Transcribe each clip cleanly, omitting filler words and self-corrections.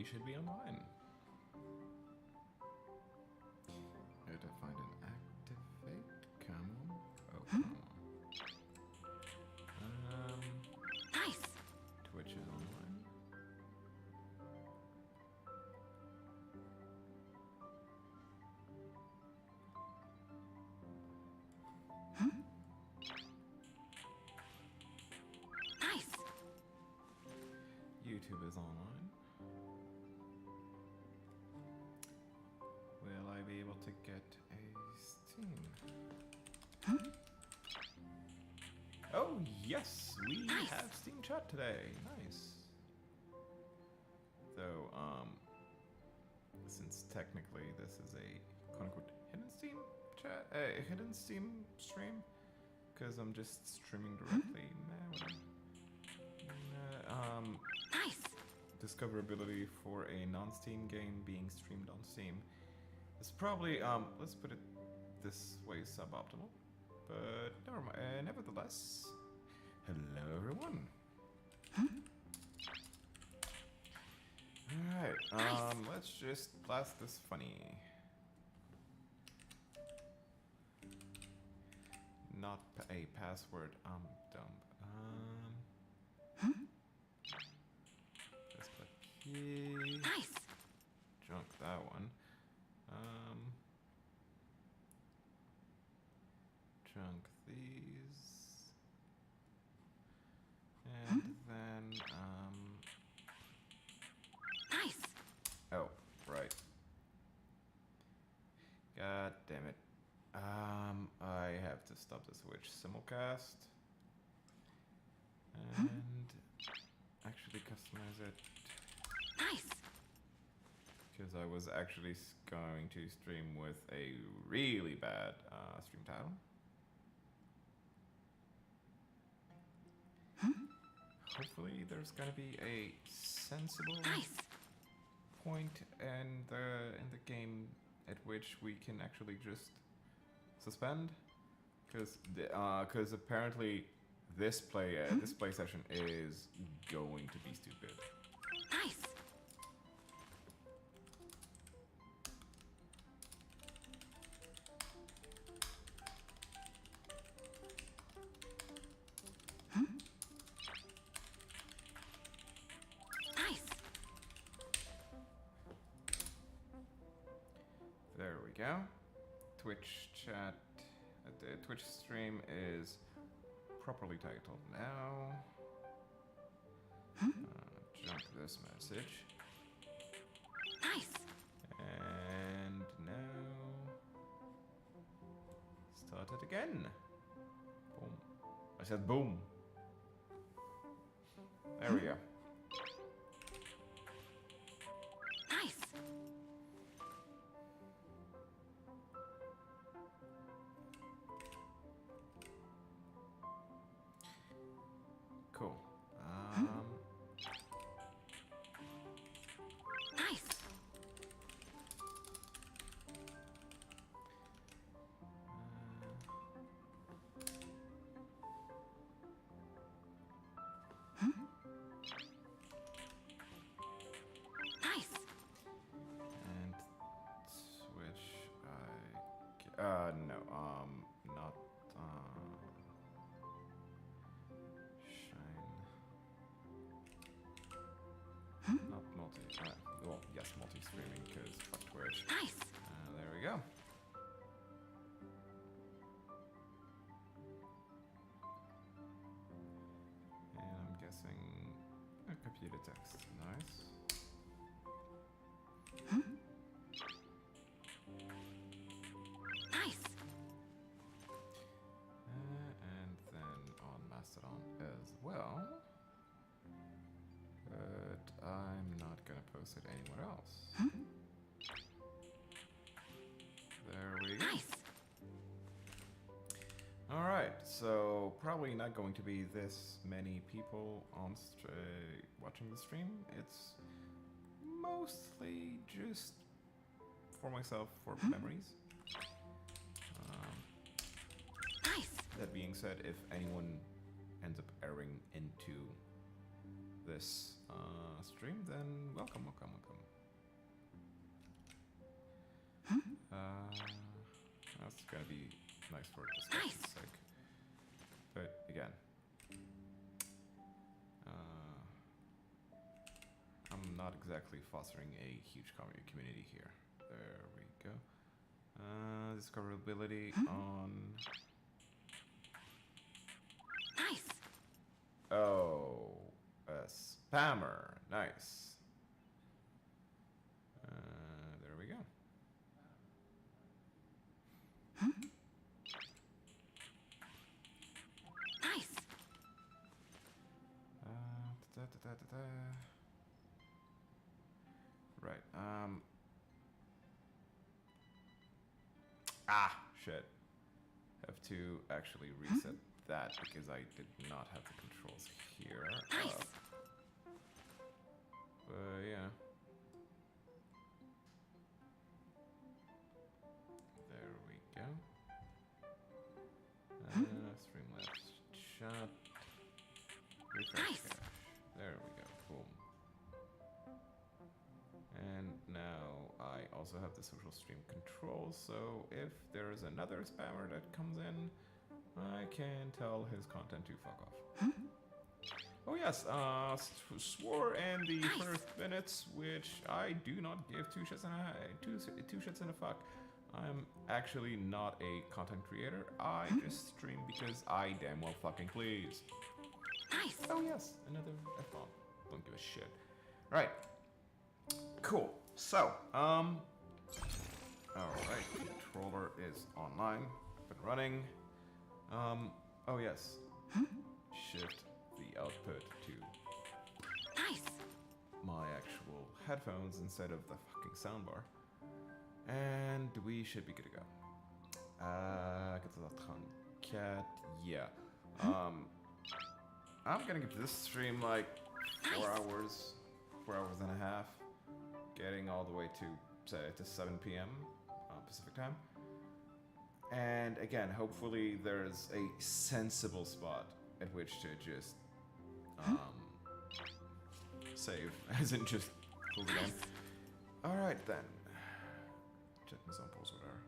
we should be online. Where to find an activate? Come on. Oh, come on. Nice. Twitch is online. Nice. YouTube is online. Will I be able to get a Steam? Oh yes, we have Steam chat today. Nice. Though, since technically this is a quote-unquote hidden Steam chat, hidden Steam stream, because I'm just streaming directly now. Nice. Discoverability for a non-Steam game being streamed on Steam is probably, let's put it this way, suboptimal. But never mind. Nevertheless, hello everyone. Alright, let's just blast this funny. Not a password, dumb. Just click key. Nice. Junk that one. Chunk these, and then Nice. oh, right. God damn it. I have to stop the Switch simulcast and actually customize it. Nice. Because I was actually going to stream with a really bad stream title. Hopefully there's gonna be a sensible point in the game at which we can actually just suspend, because apparently this play session is going to be stupid. Nice. There we go. Twitch chat, the Twitch stream is properly titled now. Junk this message. Nice. And now start it again. Boom. I said boom. There we go. Nice. Cool. Nice. Nice. And switch. No. Not. Shine. Not multi. Well, yes, multi-streaming because fuck Twitch. Nice. There we go. And I'm guessing a computer text. Nice. Nice. And then on Mastodon as well. But I'm not gonna post it anywhere else. There we go. Nice. Alright, so probably not going to be this many people on watching the stream. It's mostly just for myself, for memories. Nice. That being said, if anyone ends up airing into this stream, then welcome, welcome, welcome. gonna be nice for discussion's sake. But again, I'm not exactly fostering a huge community here. There we go. Discoverability on. Nice. Oh, a spammer. Nice. There we go. Nice. Right. Shit. Have to actually reset that because I did not have the controls here. Nice. But yeah. There we go. Streamlabs shot. Refresh Nice. cache. There we go. Boom. And now I also have the social stream controls, so if there is another spammer that comes in, I can tell his content to fuck off. Oh yes, swore in the first minutes, which I do not give two shits and a fuck. I'm actually not a content creator. I just stream because I damn well fucking please. Nice. Oh yes, another F-bomb. Don't give a shit. Right. Cool. So, alright, controller is online, been running. Oh yes. Shift the output to Nice. my actual headphones instead of the fucking soundbar. And we should be good to go. Yeah. I'm gonna give this stream like 4 hours and a half. Getting all the way to, say, to 7 p.m. Pacific time. And again, hopefully there's a sensible spot at which to just save, as in just close the game. Alright then. Check my samples, whatever.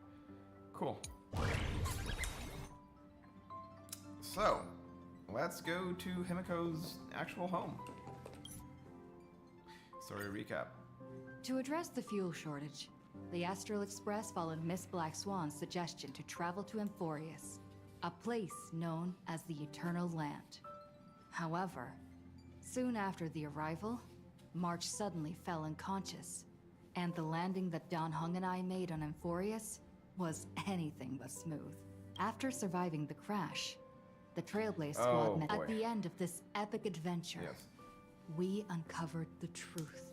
Cool. So, let's go to Himiko's actual home. Story recap. To address the fuel shortage, the Astral Express followed Miss Black Swan's suggestion to travel to Amphorius, a place known as the Eternal Land. However, soon after the arrival, March suddenly fell unconscious, and the landing that Don Hung and I made on Amphorius was anything but smooth. After surviving the crash, the Trailblaze squad met. At the end of this epic adventure, we uncovered the truth.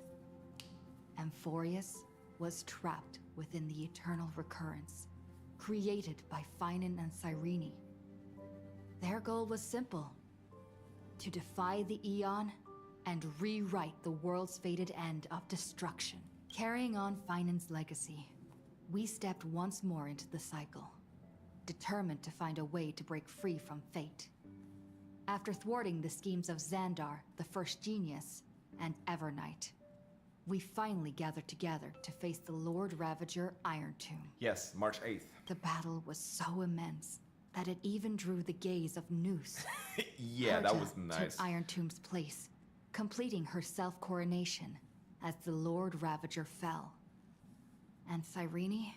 Amphorius was trapped within the eternal recurrence, created by Finan and Cyrene. Their goal was simple: to defy the Eon and rewrite the world's fated end of destruction. Carrying on Finan's legacy, we stepped once more into the cycle, determined to find a way to break free from fate. After thwarting the schemes of Xandar, the First Genius, and Evernight, we finally gathered together to face the Lord Ravager Iron Tomb. Yes, March 8th. The battle was so immense that it even drew the gaze of Noose. Yeah, that was nice. Took Iron Tomb's place, completing her self-coronation as the Lord Ravager fell. And Cyrene,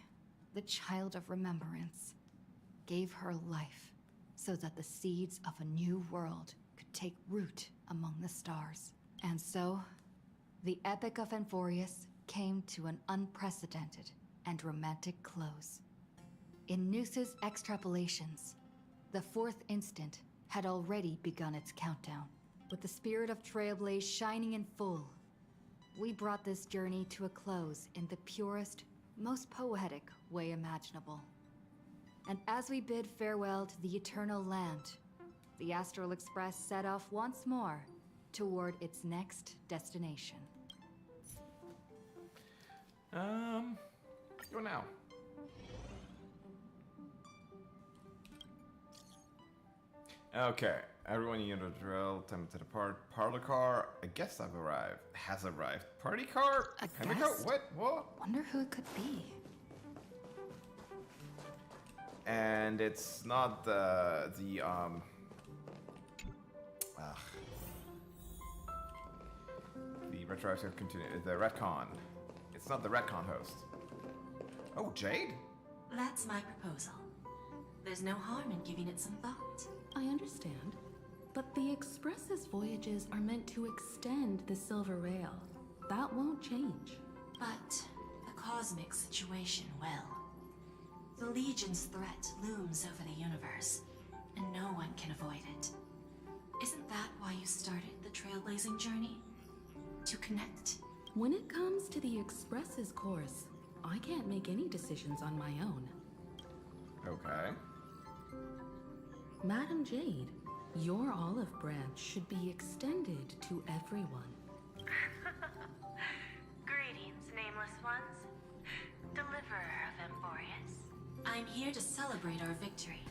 the child of remembrance, gave her life so that the seeds of a new world could take root among the stars. And so, the Epic of Amphorius came to an unprecedented and romantic close. In Noose's extrapolations, the fourth instant had already begun its countdown. With the spirit of Trailblaze shining in full, we brought this journey to a close in the purest, most poetic way imaginable. And as we bid farewell to the Eternal Land, the Astral Express set off once more toward its next destination. Go now. Okay, everyone, you know the drill. Time to depart. Parlor car, I guess I've arrived. Has arrived. Party car? A Himiko? guest? What? Wonder who it could be. and it's not the retroactive the retcon. It's not the retcon host. Oh, Jade? That's my proposal. There's no harm in giving it some thought. I understand. But the Express's voyages are meant to extend the Silver Rail. That won't change. But the cosmic situation will. The Legion's threat looms over the universe, and no one can avoid it. Isn't that why you started the trailblazing journey? To connect? When it comes to the Express's course, I can't make any decisions on my own. Okay. Madam Jade, your olive branch should be extended to everyone. Greetings, nameless ones. Deliverer of Emporius. I'm here to celebrate our victory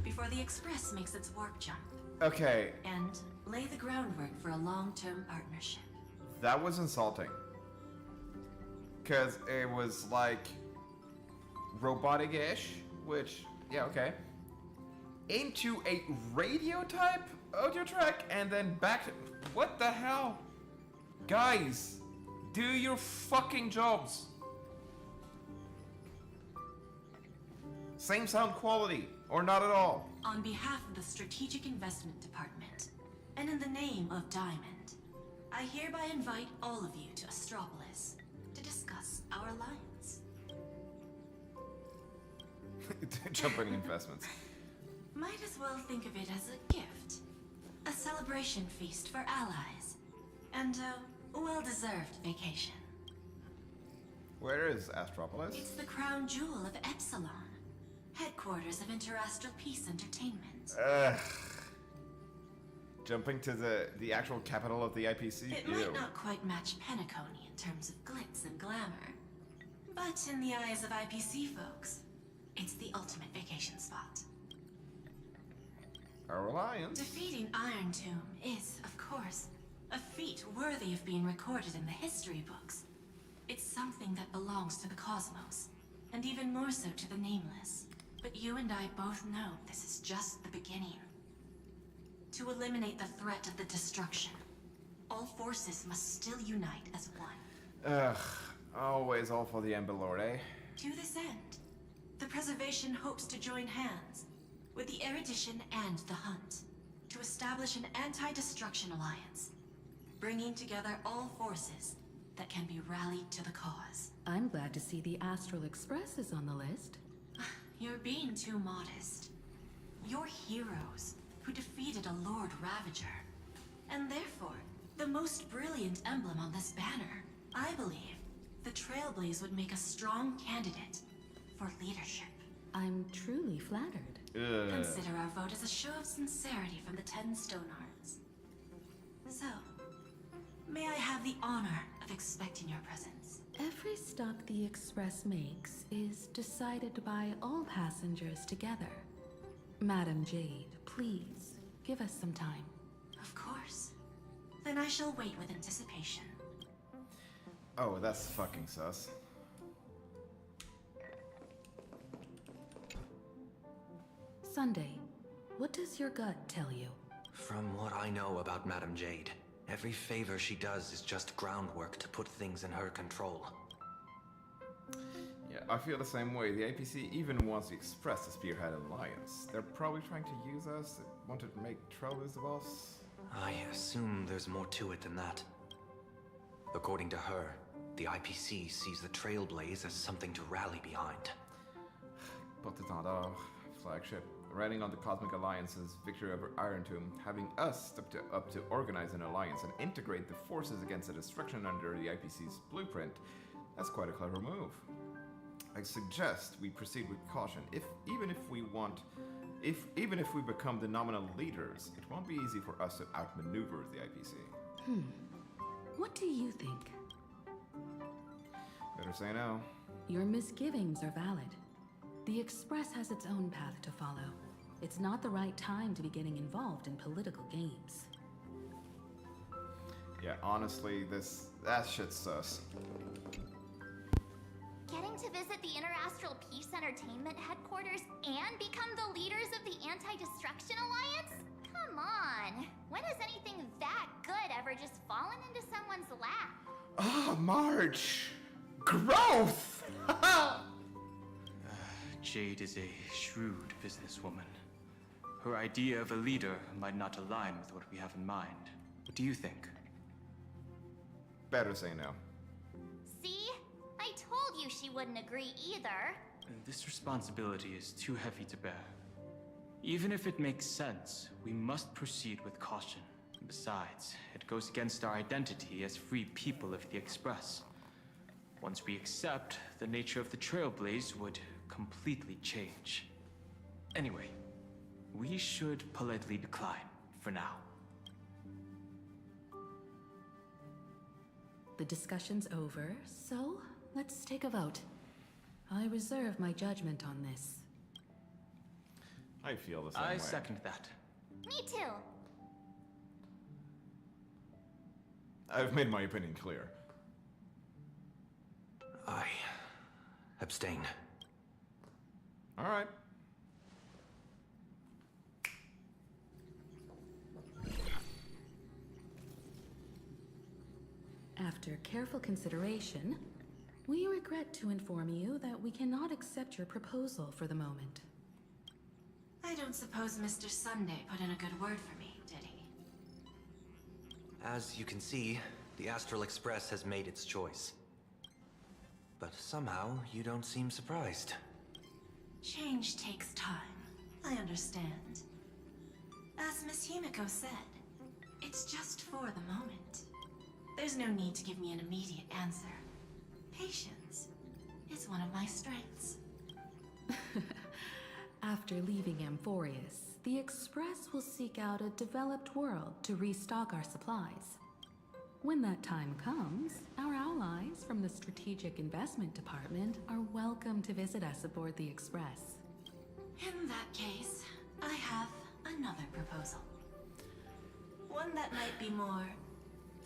before the Express makes its warp jump, Okay, and lay the groundwork for a long-term partnership. that was insulting. Because it was like robotic-ish, which, yeah, okay. Into a radio type audio track and then back to, what the hell? Guys, do your fucking jobs. Same sound quality, or not at all. On behalf of the Strategic Investment Department, and in the name of Diamond, I hereby invite all of you to Astropolis to discuss our alliance. Jumping investments. Might as well think of it as a gift. A celebration feast for allies. And a well-deserved vacation. Where is Astropolis? It's the crown jewel of Epsilon. Headquarters of Interastral Peace Entertainment. Ugh. Jumping to the actual capital of the IPC? It Ew. might not quite match Penacony in terms of glitz and glamour. But in the eyes of IPC folks, it's the ultimate vacation spot. Our alliance? Defeating Iron Tomb is, of course, a feat worthy of being recorded in the history books. It's something that belongs to the cosmos, and even more so to the Nameless. But you and I both know this is just the beginning. To eliminate the threat of the destruction, all forces must still unite as one. Ugh. Always all for the Ember Lord, eh? To this end, the Preservation hopes to join hands with the Erudition and the Hunt to establish an anti-destruction alliance, bringing together all forces that can be rallied to the cause. I'm glad to see the Astral Express is on the list. You're being too modest. You're heroes who defeated a Lord Ravager, and therefore, the most brilliant emblem on this banner. I believe the Trailblaze would make a strong candidate for leadership. I'm truly flattered. Ugh. Consider our vote as a show of sincerity from the 10 Stonehearts. So, may I have the honor of expecting your presence? Every stop the Express makes is decided by all passengers together. Madam Jade, please, give us some time. Of course. Then I shall wait with anticipation. Oh, that's fucking sus. Sunday, what does your gut tell you? From what I know about Madame Jade, every favor she does is just groundwork to put things in her control. Yeah, I feel the same way. The APC even wants the Express to spearhead an alliance. They're probably trying to use us. They wanted to make Trailblaze the boss. I assume there's more to it than that. According to her, the IPC sees the Trailblaze as something to rally behind. Put it on our flagship. Riding on the Cosmic Alliance's victory over Iron Tomb, having us step up to organize an alliance and integrate the forces against the destruction under the IPC's blueprint, that's quite a clever move. I suggest we proceed with caution. Even if we become the nominal leaders, it won't be easy for us to outmaneuver the IPC. What do you think? Better say no. Your misgivings are valid. The Express has its own path to follow. It's not the right time to be getting involved in political games. Yeah, honestly, that shit's sus. Getting to visit the Interastral Peace Entertainment headquarters and become the leaders of the Anti-Destruction Alliance? Come on. When has anything that good ever just fallen into someone's lap? Ah, March! Growth! Jade is a shrewd businesswoman. Her idea of a leader might not align with what we have in mind. What do you think? Better say no. See? I told you she wouldn't agree either. This responsibility is too heavy to bear. Even if it makes sense, we must proceed with caution. Besides, it goes against our identity as free people of the Express. Once we accept, the nature of the Trailblaze would completely change. Anyway, we should politely decline for now. The discussion's over, so let's take a vote. I reserve my judgment on this. I feel the same I way. second that. Me too. I've made my opinion clear. I abstain. Alright. After careful consideration, we regret to inform you that we cannot accept your proposal for the moment. I don't suppose Mr. Sunday put in a good word for me, did he? As you can see, the Astral Express has made its choice. But somehow, you don't seem surprised. Change takes time. I understand. As Miss Himiko said, it's just for the moment. There's no need to give me an immediate answer. Patience is one of my strengths. After leaving Amphorius, the Express will seek out a developed world to restock our supplies. When that time comes, our allies from the Strategic Investment Department are welcome to visit us aboard the Express. In that case, I have another proposal. One that might be more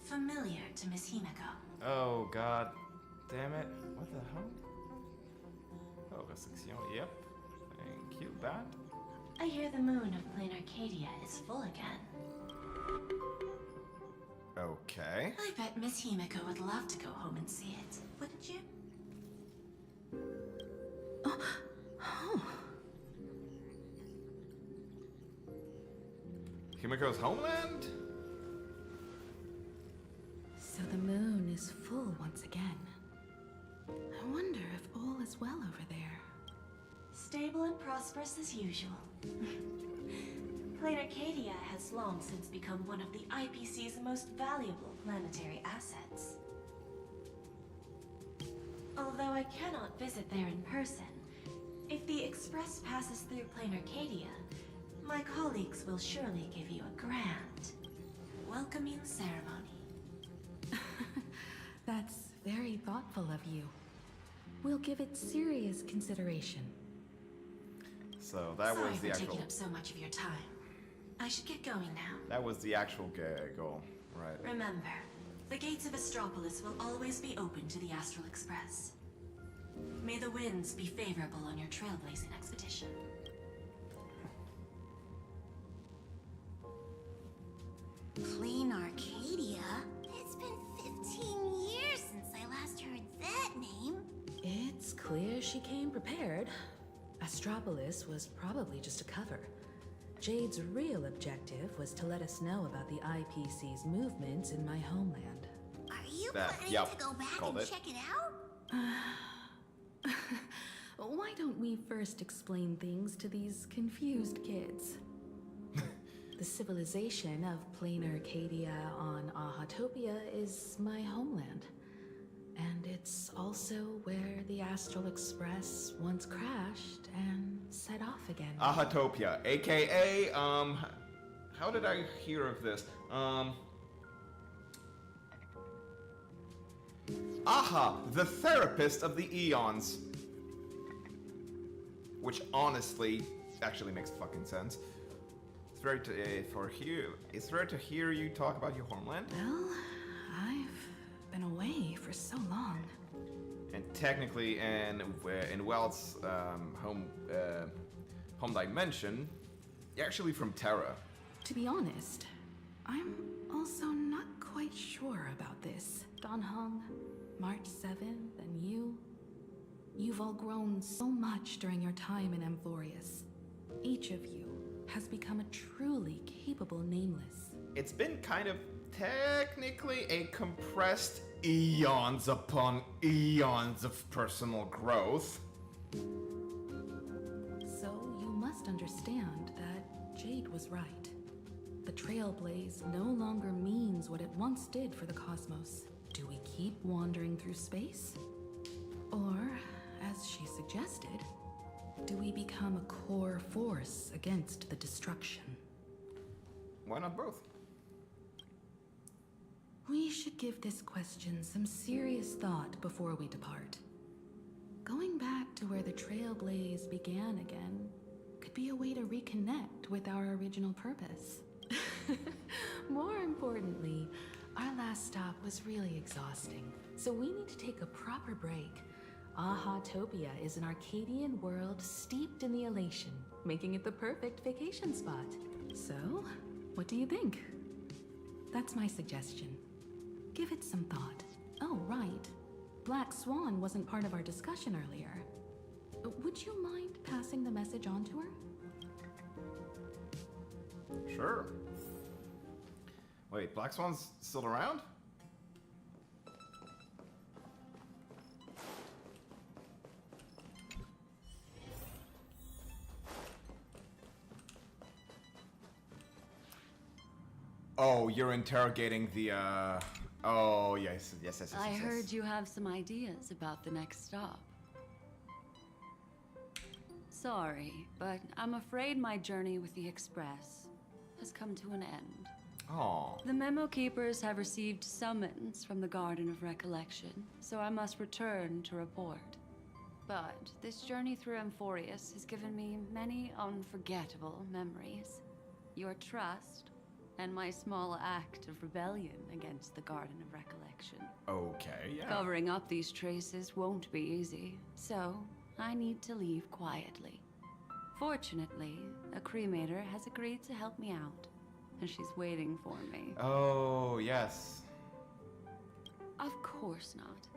familiar to Miss Himiko. Oh god damn it. What the hell? Oh, restriction, yep. Thank you, that. I hear the moon of PLANARCADIA is full again. Okay. I bet Miss Himiko would love to go home and see it, wouldn't you? Himiko's homeland? So the moon is full once again. I wonder if all is well over there. Stable and prosperous as usual. PLANARCADIA has long since become one of the IPC's most valuable planetary assets. Although I cannot visit there in person, if the Express passes through PLANARCADIA, my colleagues will surely give you a grand welcoming ceremony. That's very thoughtful of you. We'll give it serious consideration. So that Sorry was the for actual. taking up so much of your time. I should get going now. That was the actual goal, right? Remember, the gates of Astropolis will always be open to the Astral Express. May the winds be favorable on your trailblazing expedition. PLANARCADIA? It's been 15 years since I last heard that name. It's clear she came prepared. Astropolis was probably just a cover. Jade's real objective was to let us know about the IPC's movements in my homeland. Are you That- planning yep, to go back called and it. check it out? Why don't we first explain things to these confused kids? The civilization of PLANARCADIA on Ahatopia is my homeland. And it's also where the Astral Express once crashed and set off again. Ahatopia, aka, how did I hear of this? Aha, the therapist of the eons. Which honestly, actually makes fucking sense. It's rare to hear you talk about your homeland. Well, I've been away for so long. And technically in Welt's home dimension, you're actually from Terra. To be honest, I'm also not quite sure about this. Dan Heng, March 7th, and you've all grown so much during your time in Amphorius. Each of you has become a truly capable Nameless. It's been kind of technically a compressed eons upon eons of personal growth. So you must understand that Jade was right. The Trailblaze no longer means what it once did for the cosmos. Do we keep wandering through space? Or, as she suggested, do we become a core force against the destruction? Why not both? We should give this question some serious thought before we depart. Going back to where the Trailblaze began again could be a way to reconnect with our original purpose. More importantly, our last stop was really exhausting, so we need to take a proper break. Ahatopia is an Arcadian world steeped in the elation, making it the perfect vacation spot. So, what do you think? That's my suggestion. Give it some thought. Oh, right. Black Swan wasn't part of our discussion earlier. Would you mind passing the message on to her? Sure. Wait, Black Swan's still around? Oh, you're interrogating the, Oh, yes. I heard you have some ideas about the next stop. Sorry, but I'm afraid my journey with the Express has come to an end. Oh. The Memo Keepers have received summons from the Garden of Recollection, so I must return to report. But this journey through Amphorius has given me many unforgettable memories. Your trust, and my small act of rebellion against the Garden of Recollection. Okay, yeah. Covering up these traces won't be easy, so I need to leave quietly. Fortunately, a cremator has agreed to help me out, and she's waiting for me. Oh, yes. Of course not.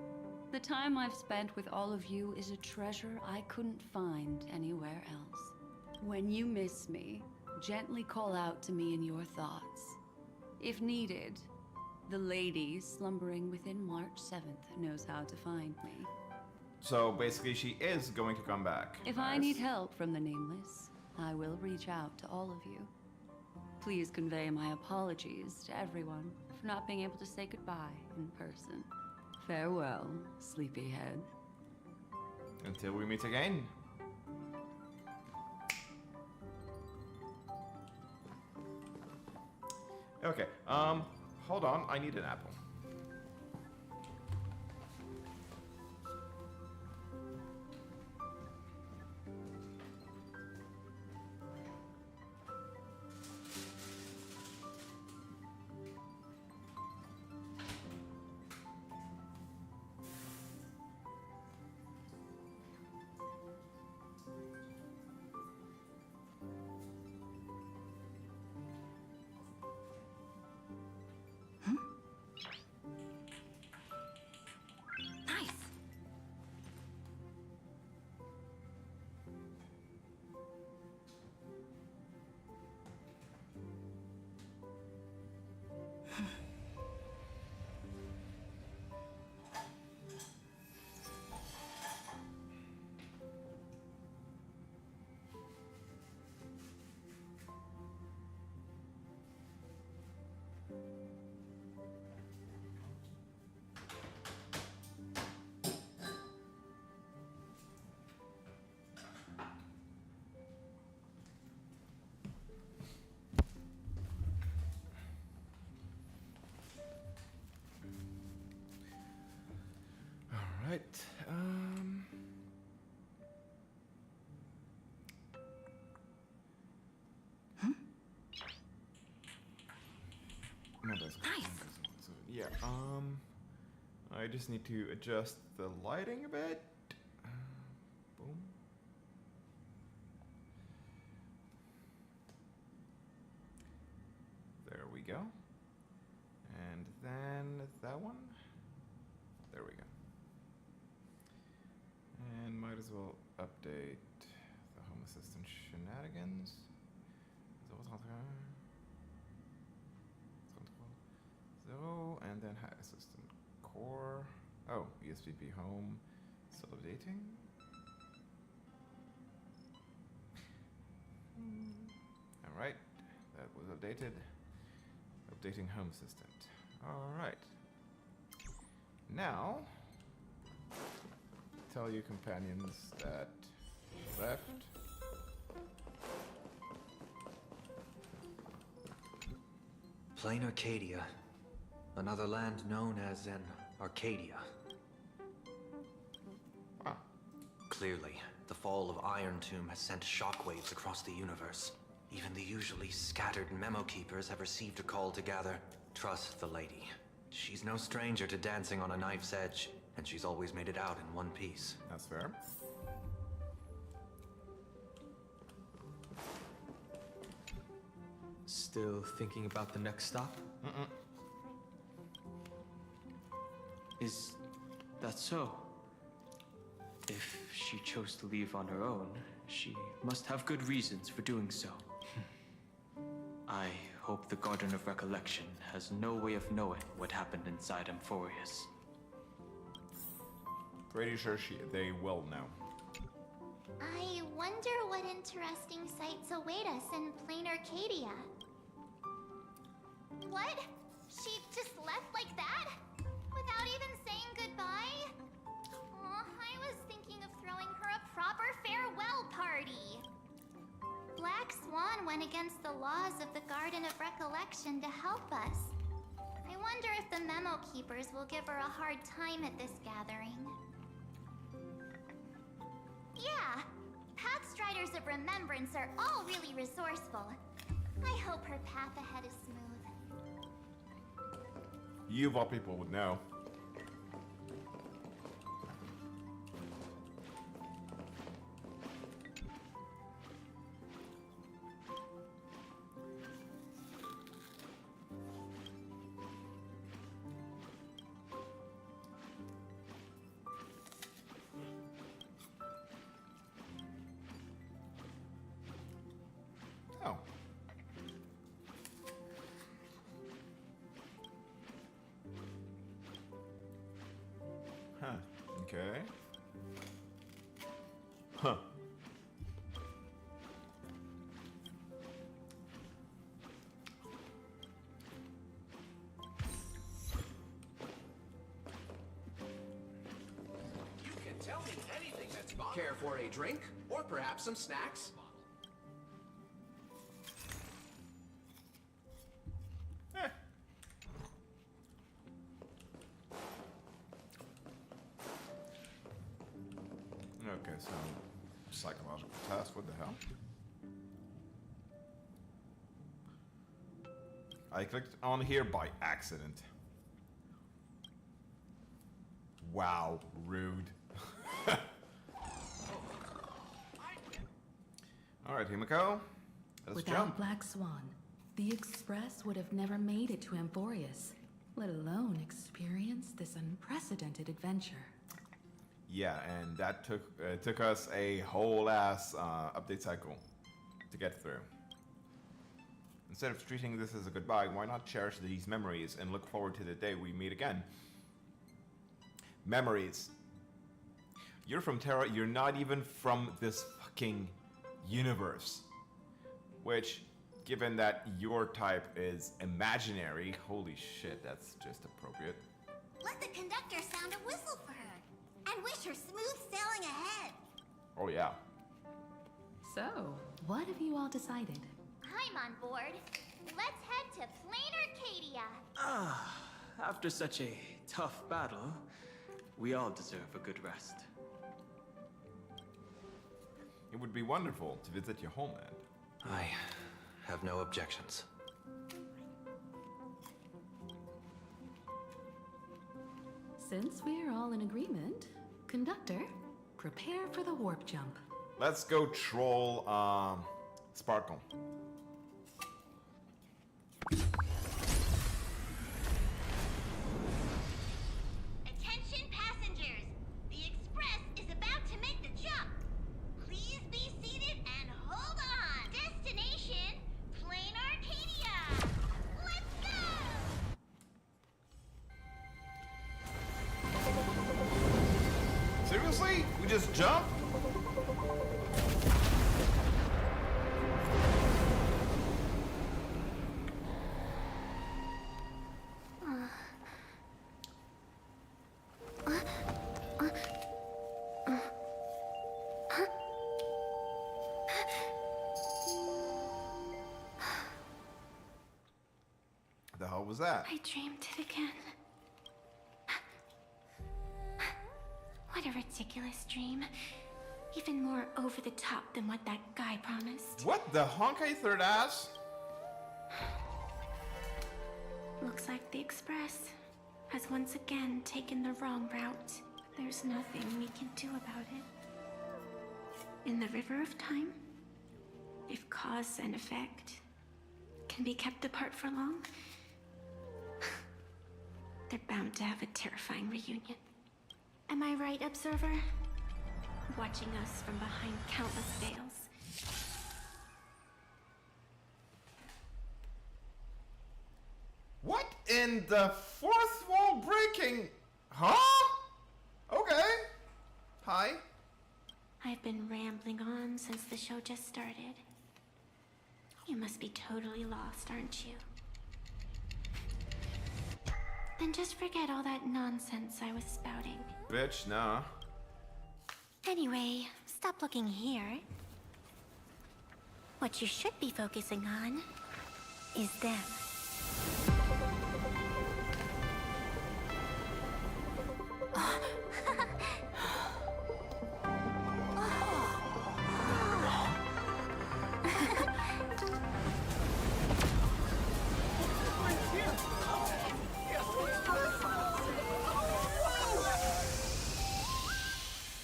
The time I've spent with all of you is a treasure I couldn't find anywhere else. When you miss me, gently call out to me in your thoughts. If needed, the lady slumbering within March 7th knows how to find me. So basically she is going to come back. If I need help from the Nameless, I will reach out to all of you. Please convey my apologies to everyone for not being able to say goodbye in person. Farewell, sleepyhead. Until we meet again. Okay, hold on, I need an apple. Right, No, that's good. Nice. Yeah, I just need to adjust the lighting a bit. Boom. There we go. And then that one. There we go. And might as well update the Home Assistant shenanigans. So, and then Hack Assistant Core. Oh, ESPP Home. Still updating. Alright, that was updated. Updating Home Assistant. Alright. Now, tell your companions that left. PLANARCADIA. Another land known as an Arcadia. Ah. Clearly, the fall of Iron Tomb has sent shockwaves across the universe. Even the usually scattered memo keepers have received a call to gather. Trust the lady. She's no stranger to dancing on a knife's edge, and she's always made it out in one piece. That's fair. Still thinking about the next stop? Is that so? If she chose to leave on her own, she must have good reasons for doing so. I hope the Garden of Recollection has no way of knowing what happened inside Amphorius. Pretty sure they will know. I wonder what interesting sights await us in PLANARCADIA. What? She just left like that? Without even saying goodbye? Aw, I was thinking of throwing her a proper farewell party. Black Swan went against the laws of the Garden of Recollection to help us. I wonder if the memo keepers will give her a hard time at this gathering. Yeah, Pathstriders of Remembrance are all really resourceful. I hope her path ahead is smooth. You of all people would know. Oh. Huh. Okay. Huh. You can tell me anything that's fun. Care for a drink? Or perhaps some snacks? Okay, so psychological test, what the hell? I clicked on here by accident. Wow, rude. Alright, Himiko, let's Without jump. Black Swan, the Express would have never made it to Amphorius, let alone experience this unprecedented adventure. Yeah, and that took us a whole ass update cycle to get through. Instead of treating this as a goodbye, why not cherish these memories and look forward to the day we meet again? Memories. You're from Terra, you're not even from this fucking universe. Which, given that your type is imaginary, holy shit, that's just appropriate. Let the conductor sound a whistle for her, and wish her smooth sailing ahead. Oh yeah. So, what have you all decided? I'm on board. Let's head to PLANARCADIA. After such a tough battle, we all deserve a good rest. It would be wonderful to visit your homeland. I have no objections. Since we're all in agreement, Conductor, prepare for the warp jump. Let's go troll Sparkle. Attention passengers! The Express is about to make the jump. Please be seated and hold on. Destination, PLANARCADIA. Let's go! Seriously? We just jump? The hell was that? I dreamed it again. What a ridiculous dream. Even more over the top than what that guy promised. What the Honkai third ass? Looks like the Express has once again taken the wrong route. There's nothing we can do about it. In the river of time, if cause and effect can be kept apart for long, they're bound to have a terrifying reunion. Am I right, Observer? Watching us from behind countless veils. What in the fourth wall breaking? Huh? Okay. Hi. I've been rambling on since the show just started. You must be totally lost, aren't you? Then just forget all that nonsense I was spouting. Bitch, nah. Anyway, stop looking here. What you should be focusing on is them.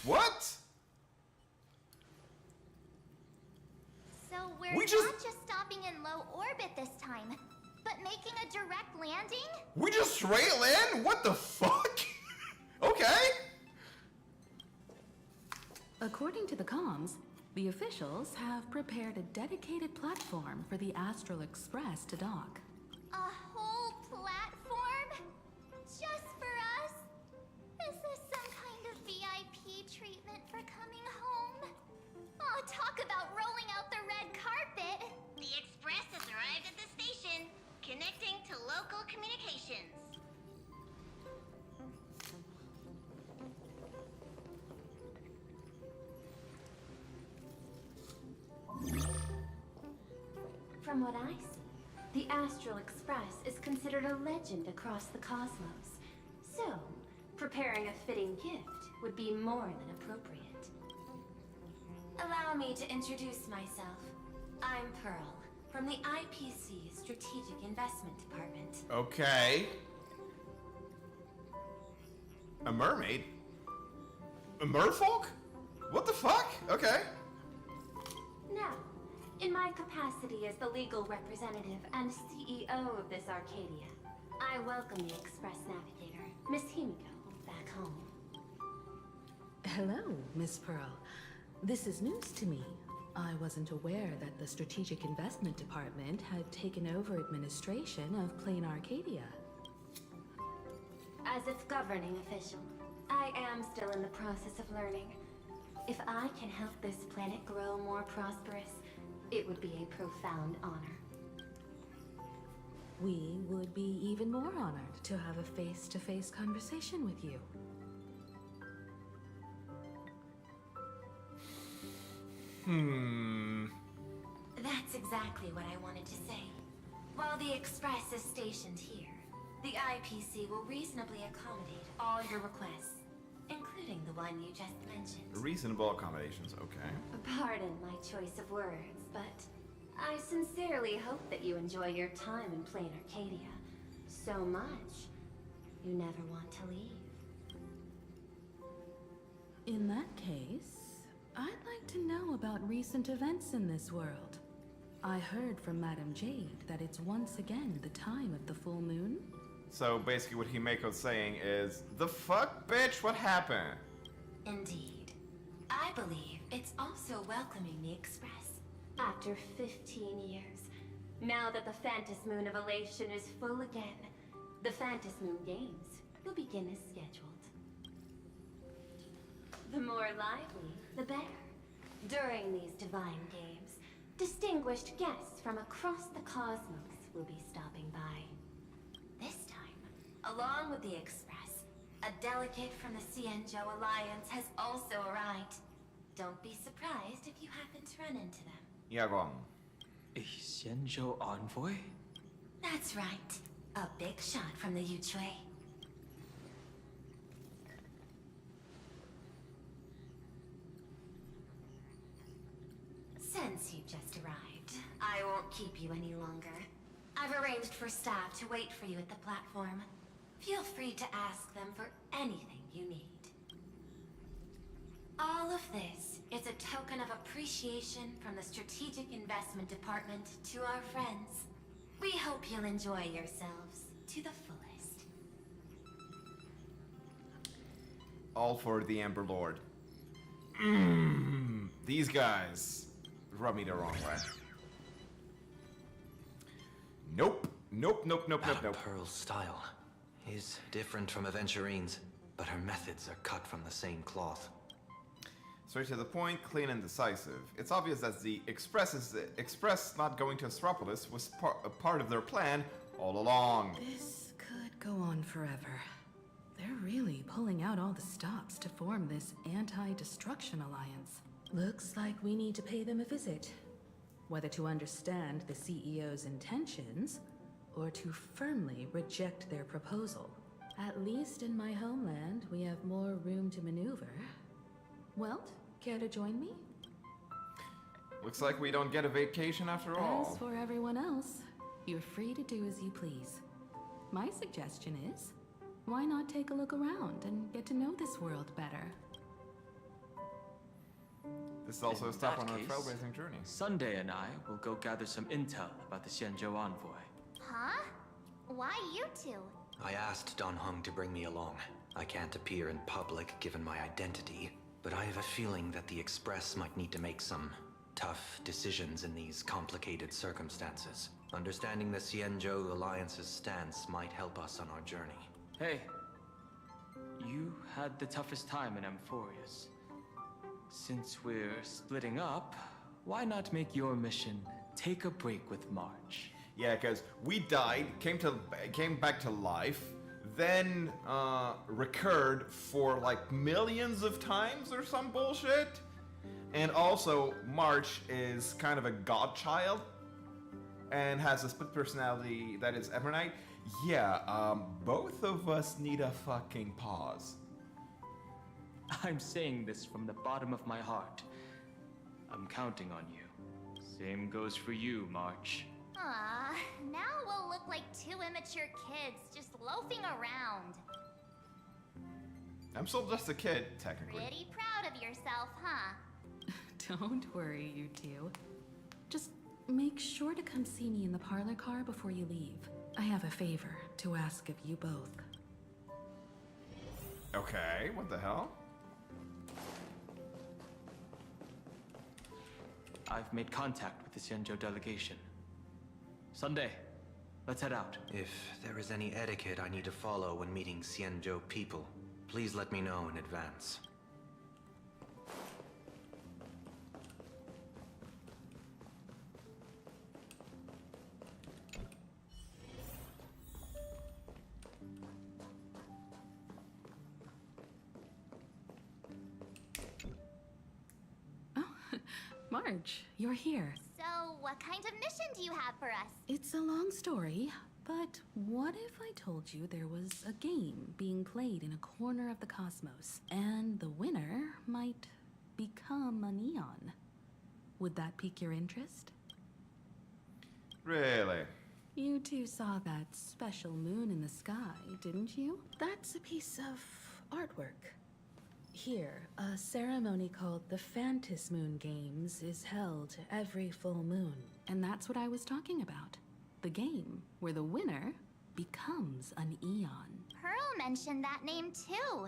What? So we're not just stopping in low orbit this time, but making a direct landing? We just straight land? What the fuck? Okay. According to the comms, the officials have prepared a dedicated platform for the Astral Express to dock. A whole platform? Just for us? Is this some kind of VIP treatment for coming home? Oh, talk about rolling out the red carpet! The Express has arrived at the station, connecting to local communications. From what I see, the Astral Express is considered a legend across the cosmos. So, preparing a fitting gift would be more than appropriate. Allow me to introduce myself. I'm Pearl, from the IPC Strategic Investment Department. Okay. A mermaid? A merfolk? What the fuck? Okay. Now, in my capacity as the legal representative and CEO of this Arcadia, I welcome the Express Navigator, Miss Himiko, back home. Hello, Miss Pearl. This is news to me. I wasn't aware that the Strategic Investment Department had taken over administration of PLANARCADIA. As its governing official, I am still in the process of learning. If I can help this planet grow more prosperous, it would be a profound honor. We would be even more honored to have a face-to-face conversation with you. That's exactly what I wanted to say. While the Express is stationed here, the IPC will reasonably accommodate all your requests, including the one you just mentioned. Reasonable accommodations, okay. Pardon my choice of words, but I sincerely hope that you enjoy your time in PLANARCADIA so much you never want to leave. In that case, I'd like to know about recent events in this world. I heard from Madame Jade that it's once again the time of the full moon. So basically what Himeko's saying is, the fuck, bitch, what happened? Indeed. I believe it's also welcoming the Express. After 15 years, now that the Phantom Moon of Elation is full again, the Phantom Moon Games will begin as scheduled. The more lively, the better. During these divine games, distinguished guests from across the cosmos will be stopping by. This time, along with the Express, a delegate from the Xianzhou Alliance has also arrived. Don't be surprised if you happen to run into them. Yeah, wrong. A Xianzhou envoy? That's right. A big shot from the Yuchui. Since you just arrived, I won't keep you any longer. I've arranged for staff to wait for you at the platform. Feel free to ask them for anything you need. All of this is a token of appreciation from the Strategic Investment Department to our friends. We hope you'll enjoy yourselves to the fullest. All for the Ember Lord. These guys rub me the wrong way. Nope. Nope. Pearl's style is different from Aventurine's, but her methods are cut from the same cloth. Straight to the point, clean and decisive. It's obvious that the Express not going to Astropolis was a part of their plan all along. This could go on forever. They're really pulling out all the stops to form this anti-destruction alliance. Looks like we need to pay them a visit. Whether to understand the CEO's intentions, or to firmly reject their proposal. At least in my homeland, we have more room to maneuver. Welt, care to join me? Looks like we don't get a vacation after all. As for everyone else, you're free to do as you please. My suggestion is, why not take a look around and get to know this world better? This is also a stop on our case, trailblazing journey. Sunday and I will go gather some intel about the Xianzhou envoy. Huh? Why you two? I asked Don Hung to bring me along. I can't appear in public given my identity, but I have a feeling that the Express might need to make some tough decisions in these complicated circumstances. Understanding the Xianzhou Alliance's stance might help us on our journey. Hey, you had the toughest time in Amphorius. Since we're splitting up, why not make your mission take a break with March? Yeah, because we died, came back to life, then recurred for like millions of times or some bullshit. And also, March is kind of a godchild and has a split personality that is Evernight. Yeah, both of us need a fucking pause. I'm saying this from the bottom of my heart. I'm counting on you. Same goes for you, March. Now we'll look like two immature kids just loafing around. I'm still just a kid, technically. Pretty proud of yourself, huh? Don't worry, you two. Just make sure to come see me in the parlor car before you leave. I have a favor to ask of you both. Okay, what the hell? I've made contact with the Xianzhou delegation. Sunday, let's head out. If there is any etiquette I need to follow when meeting Xianzhou people, please let me know in advance. Marge, you're here. So, what kind of mission do you have for us? It's a long story, but what if I told you there was a game being played in a corner of the cosmos, and the winner might become a neon? Would that pique your interest? Really? You two saw that special moon in the sky, didn't you? That's a piece of artwork. Here, a ceremony called the Phantom Moon Games is held every full moon. And that's what I was talking about. The game where the winner becomes an Eon. Pearl mentioned that name too.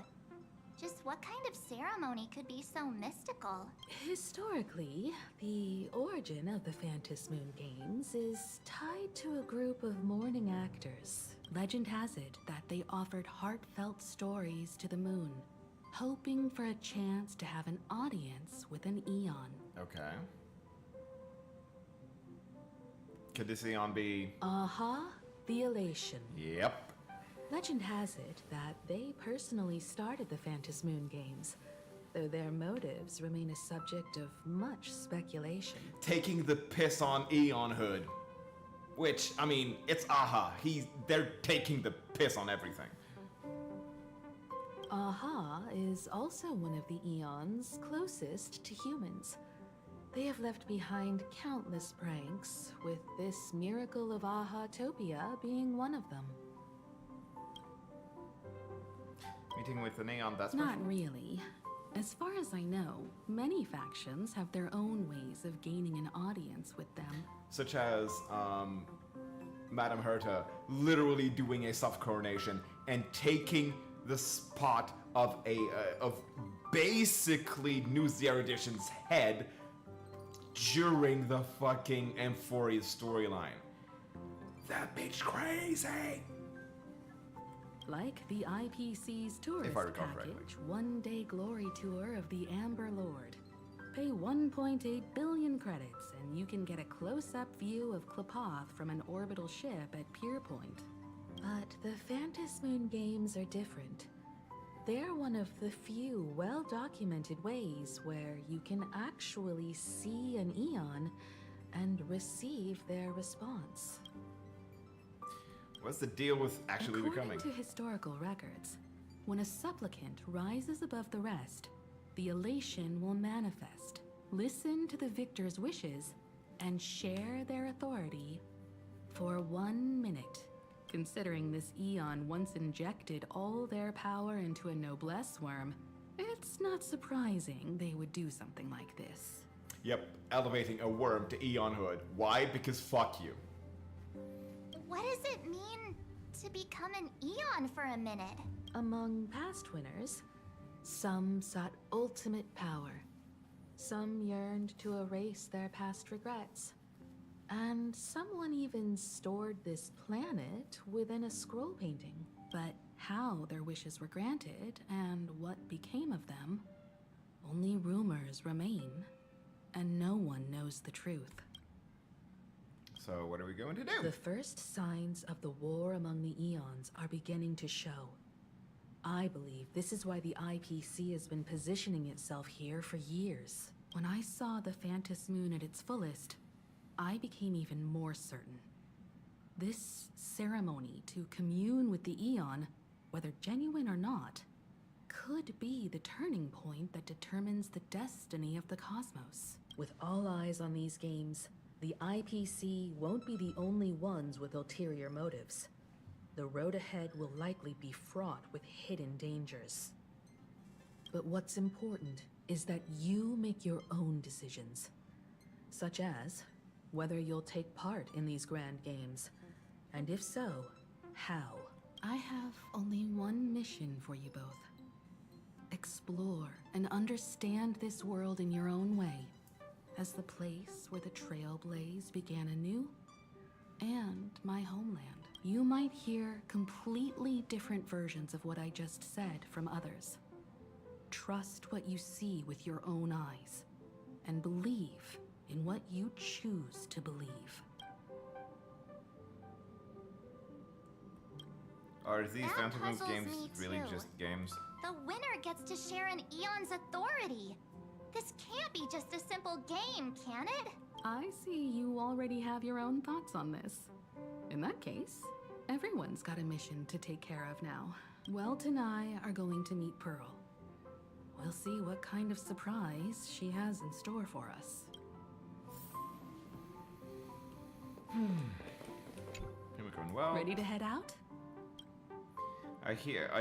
Just what kind of ceremony could be so mystical? Historically, the origin of the Phantom Moon Games is tied to a group of mourning actors. Legend has it that they offered heartfelt stories to the moon, hoping for a chance to have an audience with an Eon. Okay. Could this Eon be... Aha, the Elation. Yep. Legend has it that they personally started the Phantom Moon Games, though their motives remain a subject of much speculation. Taking the piss on Eonhood. Which, I mean, it's Aha. They're taking the piss on everything. Aha is also one of the Eons closest to humans. They have left behind countless pranks, with this miracle of Ahatopia being one of them. Meeting with an Eon, that's Not really. As far as I know, many factions have their own ways of gaining an audience with them. Such as, Madame Herta literally doing a soft coronation and taking the spot of basically New Zero Edition's head during the fucking Amphoria storyline. That bitch crazy! Like the IPC's tourist package, one-day glory tour of the Amber Lord. Pay 1.8 billion credits and you can get a close-up view of Klapoth from an orbital ship at Pierpoint. But the Phantom Moon Games are different. They're one of the few well-documented ways where you can actually see an Eon and receive their response. What's the deal with actually becoming? According to historical records, when a supplicant rises above the rest, the elation will manifest, listen to the victor's wishes, and share their authority for 1 minute. Considering this Eon once injected all their power into a noblesse worm, it's not surprising they would do something like this. Yep, elevating a worm to Eonhood. Why? Because fuck you. What does it mean to become an Eon for a minute? Among past winners, some sought ultimate power. Some yearned to erase their past regrets. And someone even stored this planet within a scroll painting. But how their wishes were granted and what became of them, only rumors remain, and no one knows the truth. So what are we going to do? The first signs of the war among the Eons are beginning to show. I believe this is why the IPC has been positioning itself here for years. When I saw the Phantom Moon at its fullest, I became even more certain. This ceremony to commune with the Eon, whether genuine or not, could be the turning point that determines the destiny of the cosmos. With all eyes on these games, the IPC won't be the only ones with ulterior motives. The road ahead will likely be fraught with hidden dangers. But what's important is that you make your own decisions, such as whether you'll take part in these grand games, and if so, how. I have only one mission for you both. Explore and understand this world in your own way, as the place where the Trailblaze began anew, and my homeland. You might hear completely different versions of what I just said from others. Trust what you see with your own eyes, and believe in what you choose to believe. Are these That Phantom Moon puzzles games me really too. just games? The winner gets to share an Eon's authority. This can't be just a simple game, can it? I see you already have your own thoughts on this. In that case, everyone's got a mission to take care of now. Welt and I are going to meet Pearl. We'll see what kind of surprise she has in store for us. We're going well. Ready to head out? I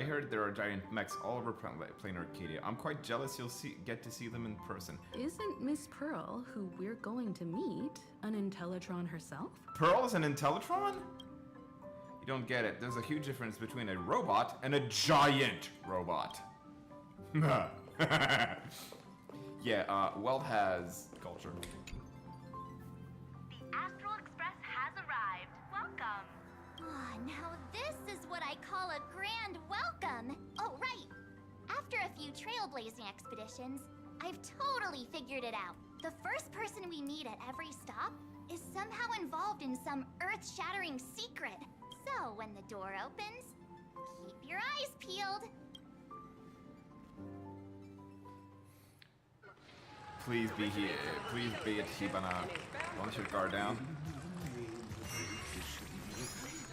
heard there are giant mechs all over PLANARCADIA. I'm quite jealous you'll get to see them in person. Isn't Miss Pearl, who we're going to meet, an Intellitron herself? Pearl is an Intellitron? You don't get it. There's a huge difference between a robot and a giant robot. Yeah, Weld has culture. The Astral Express has arrived. Welcome. Ah, now this is what I call a grand welcome. Oh, right. After a few trailblazing expeditions, I've totally figured it out. The first person we meet at every stop is somehow involved in some earth-shattering secret. So when the door opens, keep your eyes peeled. Please be here. Please be at Hibana. Don't your guard down.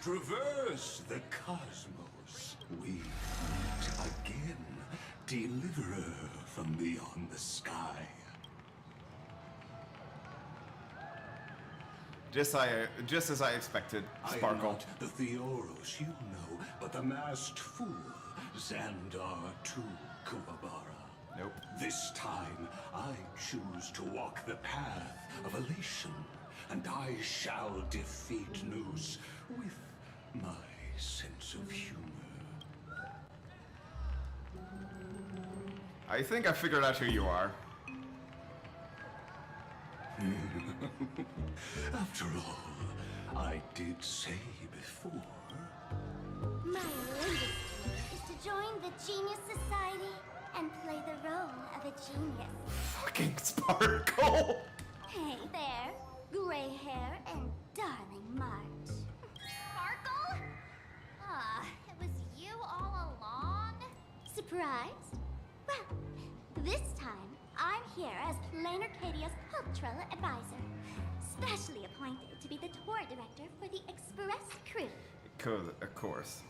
Traverse the cosmos. We meet again, deliverer from beyond the sky. Just as I expected, Sparkle. I am not the Theoros you know, but the masked fool, Xandar II Kuwabara. Nope. This time, I choose to walk the path of elation, and I shall defeat Noose with my sense of humor. I think I figured out who you are. After all, I did say before. My latest dream is to join the Genius Society and play the role of a genius. Fucking Sparkle! Hey there, gray hair and darling March. Sparkle? Ah, it was you all along? Surprised? Well, this time I'm here as PLANARCADIA's cultural advisor, specially appointed to be the tour director for the Express crew. Of course.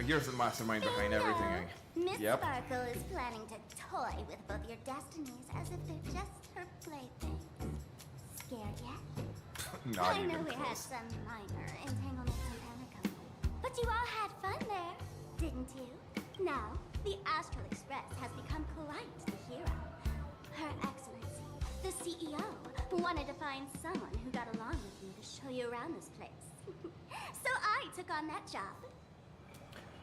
You're the mastermind behind everything. Miss Yep. Sparkle is planning to toy with both your destinies as if they're just her playthings. Scared yet? Not I even know we had close. some minor entanglements and panic, but you all had fun there, didn't you? Now, the Astral Express has become quite the hero. Her Excellency, the CEO, wanted to find someone who got along with you to show you around this place. So I took on that job.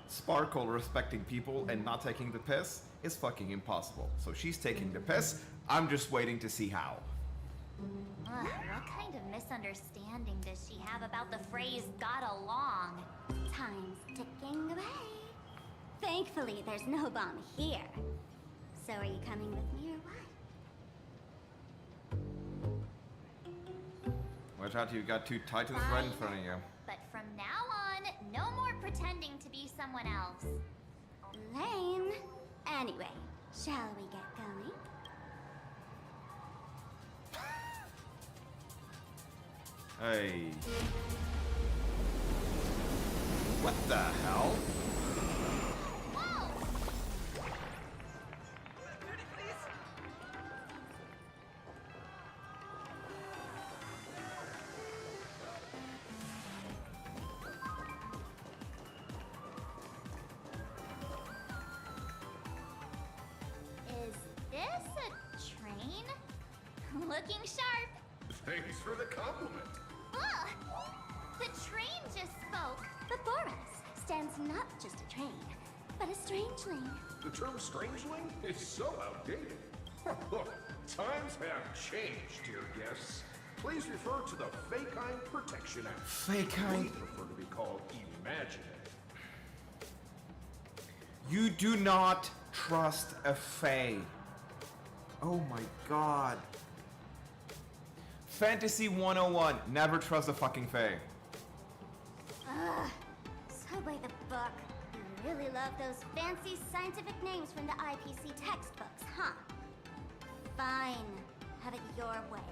Sparkle respecting people and not taking the piss is fucking impossible. So she's taking the piss. I'm just waiting to see how. What kind of misunderstanding does she have about the phrase got along? Time's ticking away. Thankfully, there's no bomb here. So are you coming with me or what? Watch out, you've got two titans right in front of you. But from now on, no more pretending to be someone else. Lame. Anyway, shall we get going? Hey. What the hell? Whoa! Is this a train? Looking sharp. Thanks for the compliment. Ugh! The train just spoke. Before us stands not just a train, but a strangeling. The term strangeling is so outdated. Times have changed, dear guests. Please refer to the Fake-Kind Protection Act. Fake-Kind? We prefer to be called imaginary. You do not trust a Fae. Oh my god. Fantasy 101. Never trust a fucking Fae. Ugh. So by the book. You really love those fancy scientific names from the IPC textbooks, huh? Fine. Have it your way.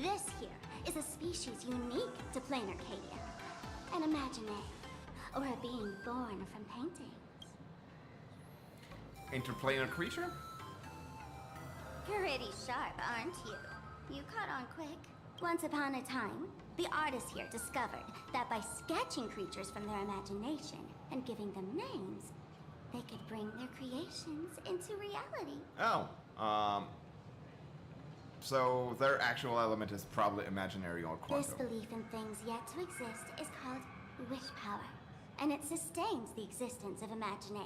This here is a species unique to PLANARCADIA. An imaginary, or a being born from paintings. Interplanar creature? Pretty sharp, aren't you? You caught on quick. Once upon a time, The artists here discovered that by sketching creatures from their imagination and giving them names, they could bring their creations into reality. Oh, so their actual element is probably imaginary or This quantum. belief in things yet to exist is called wish power, and it sustains the existence of Imagine.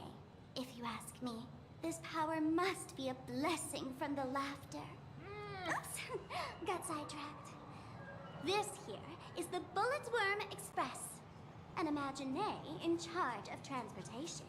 If you ask me, this power must be a blessing from the laughter. Oops, got sidetracked. This here is the Bullet Worm Express, an Imagine in charge of transportation.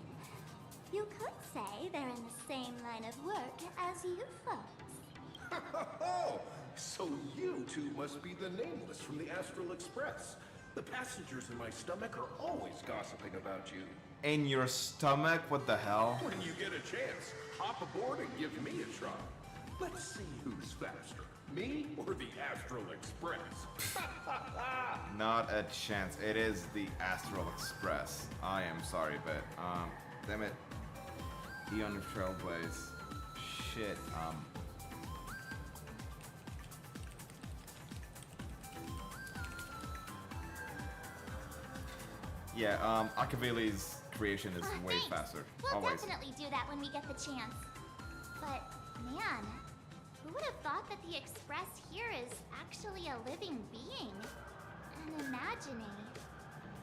You could say they're in the same line of work as you folks. Oh, so you two must be the Nameless from the Astral Express. The passengers in my stomach are always gossiping about you. In your stomach? What the hell? When you get a chance, hop aboard and give me a try. Let's see who's faster, me or the Astral Express. Not a chance. It is the Astral Express. I am sorry, but damn it. Eon of Trailblaze. Shit. Yeah, Akavili's creation is way Thanks. faster. We'll Always. definitely do that when we get the chance. But, man, who would have thought that the Express here is actually a living being? An Imagine.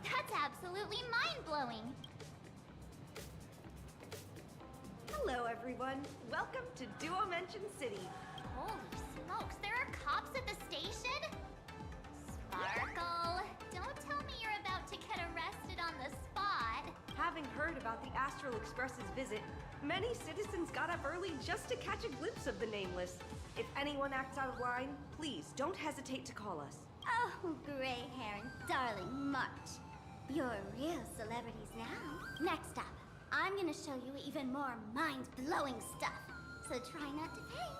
That's absolutely mind-blowing. Hello, everyone. Welcome to Duomension City. Holy smokes, there are cops at the station? Sparkle, don't tell me you're about to get arrested on the spot. Having heard about the Astral Express's visit, many citizens got up early just to catch a glimpse of the Nameless. If anyone acts out of line, please don't hesitate to call us. Oh, gray hair and darling March. You're real celebrities now. Next up, I'm gonna show you even more mind-blowing stuff. So try not to faint.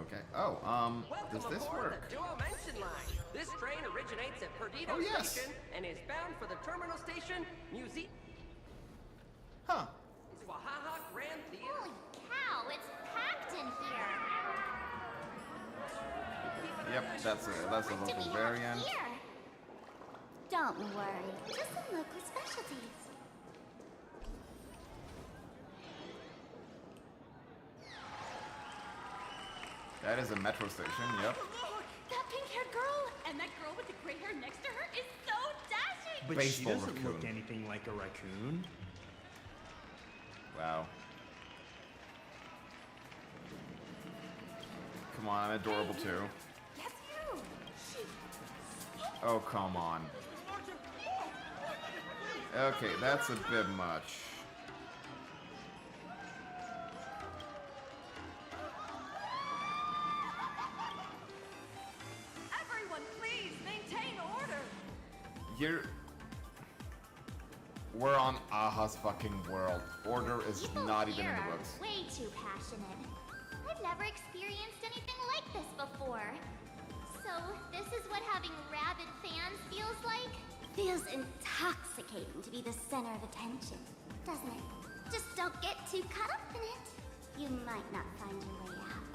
Okay. Oh, does this work? The Duomension line. This train originates at Perdido Oh, yes. Station and is bound for the terminal station, Museum. Huh. Swahaha Grand Theater. Holy cow, it's packed in here. Yep, that's a What do local we have variant. here? Don't worry, just some local specialties. That is a metro station, yep. Look, that pink-haired girl and that girl with the gray hair next to her is so dashing. But she Baseball doesn't look raccoon. anything like a raccoon. Wow. Come on, I'm adorable too. That's you. Oh, come on. Okay, that's a bit much. Everyone, please maintain order. We're on Aha's fucking world. Order is People not even here in the are books. way too passionate. I've never experienced anything like this before. So, this is what having rabid fans feels like? Feels intoxicating to be the center of attention, doesn't it? Just don't get too caught up in it. You might not find your way out.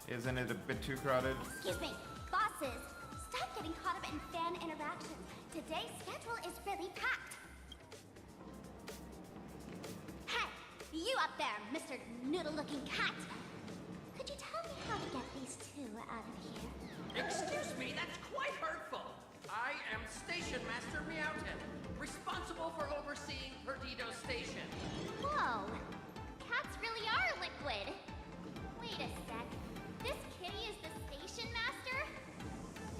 Isn't it a bit too crowded? Excuse me, bosses, stop getting caught up in fan interactions. Today's schedule is really packed. Hey, you up there, Mr. Noodle-looking cat. Could you tell me how to get these two out of here? Excuse me, that's quite hurtful. I am Station Master Meowton, responsible for overseeing Perdido Station. Whoa, cats really are liquid. Wait a sec, this kitty is the station master?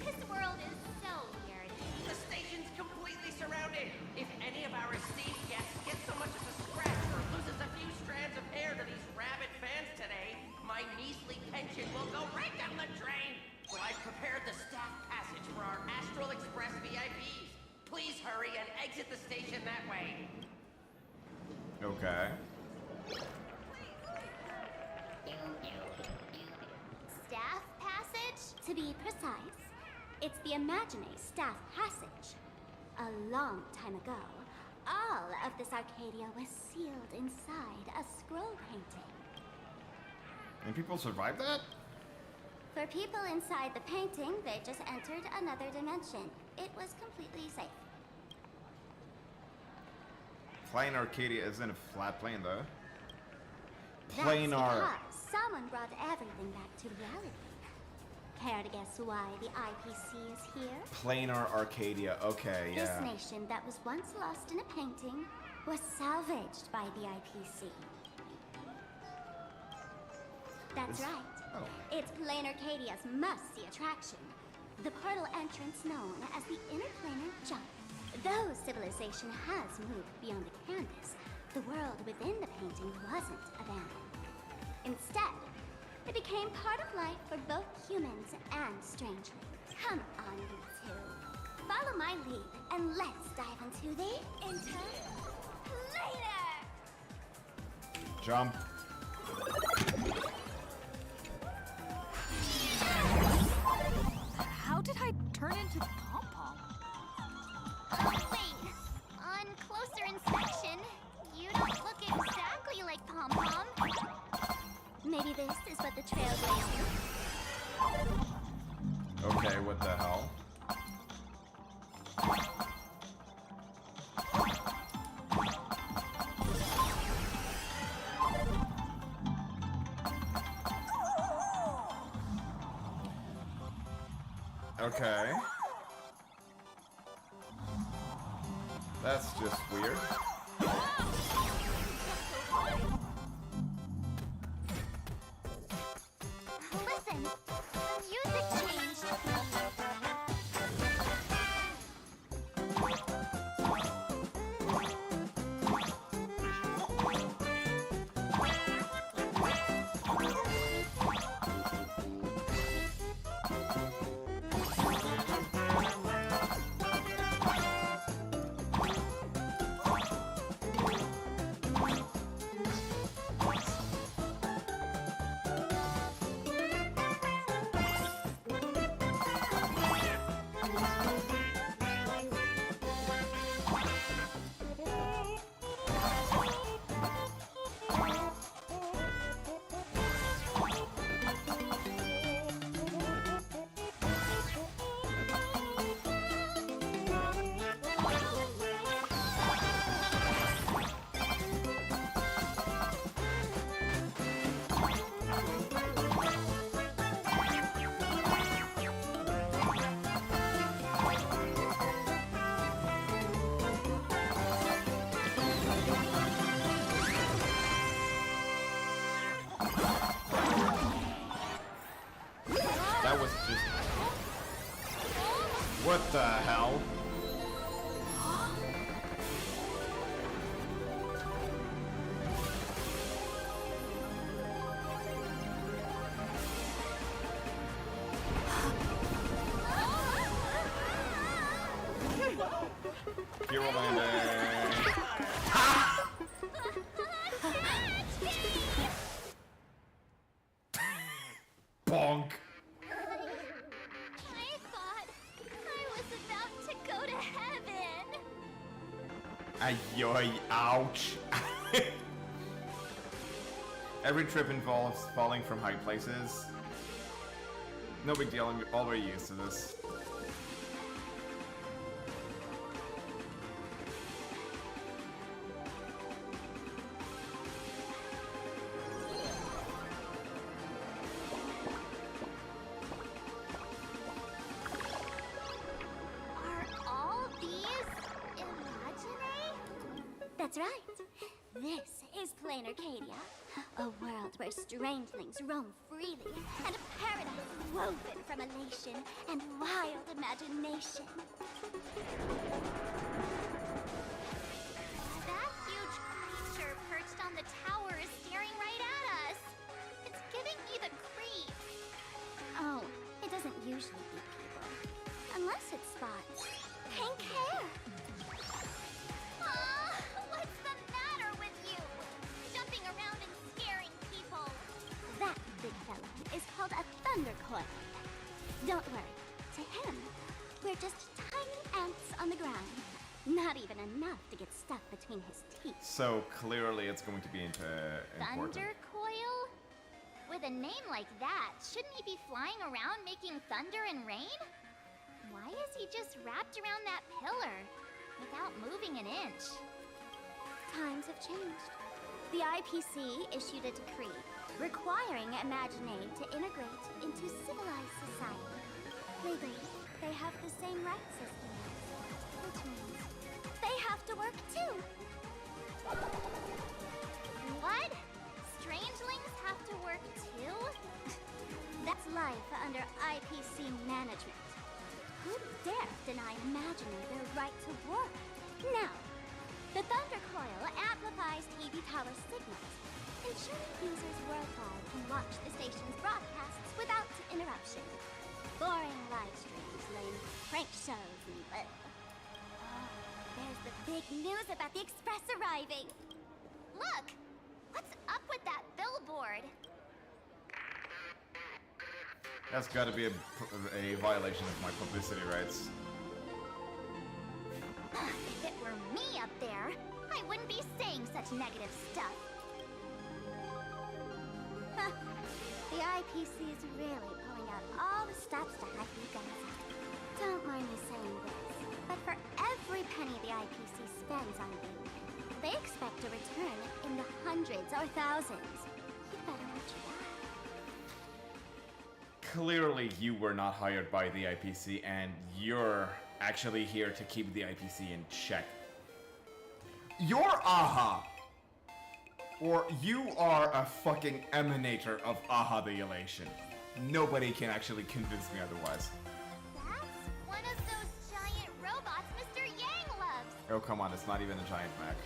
This world is so weird. The station's completely surrounded. If any of our esteemed guests gets so much as a scratch or loses a few strands of hair to these rabid fans today, my measly pension will go right down the drain. So I've prepared the staff passage for our Astral Express VIPs. Please hurry and exit the station that way. Okay. Staff passage? To be precise, it's the Imagine Staff Passage. A long time ago, all of this Arcadia was sealed inside a scroll painting. And people survived that? For people inside the painting, they just entered another dimension. It was completely safe. PLANARCADIA isn't a flat plane, though. That's Planar. because someone brought everything back to reality. Care to guess why the IPC is here? PLANARCADIA. Okay, yeah. This nation that was once lost in a painting was salvaged by the IPC. That's right. Oh. It's PLANARCADIA's must-see attraction. The portal entrance known as the Interplanar Jump. Though civilization has moved beyond the canvas, the world within the painting wasn't abandoned. Instead, it became part of life for both humans and strangelings. Come on, you two. Follow my lead, and let's dive into the Interplanar! Jump. How did I turn into Pom-Pom? Wait, on closer inspection, you don't look exactly like Pom-Pom. Maybe this is what the trailblazer. Okay, what the hell? Okay. That's just weird. Listen, the music changed. That was just... What the hell? Hero landing. Bonk. I thought I was about to go to heaven. Ayoy, ouch. Every trip involves falling from high places. No big deal, I'm already used to this. Are all these Imagine? That's right. This is PLANARCADIA, a world where strangelings roam freely, and a paradise woven from elation and wild imagination. That huge creature perched on the tower is staring right at us. It's giving me the creeps. Oh, it doesn't usually be people. Unless it spots pink hair. What's the matter with you? Jumping around and scaring people. That big fella is called a thundercoil. Don't worry. To him, we're just tiny ants on the ground. Not even enough to get stuck between his teeth. So clearly it's going to be important. Thunder coil? With a name like that, shouldn't he be flying around making thunder and rain? Why is he just wrapped around that pillar without moving an inch? Times have changed. The IPC issued a decree requiring Imaginate to integrate into civilized society. Legally, they have the same rights as humans, which means they have to work too. What? Strangelings have to work too? That's life under IPC management. Who dare deny Imaginate their right to work? Now, the Thunder Coil amplifies TV power signals, ensuring users worldwide can watch the station's broadcasts without interruption. Boring live streams, lame prank shows, and there's the big news about the Express arriving. Look! What's up with that billboard? That's gotta be a violation of my publicity rights. If it were me up there, I wouldn't be saying such negative stuff. Huh. The IPC is really pulling out all the stops to hype you guys up. Don't mind me saying this, but for every penny the IPC spends on you, they expect a return in the hundreds or thousands. You'd better watch your back. Clearly you were not hired by the IPC and you're actually here to keep the IPC in check. You're AHA! Or you are a fucking emanator of AHA the Elation. Nobody can actually convince me otherwise. That's one of those giant robots Mr. Yang loves. Oh come on, it's not even a giant mech.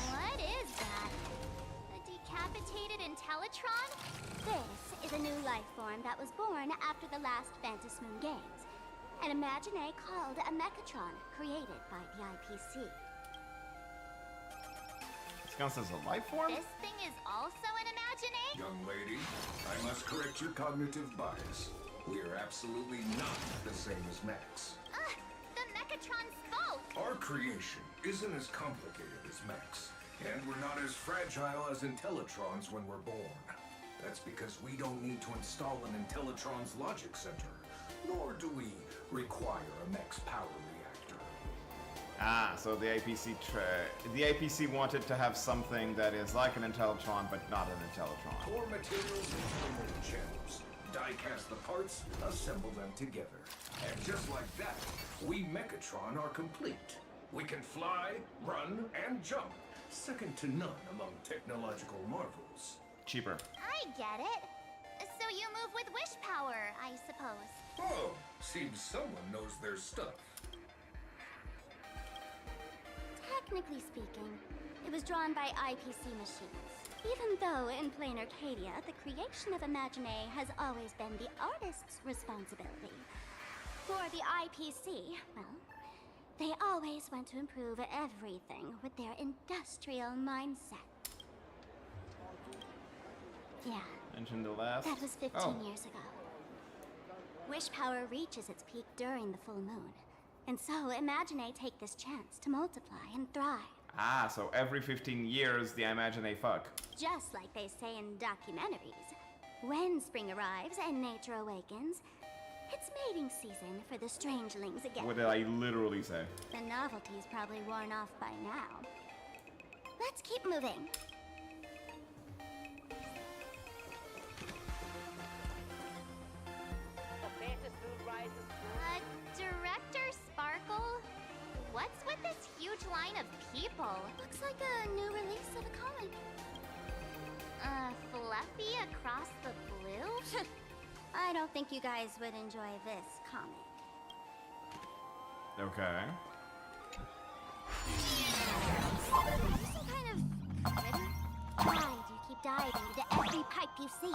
What is that? A decapitated Intellitron? This is a new life form that was born after the last Phantom Moon Games. An Imaginate called a Mechatron, created by the IPC. This counts as a life form? This thing is also an Imaginate? Young lady, I must correct your cognitive bias. We are absolutely not the same as mechs. The Mechatron spoke! Our creation isn't as complicated as mechs, and we're not as fragile as Intellitrons when we're born. That's because we don't need to install an Intellitron's logic center, nor do we require a mech's power reactor. Ah, so the IPC wanted to have something that is like an Intellitron, but not an Intellitron. Core materials into the mold channels. Die cast the parts, assemble them together. And just like that, we Mechatron are complete. We can fly, run, and jump. Second to none among technological marvels. Cheaper. I get it. So you move with wish power, I suppose. Oh, seems someone knows their stuff. Technically speaking, it was drawn by IPC machines. Even though in PLANARCADIA, the creation of Imaginate has always been the artist's responsibility. For the IPC, well, they always want to improve everything with their industrial mindset. Yeah. Mentioned the last. That was 15 years ago. Wish power reaches its peak during the full moon. And so Imaginate take this chance to multiply and thrive. Ah, so every 15 years the Imaginate fuck. Just like they say in documentaries. When spring arrives and nature awakens, it's mating season for the strangelings again. What did I literally say? The novelty's probably worn off by now. Let's keep moving. Director Sparkle? What's with this huge line of people? Looks like a new release of a comic. Fluffy across the blue? I don't think you guys would enjoy this comic. Okay. Some kind of critter? Why do you keep diving into every pipe you see?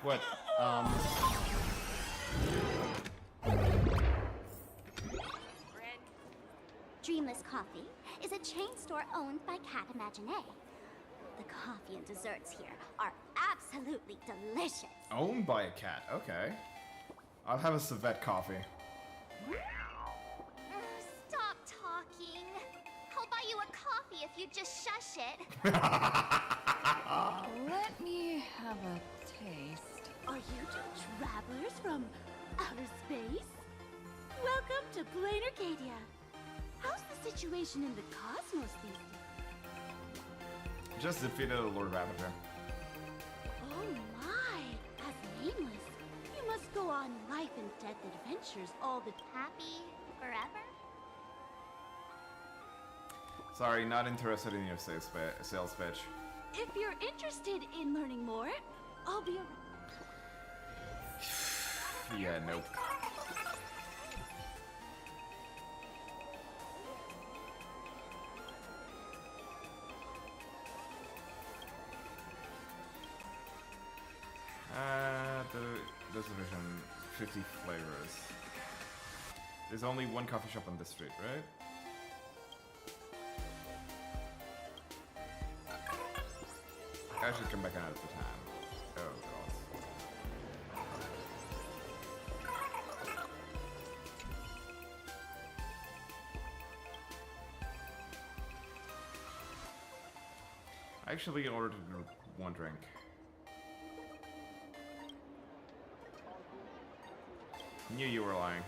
What? Dreamless Coffee is a chain store owned by Cat Imagine. The coffee and desserts here are absolutely delicious. Owned by a cat. Okay. I'll have a civet coffee. Stop talking. I'll buy you a coffee if you just shush it. Let me have a taste. Are you two travelers from outer space? Welcome to PLANARCADIA. How's the situation in the cosmos these days? Just defeated a Lord Ravager. Oh my! As nameless, you must go on life and death adventures all the time. Happy forever? Sorry, not interested in your sales pitch. If you're interested in learning more, I'll be around. Yeah, nope. The division, 50 flavors. There's only one coffee shop on this street, right? I should come back out at the time. Oh god. I actually ordered one drink. Knew you were lying.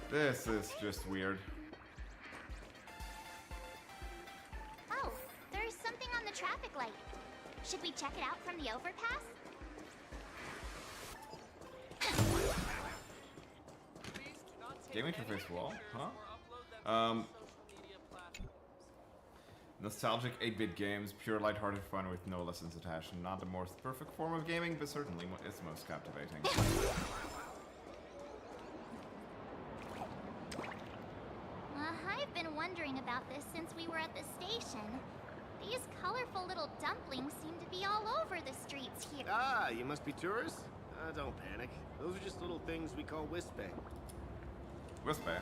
This is just weird. Oh, there's something on the traffic light. Should we check it out from the overpass? Game interface wall, huh? Nostalgic 8-bit games, pure lighthearted fun with no lessons attached. Not the most perfect form of gaming, but certainly it's most captivating. I've been wondering about this since we were at the station. These colorful little dumplings seem to be all over the streets here. Ah, you must be tourists? Don't panic. Those are just little things we call wispay. Wispay?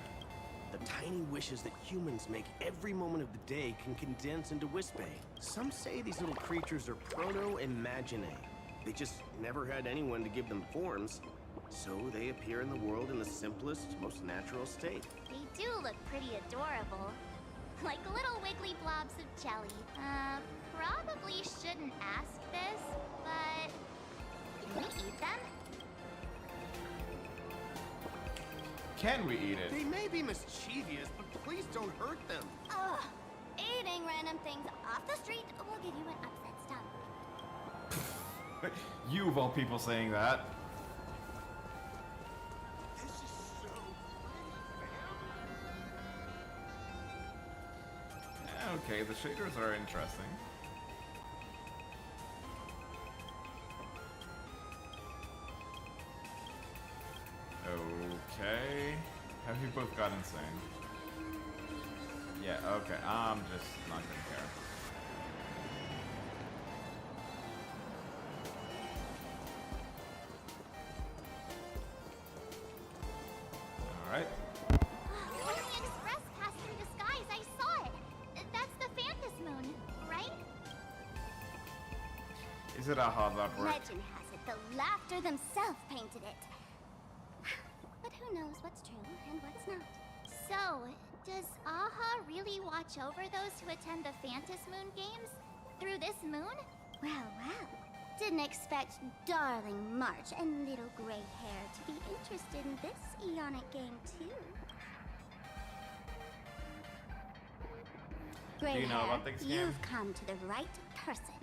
The tiny wishes that humans make every moment of the day can condense into wispay. Some say these little creatures are proto-imaginae. They just never had anyone to give them forms, so they appear in the world in the simplest, most natural state. They do look pretty adorable. Like little wiggly blobs of jelly. Probably shouldn't ask this, but can we eat them? Can we eat it? They may be mischievous, but please don't hurt them. Ugh. Eating random things off the street will give you an upset stomach. You of all people saying that. This is so Okay, the shaders are interesting. Okay. Have you both got insane? Yeah, okay. I'm just not gonna care. Alright. When the express passed through the skies, I saw it. That's the Phantom Moon, right? Is it a hologram? Legend has it the Laughter themselves painted it. But who knows what's true and what's not. So, does AHA really watch over those who attend the Phantom Moon games? Through this moon? Well, well. Didn't expect darling March and little gray hair to be interested in this Eonic game, too. Gray Do you know hair, about this game? you've come to the right person.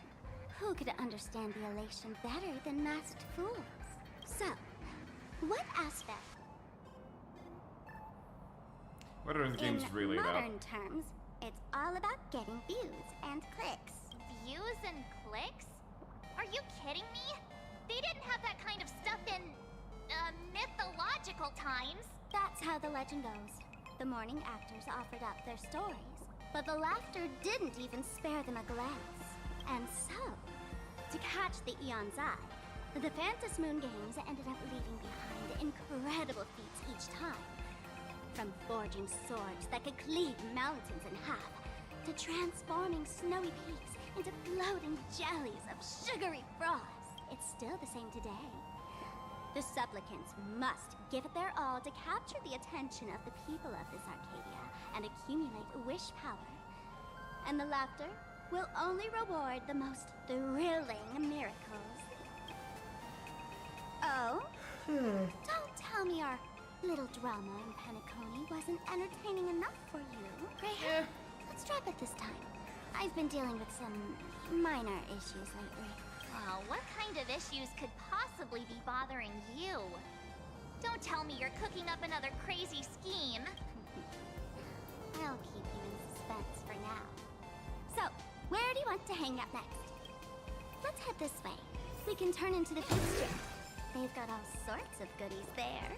Who could understand the elation better than masked fools? So, what aspect? What are the games really In about? modern terms, it's all about getting views and clicks. Views and clicks? Are you kidding me? They didn't have that kind of stuff in, mythological magical times. That's how the legend goes. The morning actors offered up their stories, but the laughter didn't even spare them a glance. And so, to catch the Eon's eye, the Phantom Moon Games ended up leaving behind incredible feats each time. From forging swords that could cleave mountains in half, to transforming snowy peaks into floating jellies of sugary frost. It's still the same today. The supplicants must give it their all to capture the attention of the people of this Arcadia and accumulate wish power. And the laughter will only reward the most thrilling miracles. Oh? Don't tell me our little drama in Penacony wasn't entertaining enough for you. Graham, let's drop it this time. I've been dealing with some minor issues lately. Oh, what kind of issues could possibly be bothering you? Don't tell me you're cooking up another crazy scheme. I'll keep you in suspense for now. So, where do you want to hang out next? Let's head this way. We can turn into the food strip. They've got all sorts of goodies there.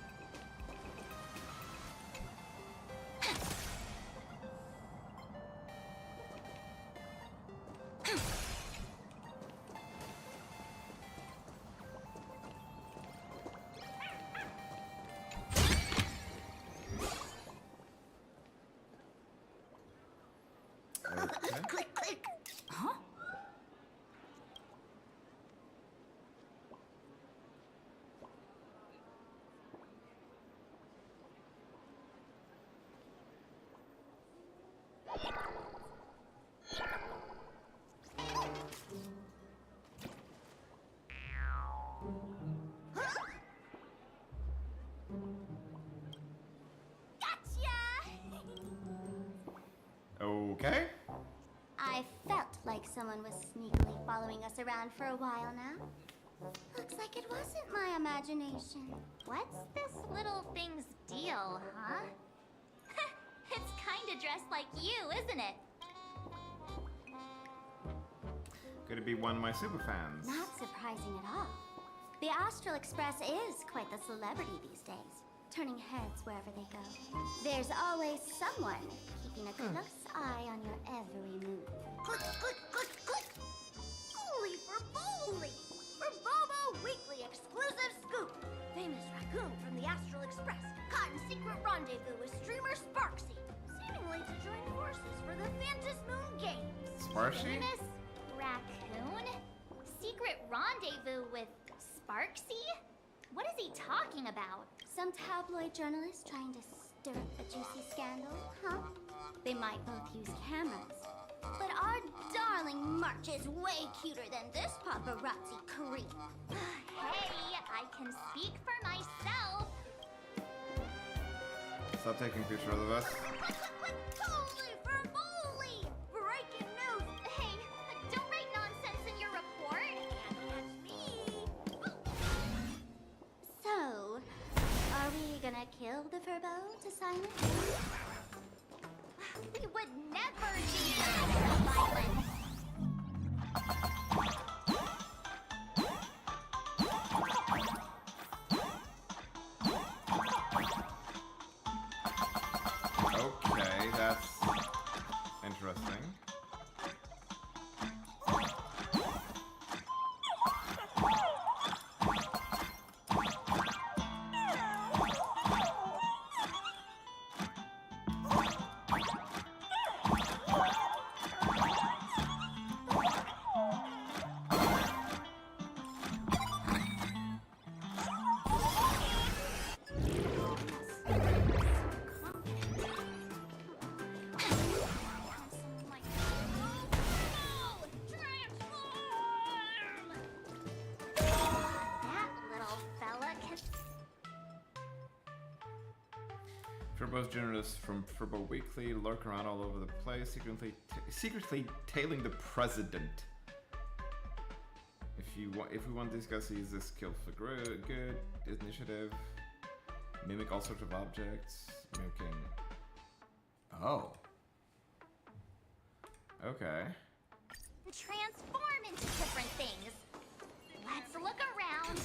Okay. Click. Huh? Okay. I felt like someone was sneakily following us around for a while now. Looks like it wasn't my imagination. What's this little thing's deal, huh? It's kinda dressed like you, isn't it? Gonna be one of my super fans. Not surprising at all. The Astral Express is quite the celebrity these days, turning heads wherever they go. There's always someone keeping a close eye on your every move. Click. Holy for Bowley! For Bobo Weekly exclusive scoop! Famous raccoon from the Astral Express caught in secret rendezvous with streamer Sparksy, seemingly to join forces for the Phantom Moon Games. Sparksy? Famous raccoon? Secret rendezvous with Sparksy? What is he talking about? Some tabloid journalist trying to stir up a juicy scandal, huh? They might both use cameras. But our darling March is way cuter than this paparazzi creep. Hey, I can speak for myself. Stop taking pictures of us. Holy for moly! Breaking news! Hey, don't write nonsense in your report. Can't catch me. So, are we gonna kill the Furbo to sign it? We would never do that violence. Okay, that's interesting. Furbo's journalists from Furbo Weekly lurk around all over the place, secretly tailing the president. If we want these guys to use this skill for good initiative, mimic all sorts of objects, mimicking. Oh. Okay. Transform into different things. Let's look around.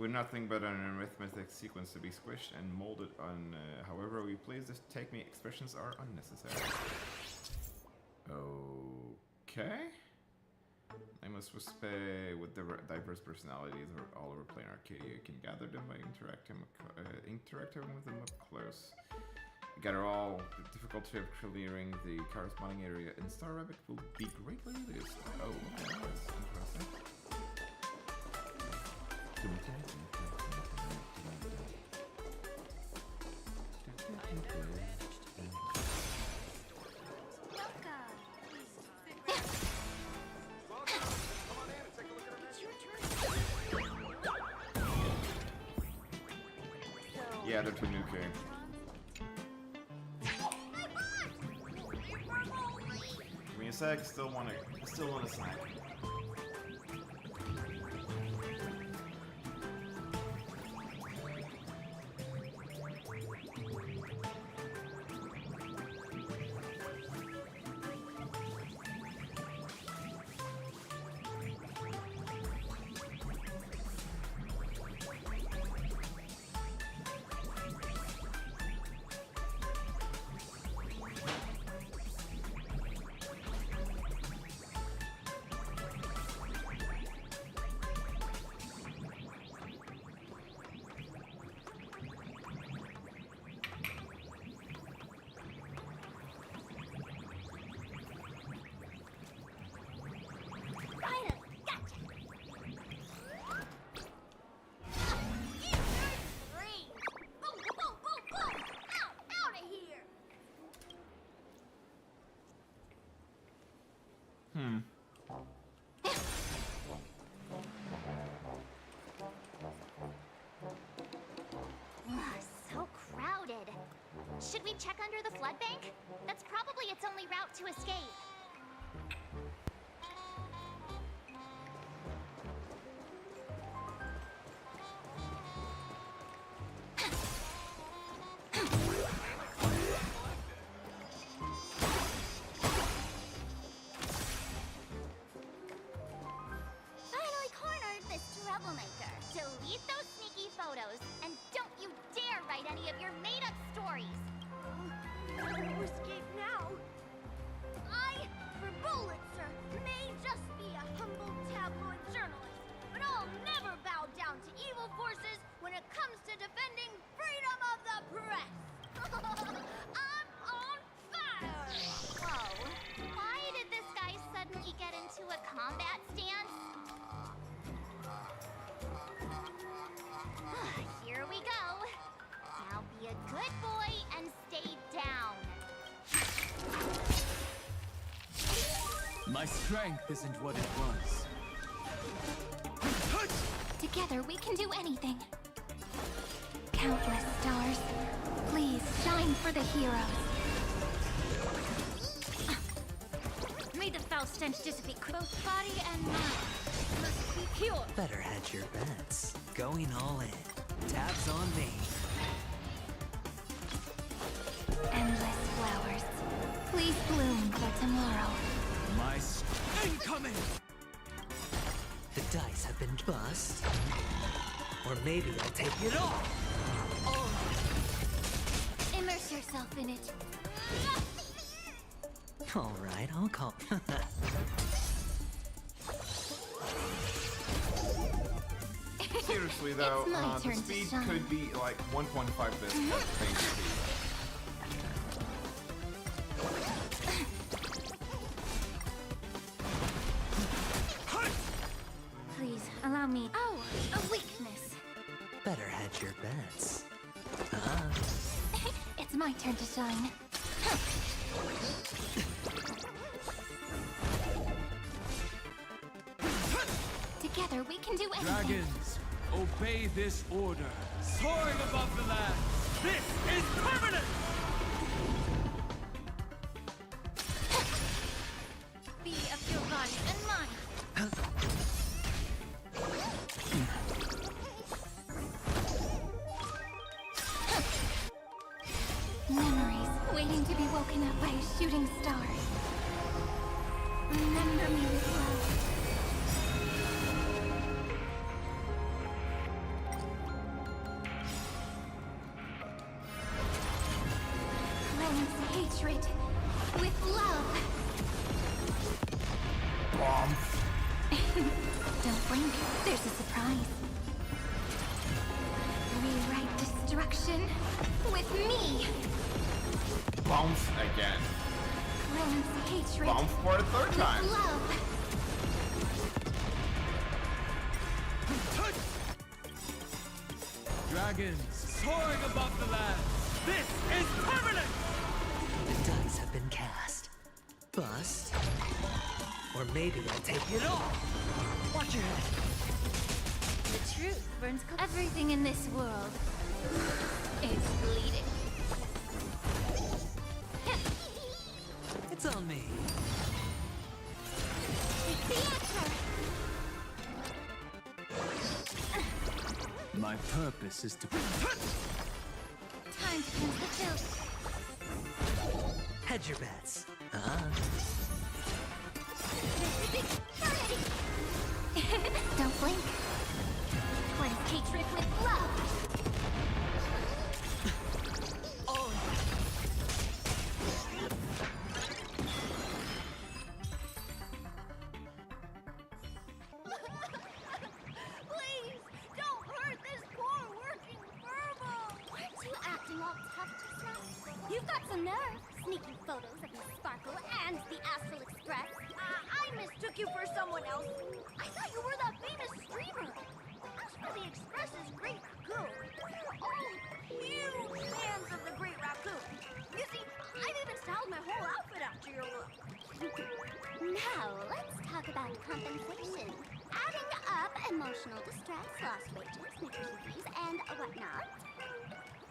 We're nothing but an arithmetic sequence to be squished and molded on however we place this take me expressions are unnecessary. Okay. I must respect with the diverse personalities all over PLANARCADIA. You can gather them by interacting with them up close. Gather all. The difficulty of clearing the corresponding area in Star Rabbit will be greatly reduced. Oh, okay, that's interesting. Yeah, they're too nuke. Give me a sec. Still want a snack. So crowded. Should we check under the flood bank? That's probably its only route to escape. Finally cornered this troublemaker. Delete those sneaky photos, and don't you dare write any of your made-up stories. How to escape now? I, for Bullitzer, may just be a humble tabloid journalist, but I'll never bow down to evil forces when it comes to defending freedom of the press. I'm on fire! Whoa. Why did this guy suddenly get into a combat stance? Here we go. Now be a good boy and stay down. My strength isn't what it was. Together we can do anything. Countless stars, please shine for the heroes. May the foul stench dissipate both body and mind. Must be pure. Better hedge your bets. Going all in. Tabs on me. Endless flowers, please bloom for tomorrow. My incoming! The dice have been bust. Or maybe I'll take it all. Immerse yourself in it. All right, I'll call. Seriously though, It's my the turn to speed shine. could be like 1.5 bits at paint speed. Please allow me. Oh, a weakness. Better hedge your bets. It's my turn to shine. Together we can do anything. Dragons, obey this order. Soaring above the land. This is permanent! Be of your body and mind. Memories waiting to be woken up by a shooting star. Remember me with love. hatred with love. Don't blink, there's a surprise. Rewrite destruction with me. Bounce again. Cleanse hatred Bounce for the third with time. love. Dragons soaring above the land. This is permanent! The dice have been cast. Bust. Or maybe I'll take it all. Watch your head. The truth burns everything in this world is bleeding. It's on me. Take the answer. My purpose is to... Time to cleanse the filth. Hedge your bets. Don't blink. Cleanse hatred with love. Please, don't hurt this poor working furball! Weren't you acting all tough just now? You've got some nerve. Sneaking photos of the Sparkle and the Astral Express. I mistook you for someone else. I thought you were that famous streamer. As for the Express's Great Raccoon, we're all huge fans of the Great Raccoon. You see, I've even styled my whole outfit after your look. Now, let's talk about compensation. Adding up emotional distress, lost wages, nutrition fees, and whatnot.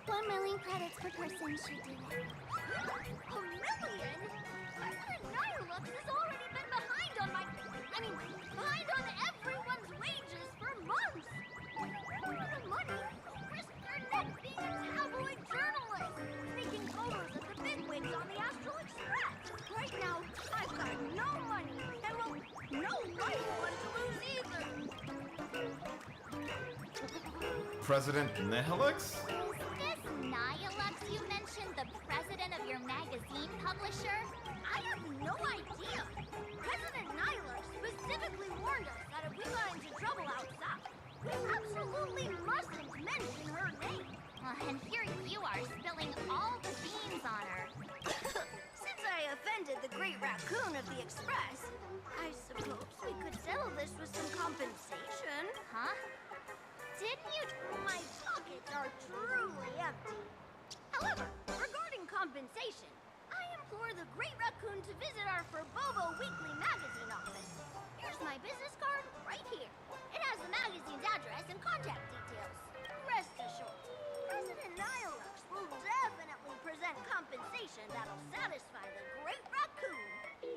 1 million credits per person should do it. A million? President Nihilux has already been behind on behind on everyone's wages for months. For the money, risk your neck being a tabloid journalist, taking photos of the bigwigs on the Astral Express. Right now, I've got no money, and no right one to lose either. President Nihilux? Is this Nihilux you mentioned the president of your magazine publisher? I have no idea. President Nihilux specifically warned us that if we got into trouble outside, we absolutely mustn't mention her name. And here you are spilling all the beans on her. Since I offended the Great Raccoon of the Express, I suppose we could settle this with some compensation. Huh? Didn't you... My pockets are truly empty. However, regarding compensation, I implore the Great Raccoon to visit our Furbobo Weekly magazine office. Here's my business card right here. It has the magazine's address and contact details. Rest assured, President Nihilux will definitely present compensation that'll satisfy the Great Raccoon.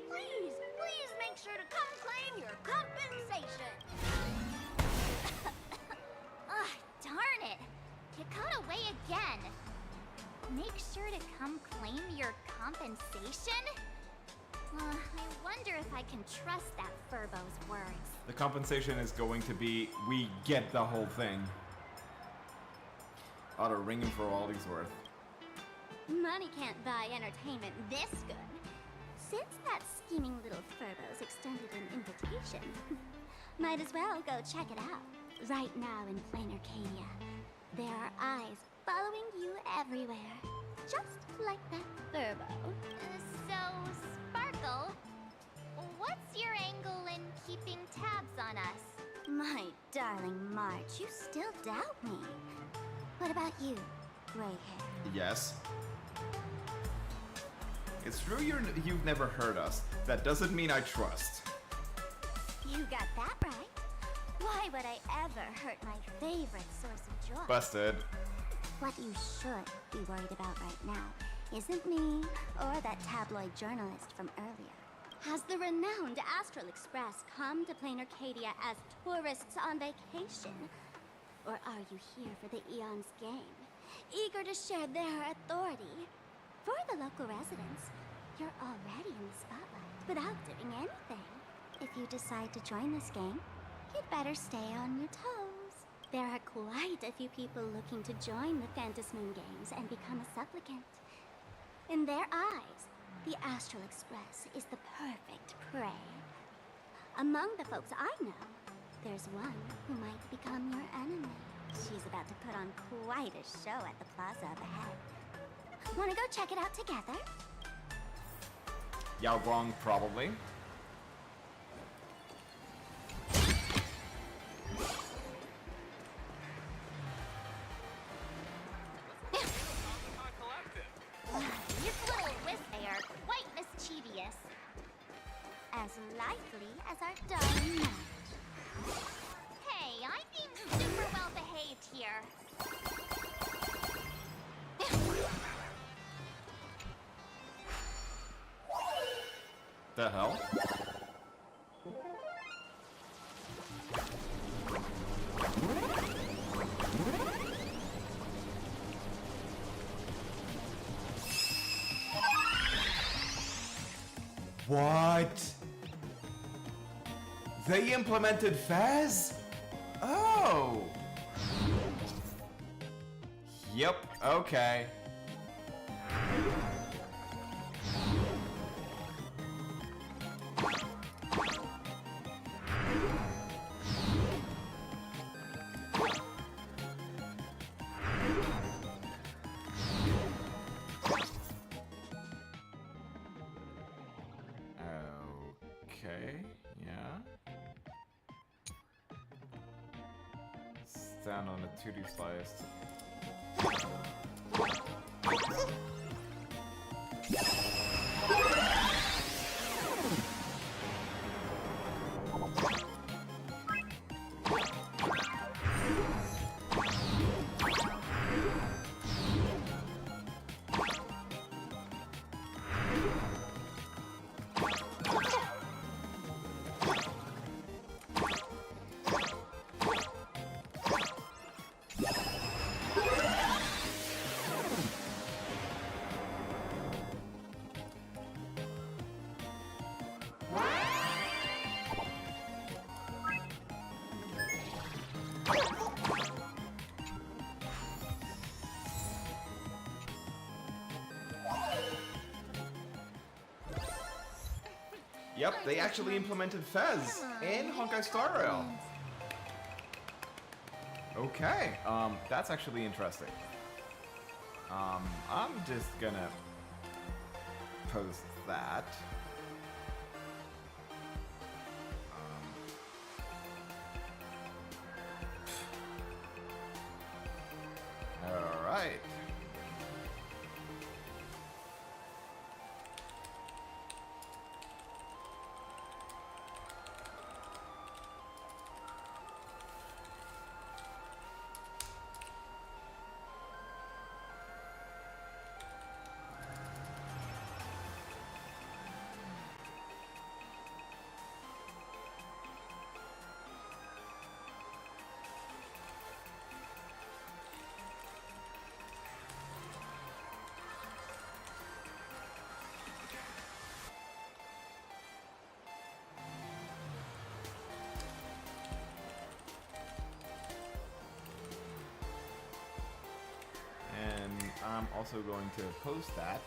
Please make sure to come claim your compensation. Ugh, darn it. You got away again. Make sure to come claim your compensation? I wonder if I can trust that Furbo's words. The compensation is going to be, we get the whole thing. Ought to ring him for all he's worth. Money can't buy entertainment this good. Since that scheming little Furbo's extended an invitation, might as well go check it out. Right now in PLANARCADIA, there are eyes following you everywhere. Just like that Furbo. So, Sparkle, what's your angle in keeping tabs on us? My darling March, you still doubt me. What about you, gray hair? Yes. It's true you've never heard us. That doesn't mean I trust. You got that right. Why would I ever hurt my favorite source of joy? Busted. What you should be worried about right now isn't me or that tabloid journalist from earlier. Has the renowned Astral Express come to PLANARCADIA as tourists on vacation? Or are you here for the Eon's game, eager to share their authority? For the local residents, you're already in the spotlight without doing anything. If you decide to join this game, you'd better stay on your toes. There are quite a few people looking to join the Phantasmoon Games and become a supplicant. In their eyes, the Astral Express is the perfect prey. Among the folks I know, there's one who might become your enemy. She's about to put on quite a show at the plaza up ahead. Wanna go check it out together? Yao Guang, probably. These little Whispay are quite mischievous. As likely as our darling match. Hey, I'm being super well behaved here. The hell? What? They implemented Faz? Oh! Yep, okay. Okay, yeah. Stand on a 2D slice. Yep, they actually implemented Fez in honkaistarrail. Okay, that's actually interesting. I'm just gonna post that. All right. I'm also going to post that.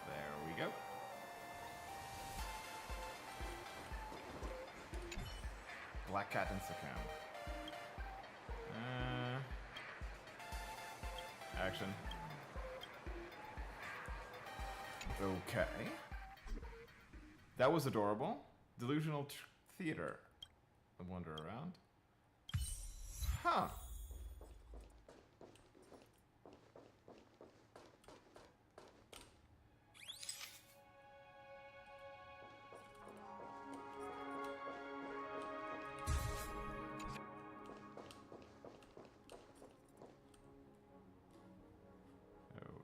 There we go. Black Cat and Succumb. Action. Okay. That was adorable. Delusional theater. I wander around. Huh.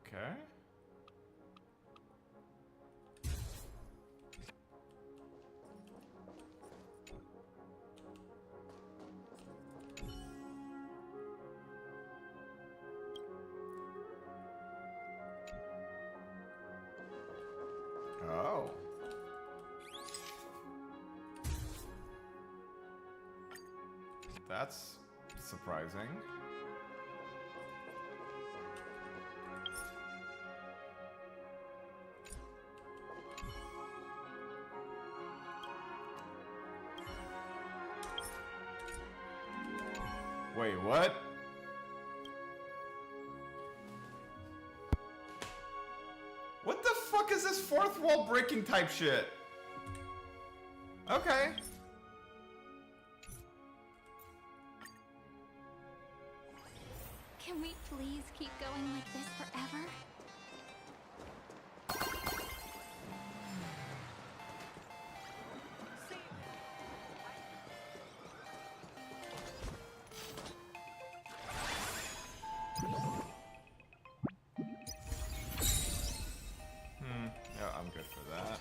Okay. That's surprising. Wait, what? What the fuck is this fourth wall breaking type shit? Okay. Can we please keep going like this forever? Yeah, I'm good for that.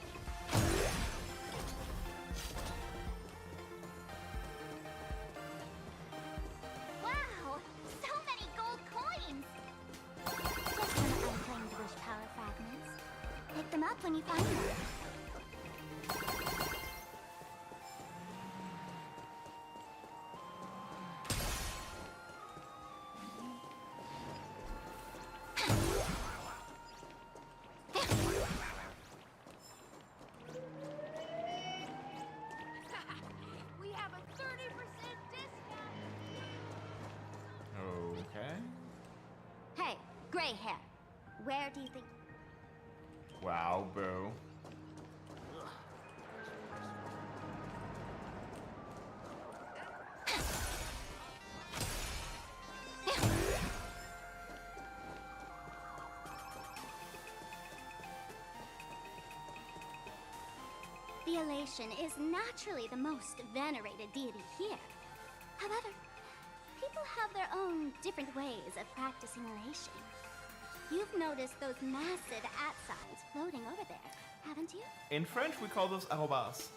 Wow! So many gold coins! Just some unclaimed wish power fragments. Pick them up when you find them. We have a 30% discount! Okay. Hey, gray hair. Where do you think... Wow, boo. The Elation is naturally the most venerated deity here. However, people have their own different ways of practicing Elation. You've noticed those massive @ signs floating over there, haven't you? In French, we call those arrobas.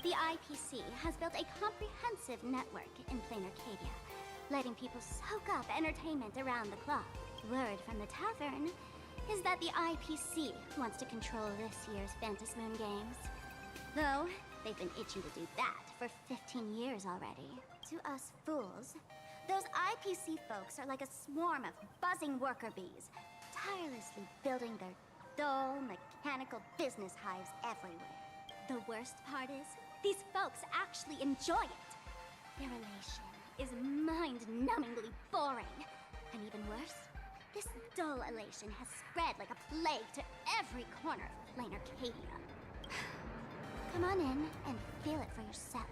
The IPC has built a comprehensive network in PLANARCADIA, letting people soak up entertainment around the clock. Word from the tavern is that the IPC wants to control this year's Phantasmoon Games. Though, they've been itching to do that for 15 years already. To us fools, those IPC folks are like a swarm of buzzing worker bees, tirelessly building their dull, mechanical business hives everywhere. The worst part is, these folks actually enjoy it. Their Elation is mind-numbingly boring. And even worse, this dull Elation has spread like a plague to every corner of PLANARCADIA. Come on in and feel it for yourself.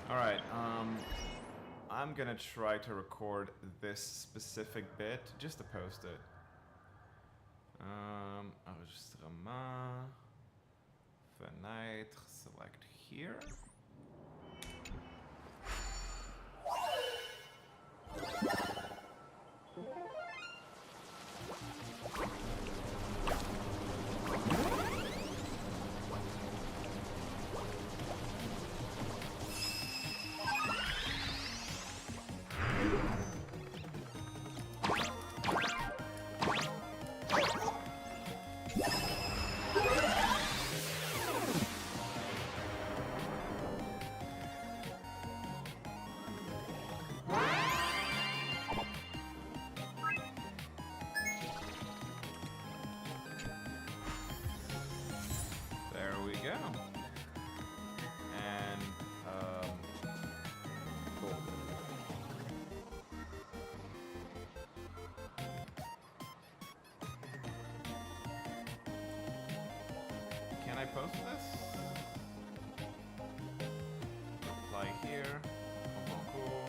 Alright, I'm gonna try to record this specific bit just to post it. Enregistrement, fenêtre, select here. There we go. And, cool. Can I post this? Apply here. Oh, cool.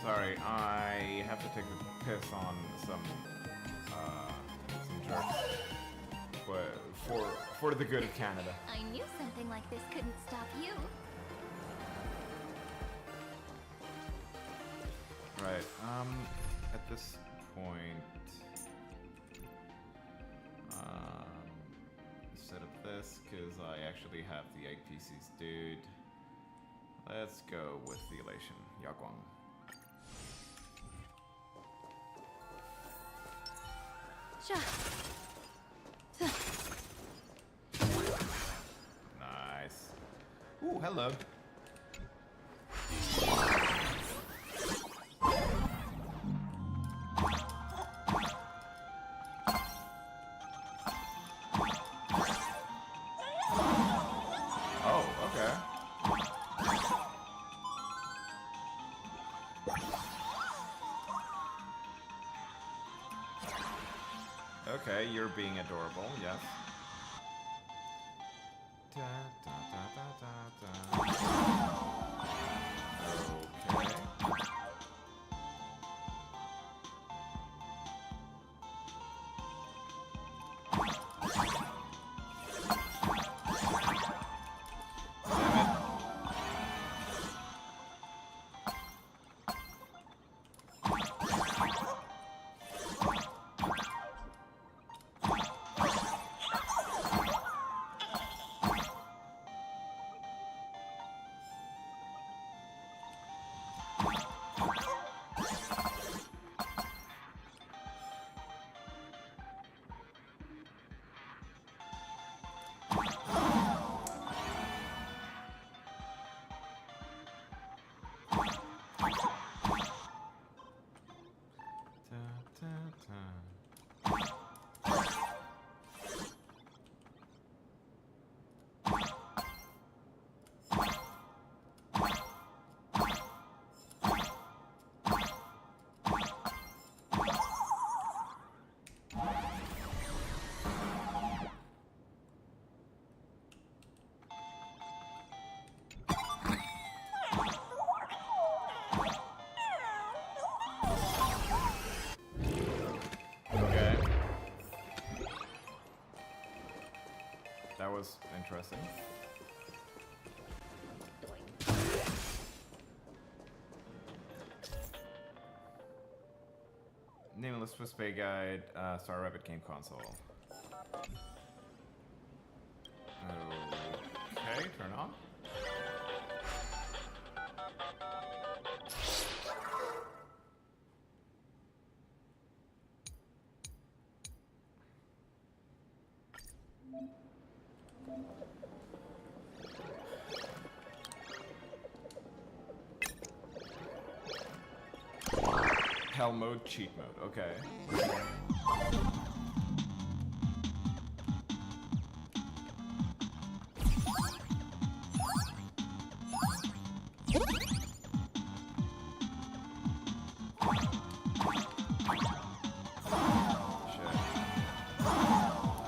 Sorry, I have to take a piss on some jerks. But for the good of Canada. I knew something like this couldn't stop you. Right, at this point, set up this, because I actually have the 8 pieces, dude. Let's go with the Elation, Yagwang. Nice. Ooh, hello. Oh, okay. Okay, you're being adorable, yes. Da, da, da, da, da, da. Okay. That was interesting. Nameless Swiss Bay Guide, Star Rabbit Game Console. Okay, turn on. Hell mode, cheat mode, okay. Shit.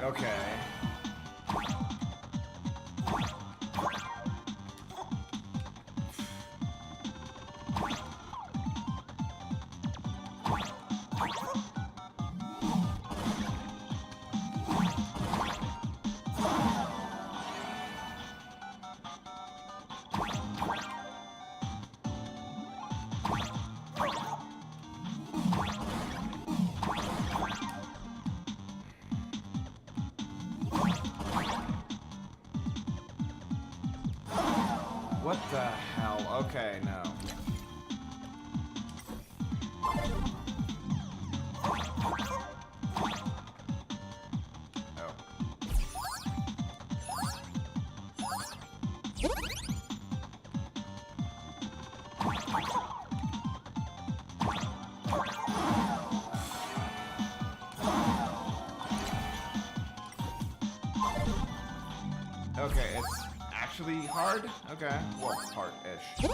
Okay. What the hell? Okay, no. Okay, it's actually hard? Okay. Well, hard-ish.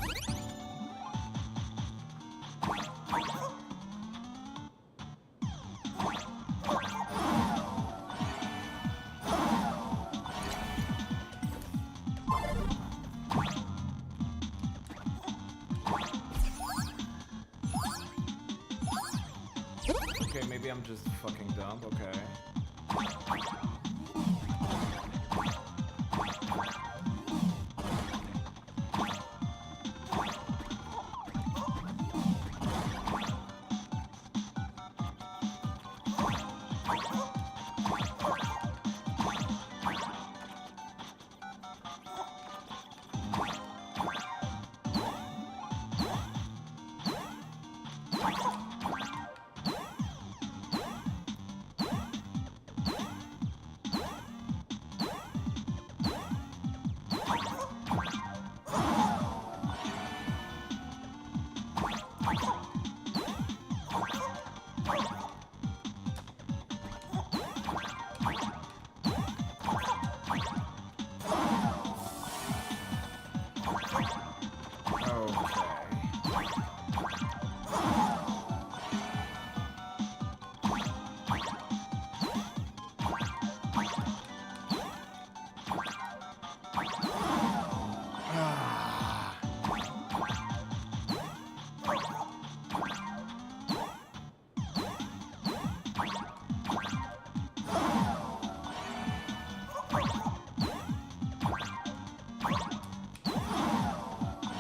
maybe I'm just fucking dumb, okay.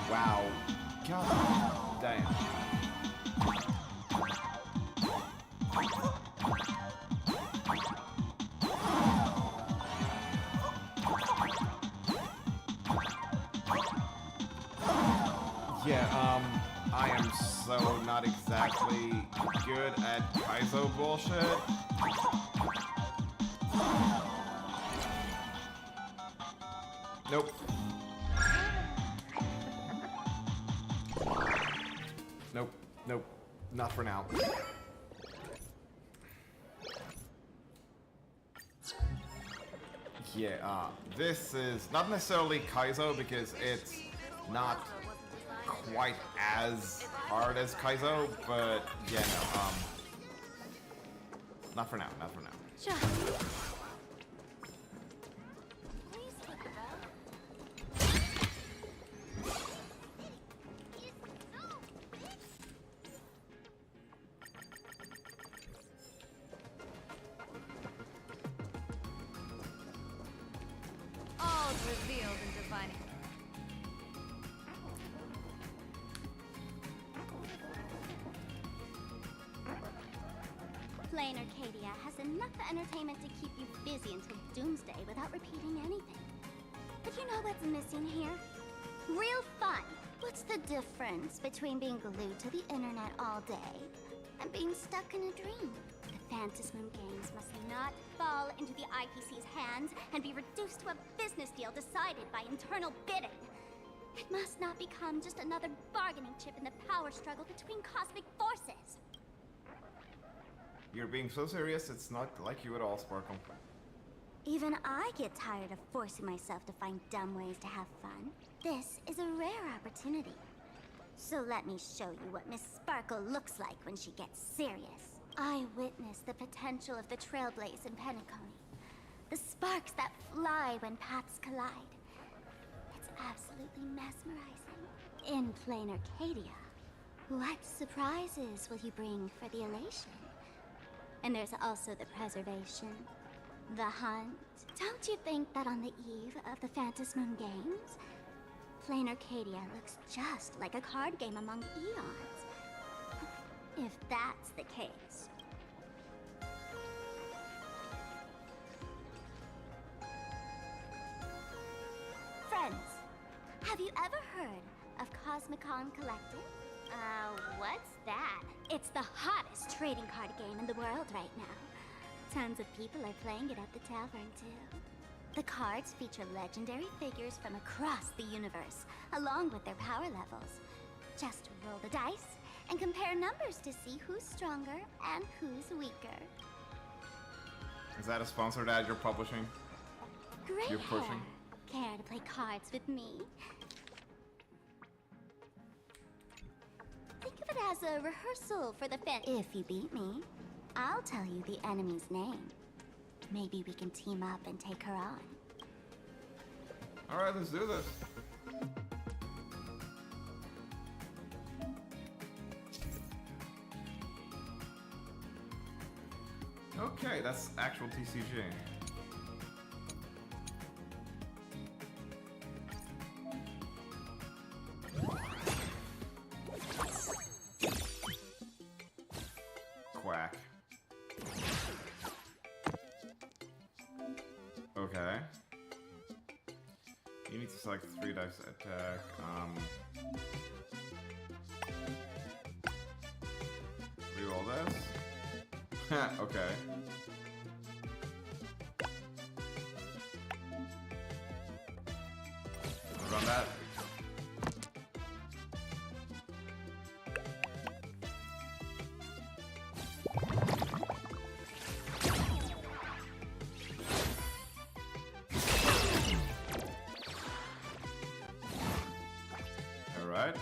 Wow. God damn. Yeah, I am so not exactly good at Kaizo bullshit. Nope. Nope, nope, not for now. Yeah, this is not necessarily Kaizo because it's not quite as hard as Kaizo, but yeah, no, not for now, not for now. Sure. Revealed in defining. PLANARCADIA has enough entertainment to keep you busy until doomsday without repeating anything. But you know what's missing here? Real fun. What's the difference between being glued to the internet all day and being stuck in a dream? The Phantasmoon games must not fall into the IPC's hands and be reduced to a business deal decided by internal bidding. It must not become just another bargaining chip in the power struggle between cosmic forces. You're being so serious, it's not like you at all, Sparkle. Even I get tired of forcing myself to find dumb ways to have fun. This is a rare opportunity. So let me show you what Miss Sparkle looks like when she gets serious. I witnessed the potential of the trailblaze in Penacony. The sparks that fly when paths collide. It's absolutely mesmerizing. In PLANARCADIA, what surprises will you bring for the elation? And there's also the preservation, the hunt. Don't you think that on the eve of the Phantasmoon games, PLANARCADIA looks just like a card game among eons? If that's the case. Friends, have you ever heard of Cosmicon Collective? What's that? It's the hottest trading card game in the world right now. Tons of people are playing it at the tavern, too. The cards feature legendary figures from across the universe, along with their power levels. Just roll the dice and compare numbers to see who's stronger and who's weaker. Is that a sponsored ad you're publishing? Great You're pushing? Care to play cards with me? Think of it as a rehearsal for the If you beat me, I'll tell you the enemy's name. Maybe we can team up and take her on. Alright, let's do this. Okay, that's actual TCG. Quack. Okay. You need to select 3 dice attack. Reroll this. Okay. Run that. All right.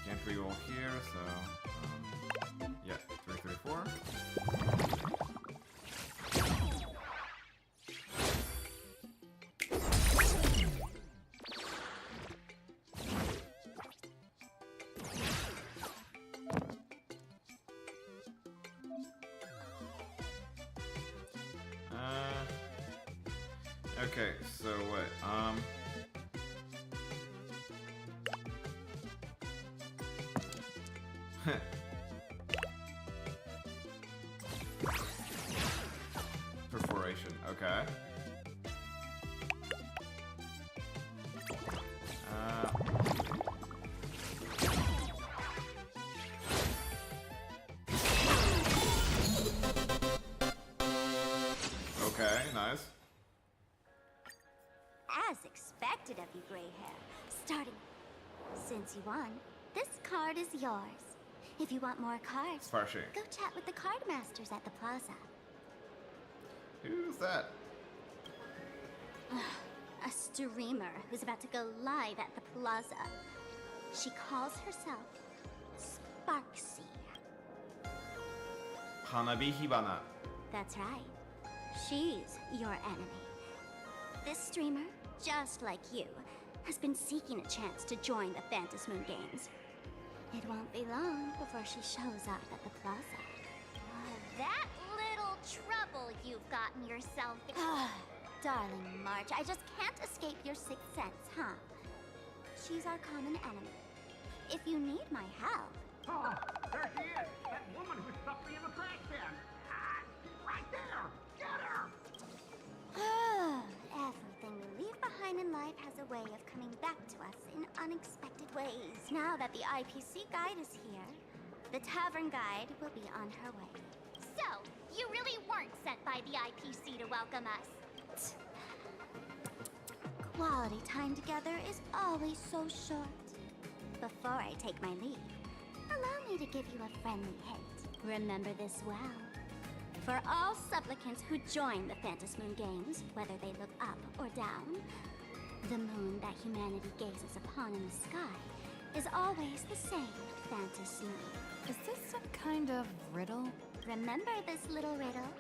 Can't reroll here, so yeah, 3, 3, 4. Okay, so what? Perforation, okay. Okay, nice. As expected of you, gray hair. Starting. Since you won, this card is yours. If you want more cards, Sparshing. go chat with the card masters at the plaza. Who's that? A streamer who's about to go live at the plaza. She calls herself Sparksy. Hanabi Hibana. That's right. She's your enemy. This streamer, just like you, has been seeking a chance to join the Phantasmoon Games. It won't be long before she shows up at the plaza. That little trouble you've gotten yourself in. Darling March, I just can't escape your sixth sense, huh? She's our common enemy. If you need my help... Oh, there she is! That woman who stuffed me in the trash can! Right there! Get her! Everything we leave behind in life has a way of coming back to us in unexpected ways. Now that the IPC guide is here, the tavern guide will be on her way. So, you really weren't sent by the IPC to welcome us. Quality time together is always so short. Before I take my leave, allow me to give you a friendly hint. Remember this well. For all supplicants who join the Phantasmoon Games, whether they look up or down, the moon that humanity gazes upon in the sky is always the same Phantasmoon. Is this some kind of riddle? Remember this little riddle?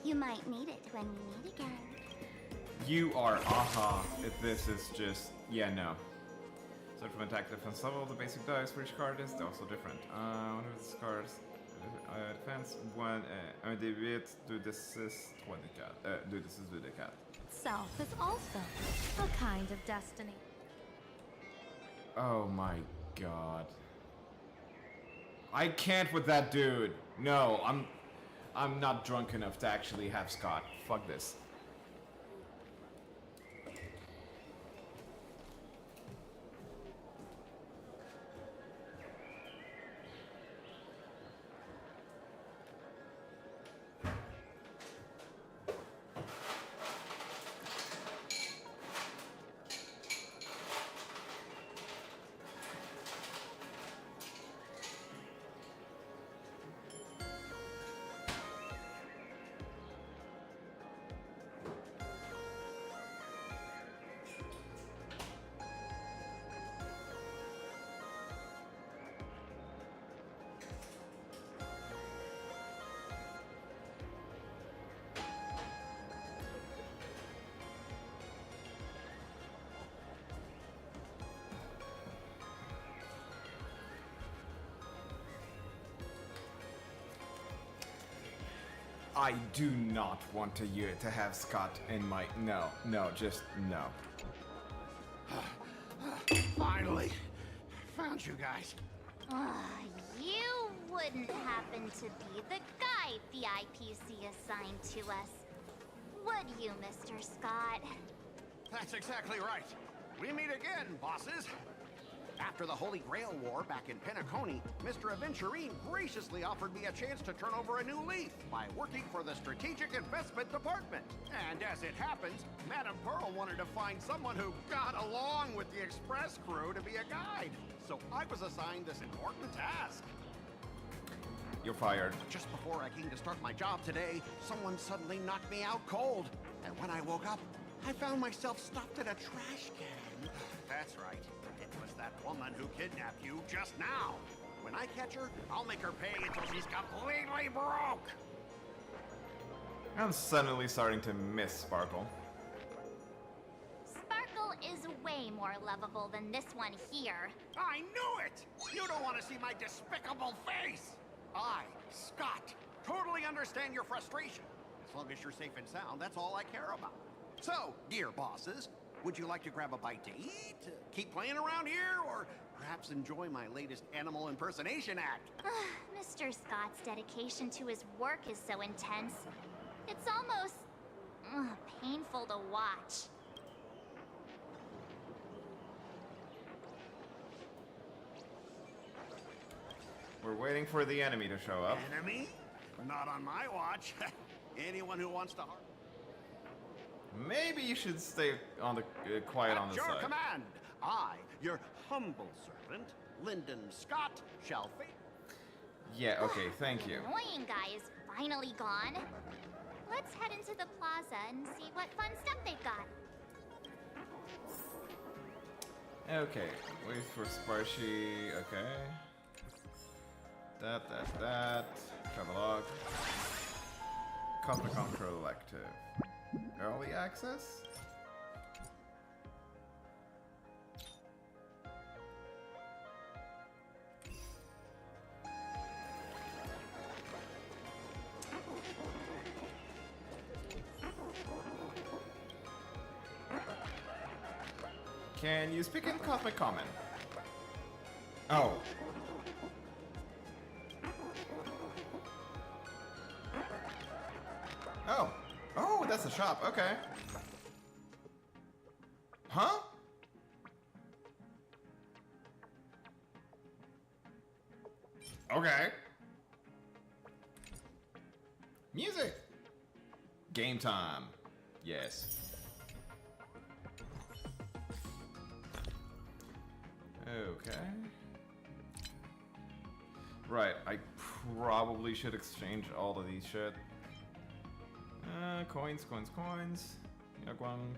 You might need it when we meet again. You are aha if this is just... yeah, no. So from attack defense level, the basic dice for each card is also different. One of these cards... defense, one... du vet, du desist, du desist, du dekat. Self is also a kind of destiny. Oh my god. I can't with that dude. No, I'm not drunk enough to actually have Scott. Fuck this. I do not want to have Scott in my... No, just no. Finally, found you guys. You wouldn't happen to be the guy the IPC assigned to us, would you, Mr. Scott? That's exactly right. We meet again, bosses. After the Holy Grail War back in Penacony, Mr. Aventurine graciously offered me a chance to turn over a new leaf by working for the Strategic Investment Department. And as it happens, Madame Pearl wanted to find someone who got along with the Express crew to be a guide. So I was assigned this important task. You're fired. Just before I came to start my job today, someone suddenly knocked me out cold. And when I woke up, I found myself stuffed in a trash can. That's right. It was that woman who kidnapped you just now. When I catch her, I'll make her pay until she's completely broke. I'm suddenly starting to miss Sparkle. Sparkle is way more lovable than this one here. I knew it! You don't want to see my despicable face! I, Scott, totally understand your frustration. As long as you're safe and sound, that's all I care about. So, dear bosses, would you like to grab a bite to eat, keep playing around here, or perhaps enjoy my latest animal impersonation act? Mr. Scott's dedication to his work is so intense. It's almost painful to watch. We're waiting for the enemy to show up. Enemy? Not on my watch. Anyone who wants to harm... Maybe you should stay on the quiet on the At your side. command, I, your humble servant, Lyndon Scott, shall fate. Yeah, okay, thank you. The annoying guy is finally gone. Let's head into the plaza and see what fun stuff they've got. Okay, wait for Sparshy, okay. That. Travelog. Cosmicon Collective. Early access? Can you speak in Cosmic Common? Oh. Oh. Oh, that's the shop. Okay. Huh? Okay. Music. Game time. Yes. Okay. Right, I probably should exchange all of these shit. Coins. Yagwang.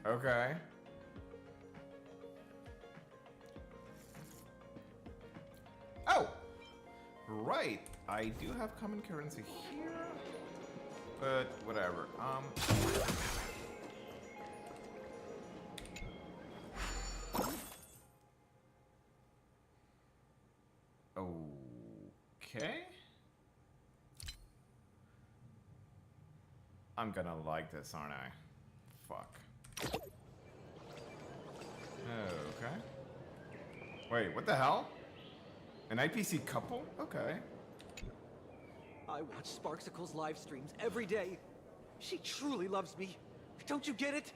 Okay. Oh! Right, I do have common currency here. But whatever. Okay. I'm gonna like this, aren't I? Fuck. Okay. Wait, what the hell? An IPC couple? Okay. I watch Sparksicle's live streams every day. She truly loves me. Don't you get it?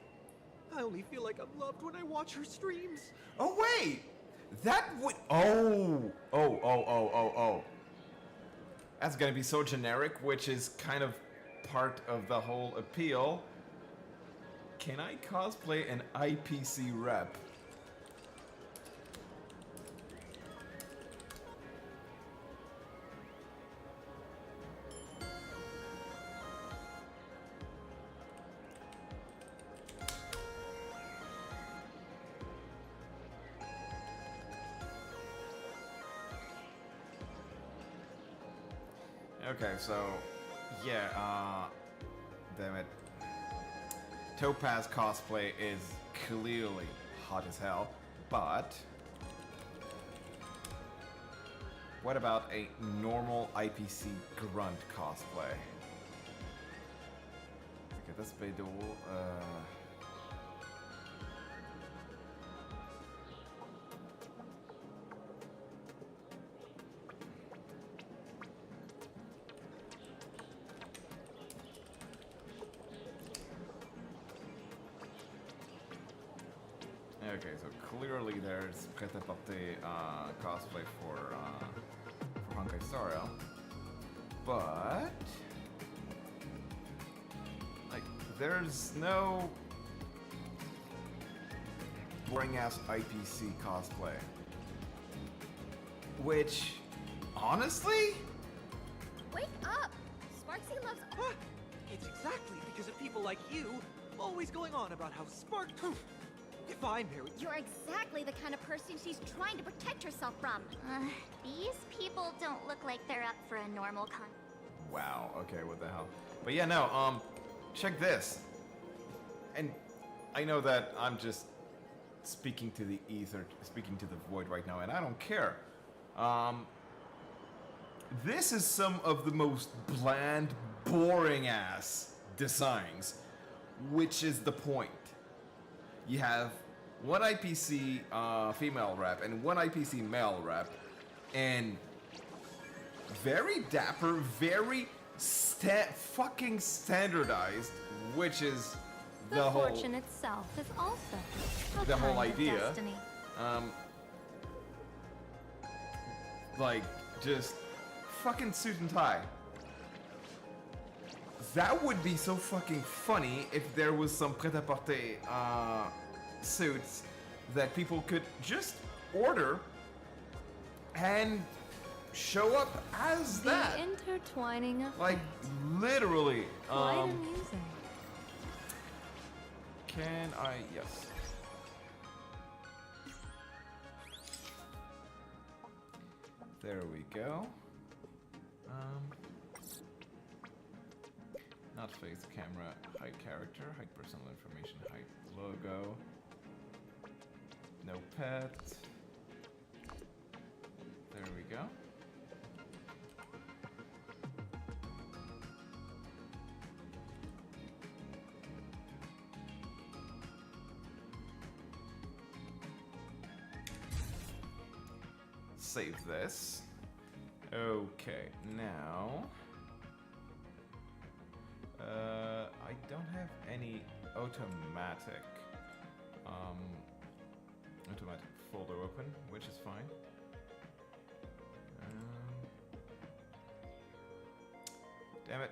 I only feel like I'm loved when I watch her streams. Oh, wait! That would... Oh. That's gonna be so generic, which is kind of part of the whole appeal. Can I cosplay an IPC rep? Okay, so, yeah, damn it. Topaz cosplay is clearly hot as hell. But what about a normal IPC grunt cosplay? Okay, that's Beidou. Okay, so clearly there's prêt-à-porter cosplay for honkaistarrail, but like there's no boring ass IPC cosplay, which honestly, Wake up! Sparksy loves. It's exactly because of people like you always going on about how Spark. If I married you. You're exactly the kind of person she's trying to protect herself from. These people don't look like they're up for a normal wow, okay, what the hell? But yeah, no, check this. And I know that I'm just speaking to the ether, speaking to the void right now, and I don't care. This is some of the most bland, boring ass designs, which is the point. You have one IPC female rep and one IPC male rep, and very dapper, very fucking standardized, which is the whole fortune itself is also the whole kind of idea. destiny. Like just fucking suit and tie. That would be so fucking funny if there was some prêt-à-porter suits that people could just order and show up as that. The intertwining of Like literally. quite amusing. Can I? Yes. There we go. Not face camera, hide character, hide personal information, hide logo. No pet. There we go. Save this. Okay, now I don't have any automatic folder open, which is fine. Damn it.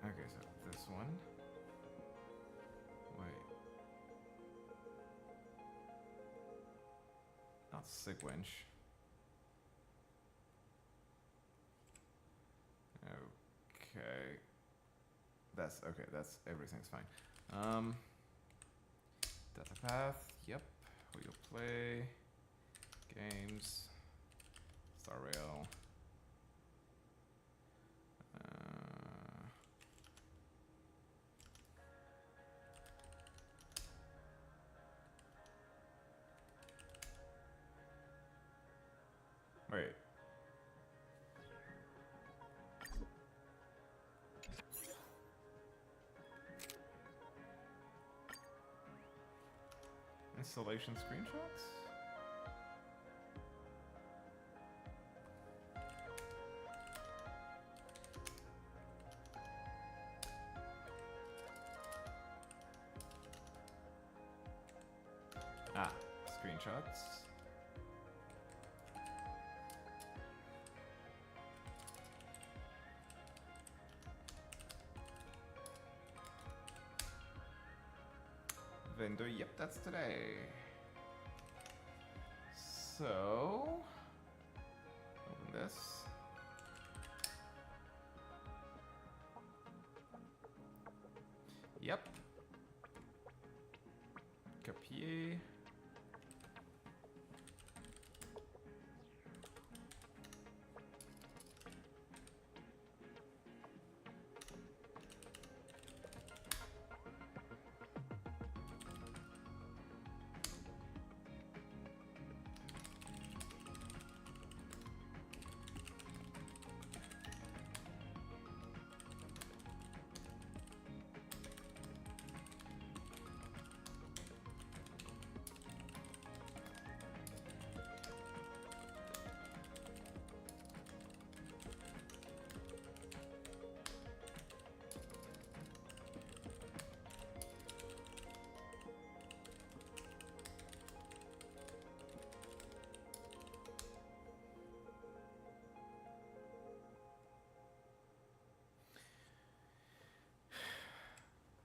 Okay, so this one. Wait. Not Sigwinch. Okay. That's okay, that's everything's fine. Data path, yep. Who you play. Games. ASRock. Wait. Installation screenshots? Ah, screenshots. Vendor, yep, that's today. So, open this. Yep. Copier.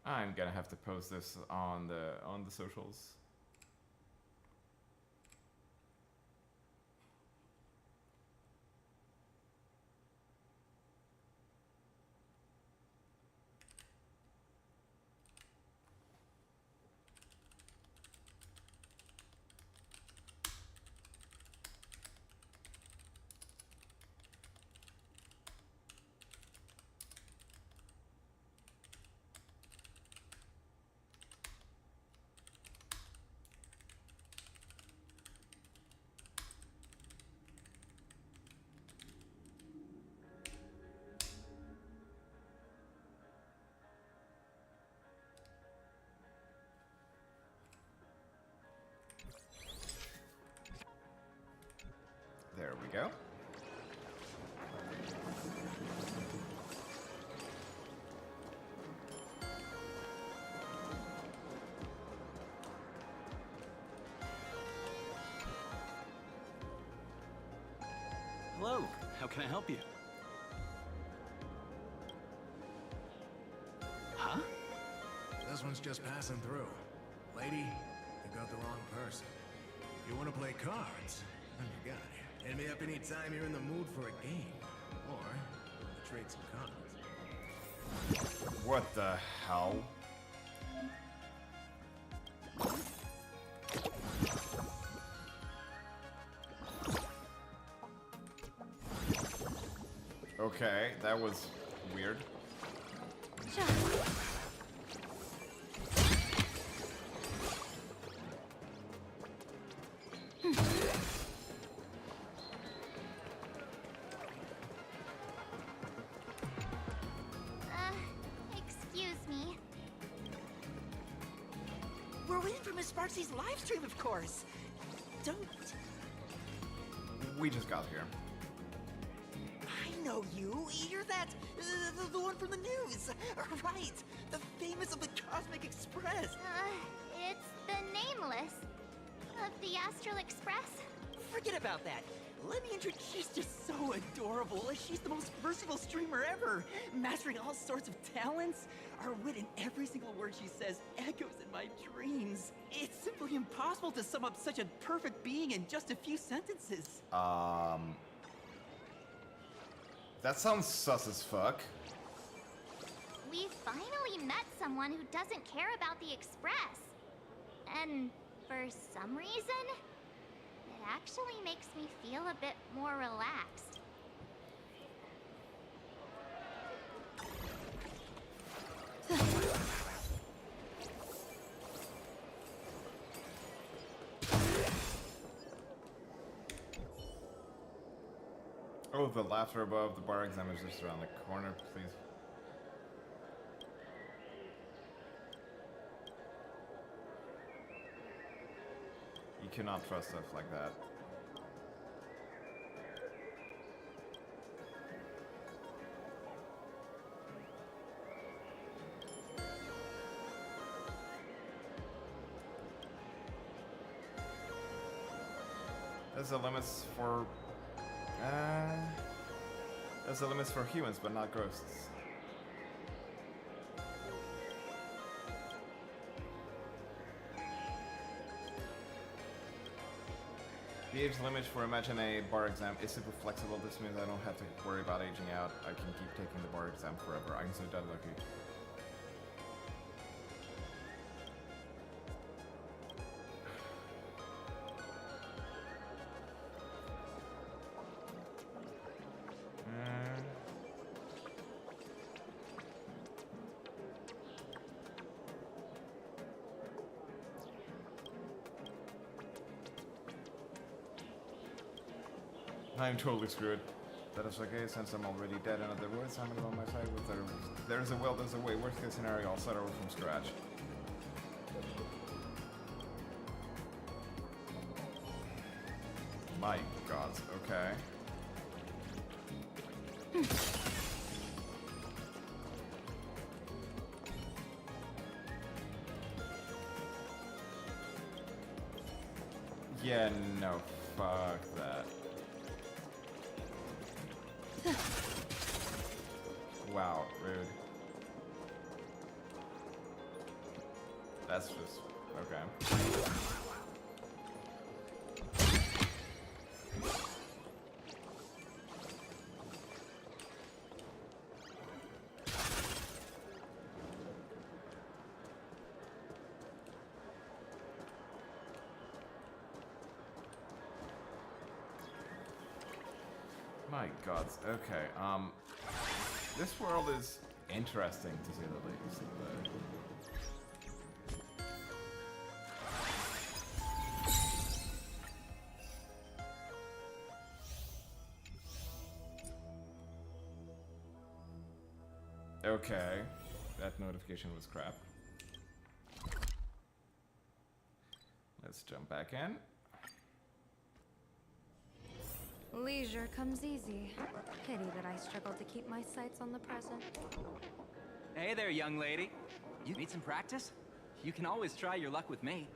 I'm gonna have to post this on the socials. There we go. Hello, how can I help you? Huh? This one's just passing through. Lady, you got the wrong person. If you want to play cards, then you got it. Hit me up anytime you're in the mood for a game. Or, to trade some cards. What the hell? Okay, that was weird. Excuse me. We're waiting for Miss Sparksy's live stream, of course. Don't. We just got here. I know you. You're that. The one from the news. Right. The famous of the Cosmic Express. It's the Nameless of the Astral Express. Forget about that. Let me introduce. She's just so adorable. She's the most versatile streamer ever, mastering all sorts of talents. Her wit in every single word she says echoes in my dreams. It's simply impossible to sum up such a perfect being in just a few sentences. That sounds sus as fuck. We finally met someone who doesn't care about the Express. And for some reason, it actually makes me feel a bit more relaxed. Oh, the laughter above the bar exam is just around the corner, please. You cannot trust stuff like that. There's the limits for there's the limits for humans, but not ghosts. The age limit for Imagine a bar exam is super flexible. This means I don't have to worry about aging out. I can keep taking the bar exam forever. I'm so dead lucky. I'm totally screwed. That is okay, since I'm already dead. In other words, I'm on my side with there's a will, there's a way. Worst case scenario, I'll start over from scratch. My God, okay. Yeah, no, fuck that. Wow, rude. That's just okay. My God. Okay. This world is interesting to say the least. Okay, that notification was crap. Let's jump back in. Leisure comes easy. Pity that I struggled to keep my sights on the present. Hey there, young lady. You need some practice? You can always try your luck with me.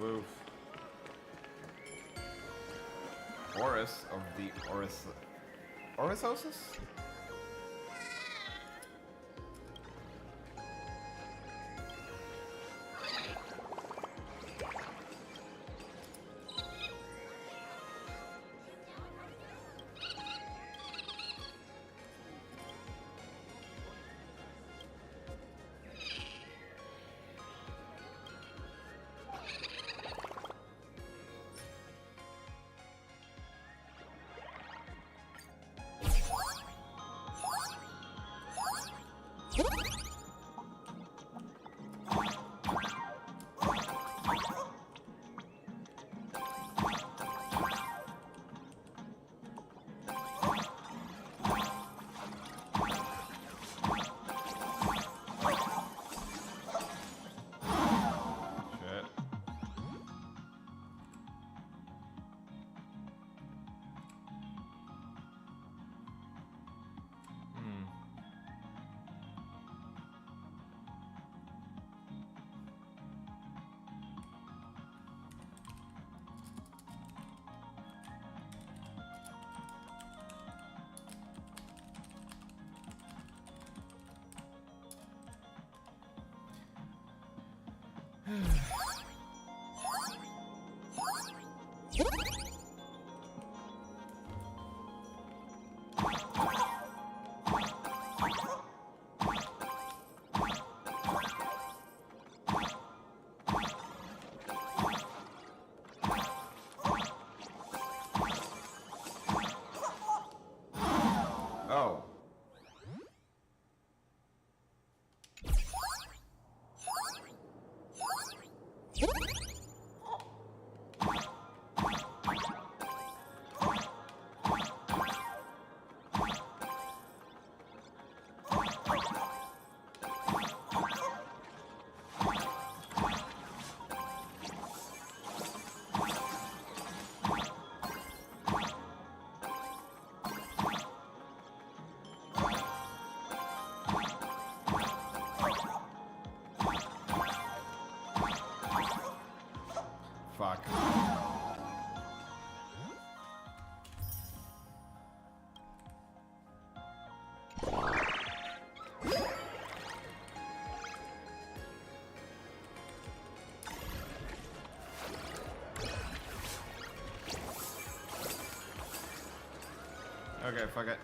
Woof. Horus of the Orisosis? Oh. Fuck. fuck it.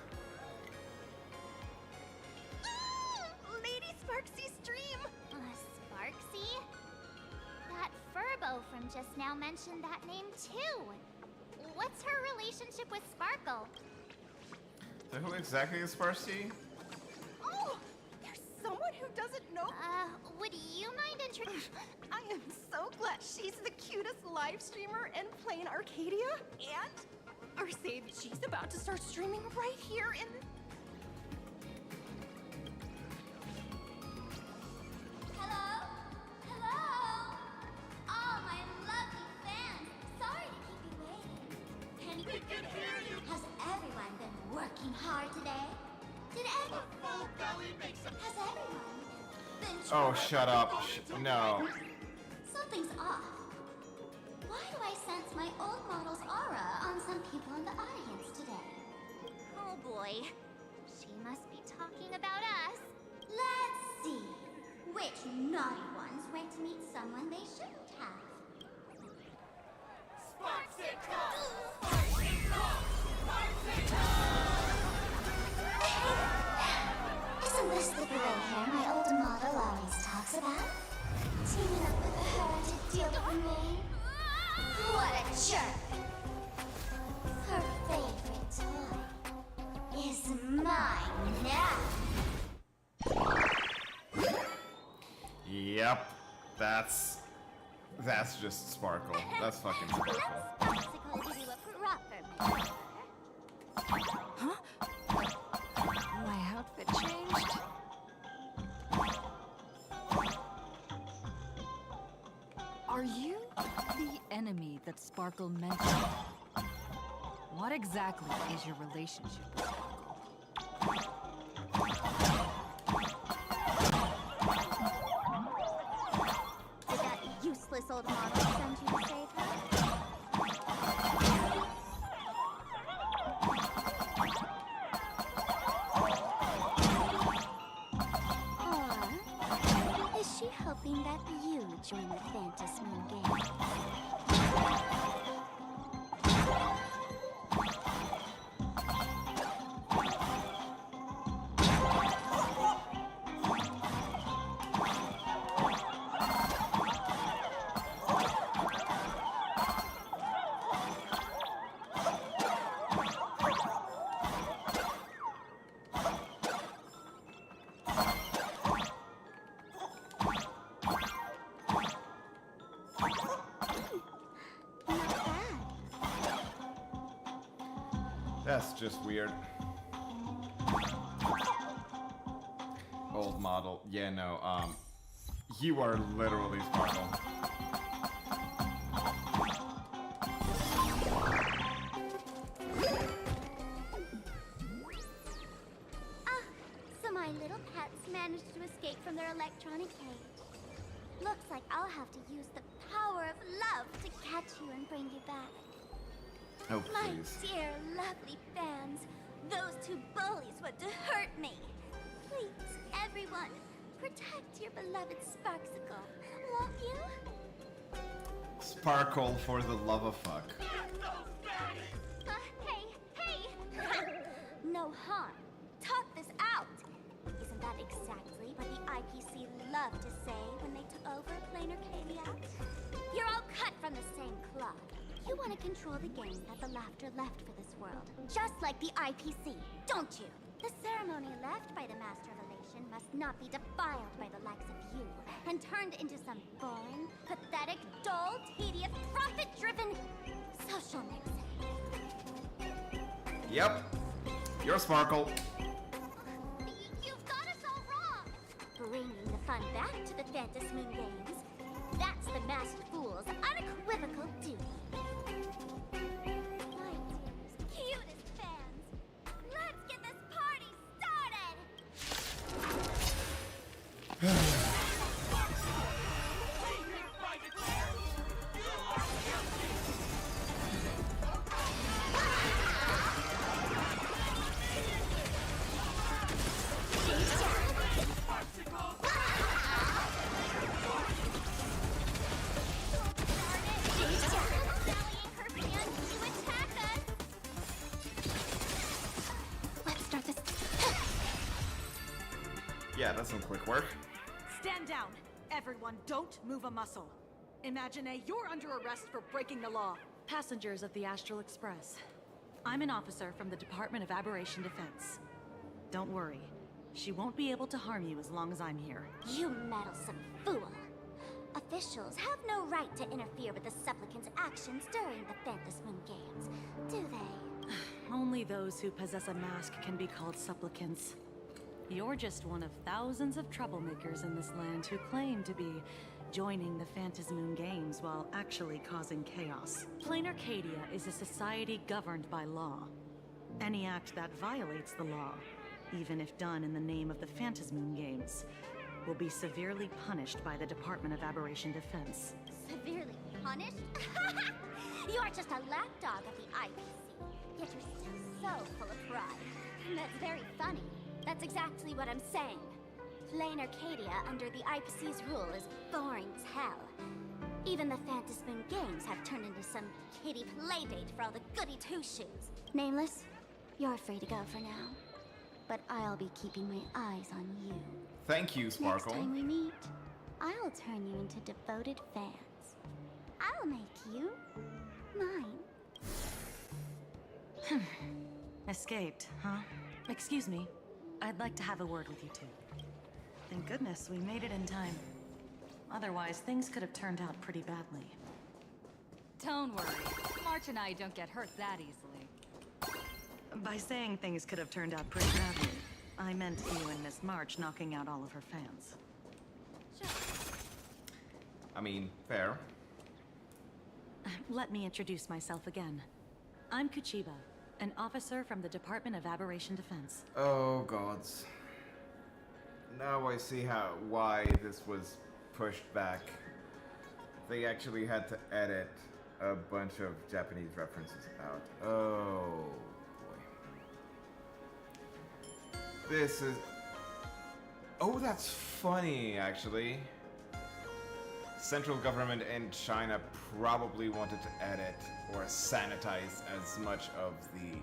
Lady Sparksy's stream! Sparksy? That Furbo from just now mentioned that name too. What's her relationship with Sparkle? So who exactly is Sparksy? Oh! There's someone who doesn't know. Would you mind introducing? I am so glad she's the cutest live streamer in PLANARCADIA. And or say that she's about to start streaming right here in. Hello? Hello? All my lovely fans. Sorry to keep you waiting. We can hear you. Has everyone been working hard today? Did everyone? Has everyone been Oh, shut up. No. Something's off. Why do I sense my old model's aura on some people in the audience today? Oh boy. She must be talking about us. Let's see. Which naughty ones went to meet someone they shouldn't have? Isn't this the gray hair my old model always talks about? Teaming up with her to deal with me? What a jerk! Her favorite toy is mine now. Yep. That's just Sparkle. That's fucking Sparkle. Popsicle give you a proper Huh? My outfit changed? Are you the enemy that Sparkle mentioned? What exactly is your relationship with Sparkle? Did that useless old model send you to save her? Or is she hoping that you join the Phantasmoon game? That's just weird. Old model. Yeah, no, you are literally Sparkle. So my little pets managed to escape from their electronic cage. Looks like I'll have to use the power of love to catch you and bring you back. Oh, My please. dear, lovely fans, those two bullies want to hurt me. Please, everyone, protect your beloved Sparksicle, won't you? Sparkle for the love of fuck. Hey! No harm. Talk this out. Isn't that exactly what the IPC loved to say when they took over PLANARCADIA? You're all cut from the same cloth. You want to control the game that the laughter left for this world, just like the IPC, don't you? The ceremony left by the Master of Elation must not be defiled by the likes of you and turned into some boring, pathetic, dull, tedious, profit-driven social mix. Yep. You're Sparkle. You've got us all wrong! Bringing the fun back to the Phantasmoon games. That's the masked fool's unequivocal duty. My dearest, cutest fans, let's get this party started! Yeah, that's some quick work. Stand down. Everyone, don't move a muscle. Imagine you're under arrest for breaking the law. Passengers of the Astral Express. I'm an officer from the Department of Aberration Defense. Don't worry. She won't be able to harm you as long as I'm here. You meddlesome fool. Officials have no right to interfere with the supplicants' actions during the Phantasmoon Games, do they? Only those who possess a mask can be called supplicants. You're just one of thousands of troublemakers in this land who claim to be joining the Phantasmoon Games while actually causing chaos. PLANARCADIA is a society governed by law. Any act that violates the law, even if done in the name of the Phantasmoon Games, will be severely punished by the Department of Aberration Defense. Severely punished? You're just a lapdog of the IPC, yet you're still so full of pride. That's very funny. That's exactly what I'm saying. PLANARCADIA under the IPC's rule is boring as hell. Even the Phantasmoon Games have turned into some kiddie playdate for all the goody two-shoes. Nameless, you're free to go for now. But I'll be keeping my eyes on you. Thank you, Sparkle. Next time we meet, I'll turn you into devoted fans. I'll make you mine. Escaped, huh? Excuse me. I'd like to have a word with you two. Thank goodness we made it in time. Otherwise, things could have turned out pretty badly. Don't worry. March and I don't get hurt that easily. By saying things could have turned out pretty badly, I meant you and Miss March knocking out all of her fans. I mean, fair. Let me introduce myself again. I'm Kuchiba, an officer from the Department of Aberration Defense. Oh, gods. Now I see why this was pushed back. They actually had to edit a bunch of Japanese references out. Oh, boy. This is... Oh, that's funny, actually. Central government in China probably wanted to edit or sanitize as much of the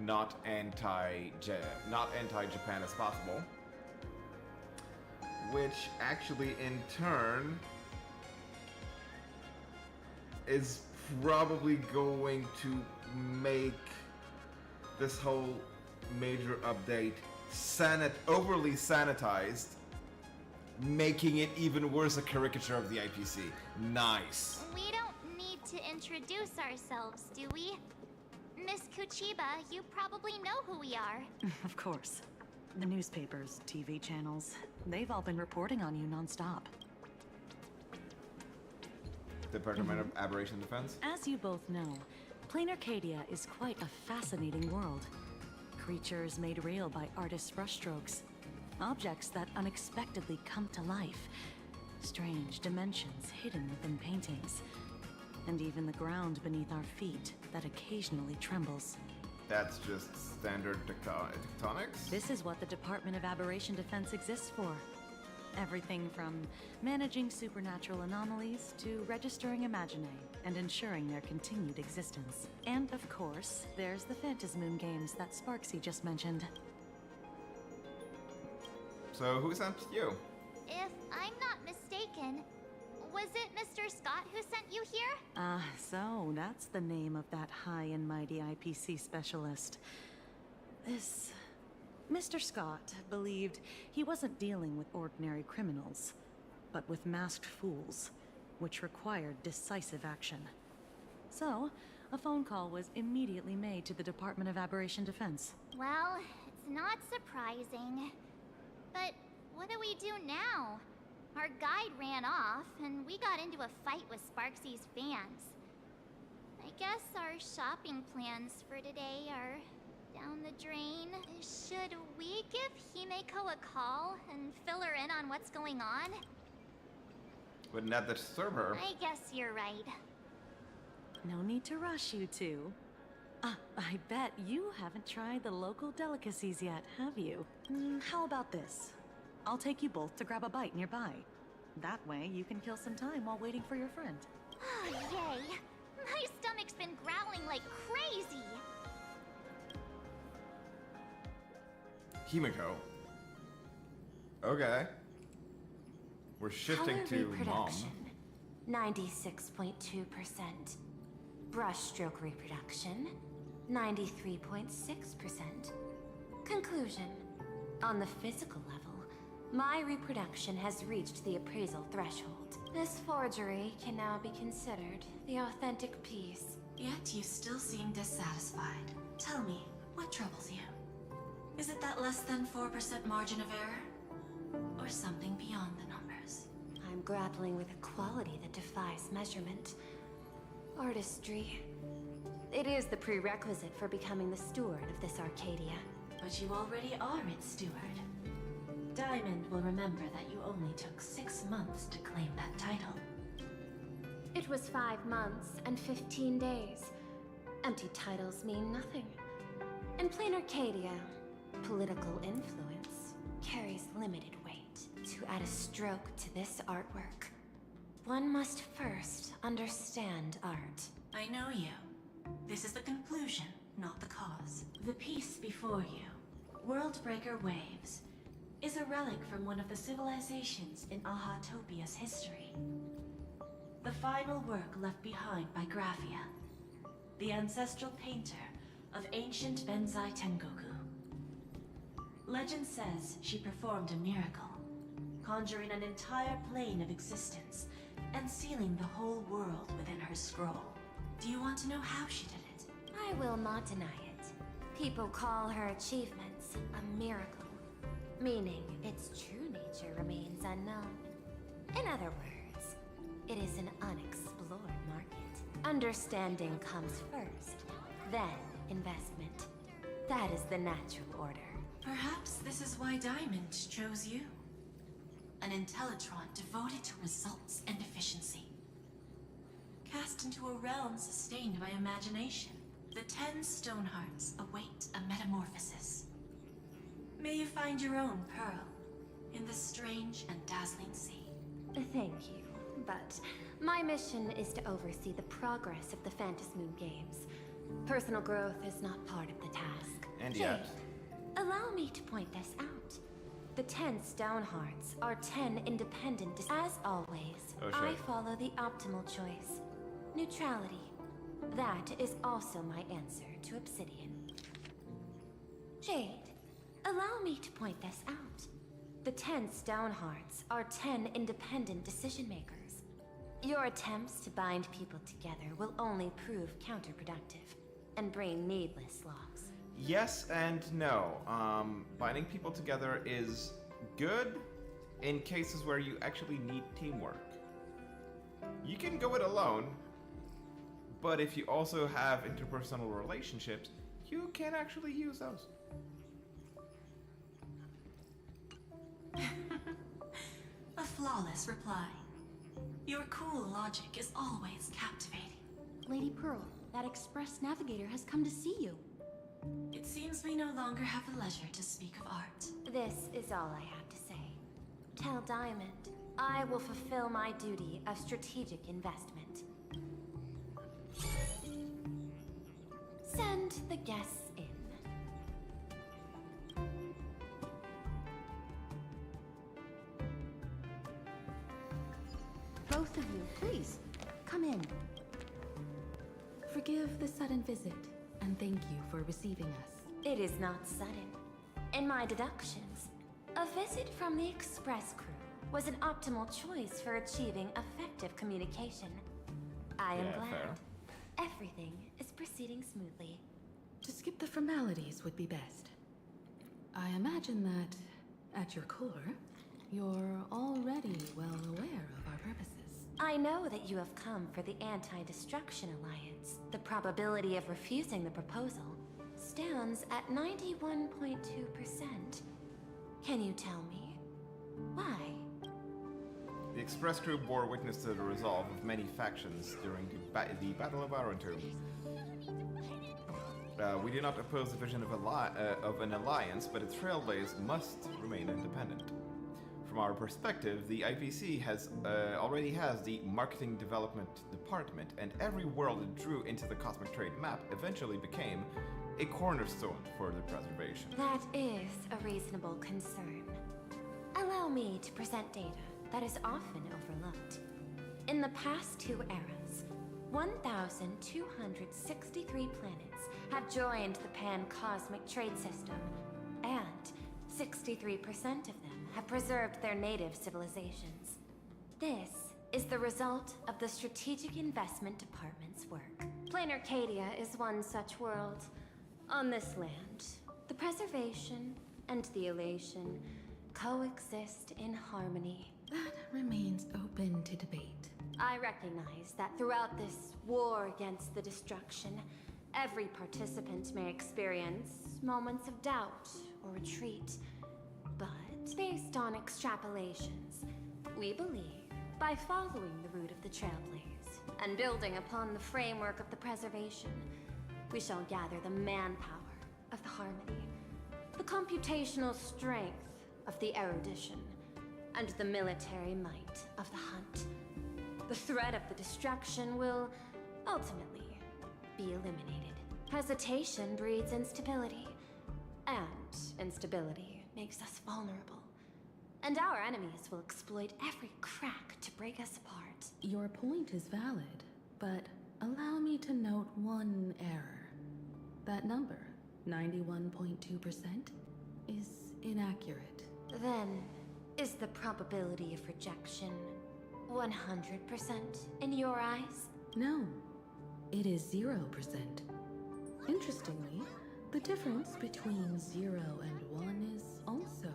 not anti-Japan as possible. Which actually in turn is probably going to make this whole major update overly sanitized, making it even worse a caricature of the IPC. Nice. We don't need to introduce ourselves, do we? Miss Kuchiba, you probably know who we are. Of course. The newspapers, TV channels, they've all been reporting on you non-stop. Department of Aberration Defense? As you both know, PLANARCADIA is quite a fascinating world. Creatures made real by artists' brushstrokes. Objects that unexpectedly come to life. Strange dimensions hidden within paintings. And even the ground beneath our feet that occasionally trembles. That's just standard tectonics? This is what the Department of Aberration Defense exists for. Everything from managing supernatural anomalies to registering Imaginae and ensuring their continued existence. And of course, there's the Phantasmoon Games that Sparksy just mentioned. So who sent you? If I'm not mistaken, was it Mr. Scott who sent you here? So that's the name of that high and mighty IPC specialist. This... Mr. Scott believed he wasn't dealing with ordinary criminals, but with masked fools, which required decisive action. So, a phone call was immediately made to the Department of Aberration Defense. Well, it's not surprising. But what do we do now? Our guide ran off, and we got into a fight with Sparksy's fans. I guess our shopping plans for today are down the drain. Should we give Himeko a call and fill her in on what's going on? Wouldn't that disturb her? I guess you're right. No need to rush, you two. I bet you haven't tried the local delicacies yet, have you? How about this? I'll take you both to grab a bite nearby. That way, you can kill some time while waiting for your friend. Oh, yay! My stomach's been growling like crazy! Himeko. Okay. We're shifting Color to mom. reproduction, 96.2%. Brushstroke reproduction, 93.6%. Conclusion. On the physical level, my reproduction has reached the appraisal threshold. This forgery can now be considered the authentic piece. Yet you still seem dissatisfied. Tell me, what troubles you? Is it that less than 4% margin of error? Or something beyond the numbers? I'm grappling with a quality that defies measurement. Artistry. It is the prerequisite for becoming the steward of this Arcadia. But you already are its steward. Diamond will remember that you only took 6 months to claim that title. It was 5 months and 15 days. Empty titles mean nothing. In PLANARCADIA, political influence carries limited weight. To add a stroke to this artwork, one must first understand art. I know you. This is the conclusion, not the cause. The piece before you, Worldbreaker Waves, is a relic from one of the civilizations in Ahatopia's history. The final work left behind by Graphia, the ancestral painter of ancient Benzai Tengoku. Legend says she performed a miracle, conjuring an entire plane of existence and sealing the whole world within her scroll. Do you want to know how she did it? I will not deny it. People call her achievements a miracle, meaning its true nature remains unknown. In other words, it is an unexplored market. Understanding comes first, then investment. That is the natural order. Perhaps this is why Diamond chose you. An Intellitron devoted to results and efficiency. Cast into a realm sustained by imagination, the 10 Stonehearts await a metamorphosis. May you find your own pearl in this strange and dazzling sea. Thank you, but my mission is to oversee the progress of the Phantasmoon Games. Personal growth is not part of the task. And Jade, yet... allow me to point this out. The 10 Stonehearts are 10 independent. As always, I follow the optimal choice. Neutrality. That is also my answer to Obsidian. Jade, allow me to point this out. The 10 Stonehearts are 10 independent decision-makers. Your attempts to bind people together will only prove counterproductive and bring needless loss. Yes and no. Binding people together is good in cases where you actually need teamwork. You can go it alone, but if you also have interpersonal relationships, you can actually use those. A flawless reply. Your cool logic is always captivating. Lady Pearl, that express navigator has come to see you. It seems we no longer have the leisure to speak of art. This is all I have to say. Tell Diamond, I will fulfill my duty of strategic investment. Send the guests in. Both of you, please, come in. Forgive the sudden visit, and thank you for receiving us. It is not sudden. In my deductions, a visit from the Express crew was an optimal choice for achieving effective communication. I am glad. Fair. Everything is proceeding smoothly. To skip the formalities would be best. I imagine that, at your core, you're already well aware of our purposes. I know that you have come for the Anti-Destruction Alliance. The probability of refusing the proposal stands at 91.2%. Can you tell me why? The Express crew bore witness to the resolve of many factions during the Battle of Arontomb. We do not oppose the vision of an alliance, but its trailblaze must remain independent. From our perspective, the IPC already has the Marketing Development Department, and every world it drew into the Cosmic Trade map eventually became a cornerstone for the preservation. That is a reasonable concern. Allow Allow me to present data that is often overlooked. In the past 2 eras, 1,263 planets have joined the pan-cosmic trade system, and 63% of them have preserved their native civilizations. This is the result of the Strategic Investment Department's work. PLANARCADIA is one such world. On this land, the preservation and the elation coexist in harmony. That remains open to debate. I recognize that throughout this war against the destruction, every participant may experience moments of doubt or retreat. But based on extrapolations, we believe by following the route of the Trailblaze and building upon the framework of the preservation, we shall gather the manpower of the harmony, the computational strength of the erudition, and the military might of the hunt. The threat of the destruction will ultimately be eliminated. Hesitation breeds instability, and instability makes us vulnerable. And our enemies will exploit every crack to break us apart. Your point is valid, but allow me to note one error. That number, 91.2%, is inaccurate. Then, is the probability of rejection 100% in your eyes? No, it is 0%. Interestingly, the difference between 0 and 1 is also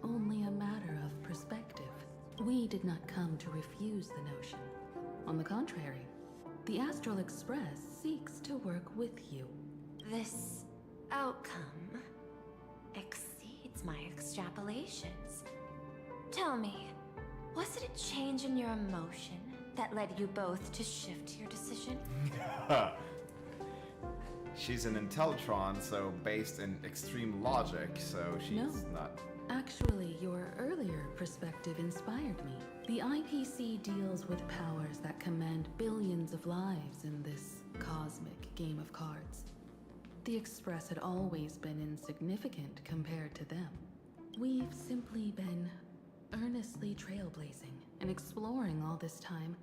only a matter of perspective. We did not come to refuse the notion. On the contrary, the Astral Express seeks to work with you. This outcome exceeds my extrapolations. Tell me, was it a change in your emotion that led you both to shift your decision? She's an Intellitron, so based in extreme logic, so she's not... Actually, your earlier perspective inspired me. The IPC deals with powers that command billions of lives in this cosmic game of cards. The Express had always been insignificant compared to them. We've simply been earnestly trailblazing and exploring all this time,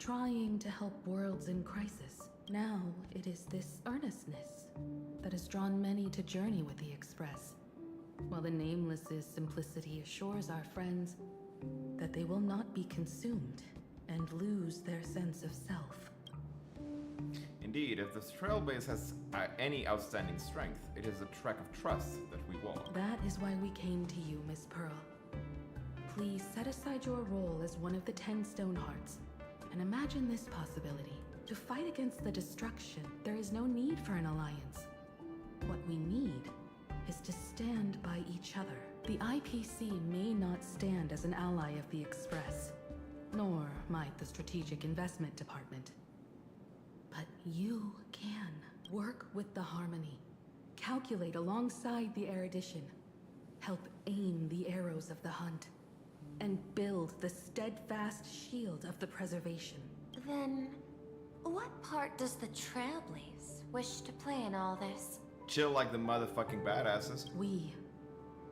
trying to help worlds in crisis. Now, it is this earnestness that has drawn many to journey with the Express, while the Nameless's simplicity assures our friends that they will not be consumed and lose their sense of self. Indeed, if the Trailblaze has any outstanding strength, it is a track of trust that we walk. That is why we came to you, Miss Pearl. Please set aside your role as one of the 10 Stonehearts, and imagine this possibility. To fight against the destruction, there is no need for an alliance. What we need is to stand by each other. The IPC may not stand as an ally of the Express, nor might the Strategic Investment Department. But you can work with the Harmony, calculate alongside the erudition, help aim the arrows of the hunt, and build the steadfast shield of the preservation. Then, what part does the Trailblaze wish to play in all this? Chill like the motherfucking badasses. We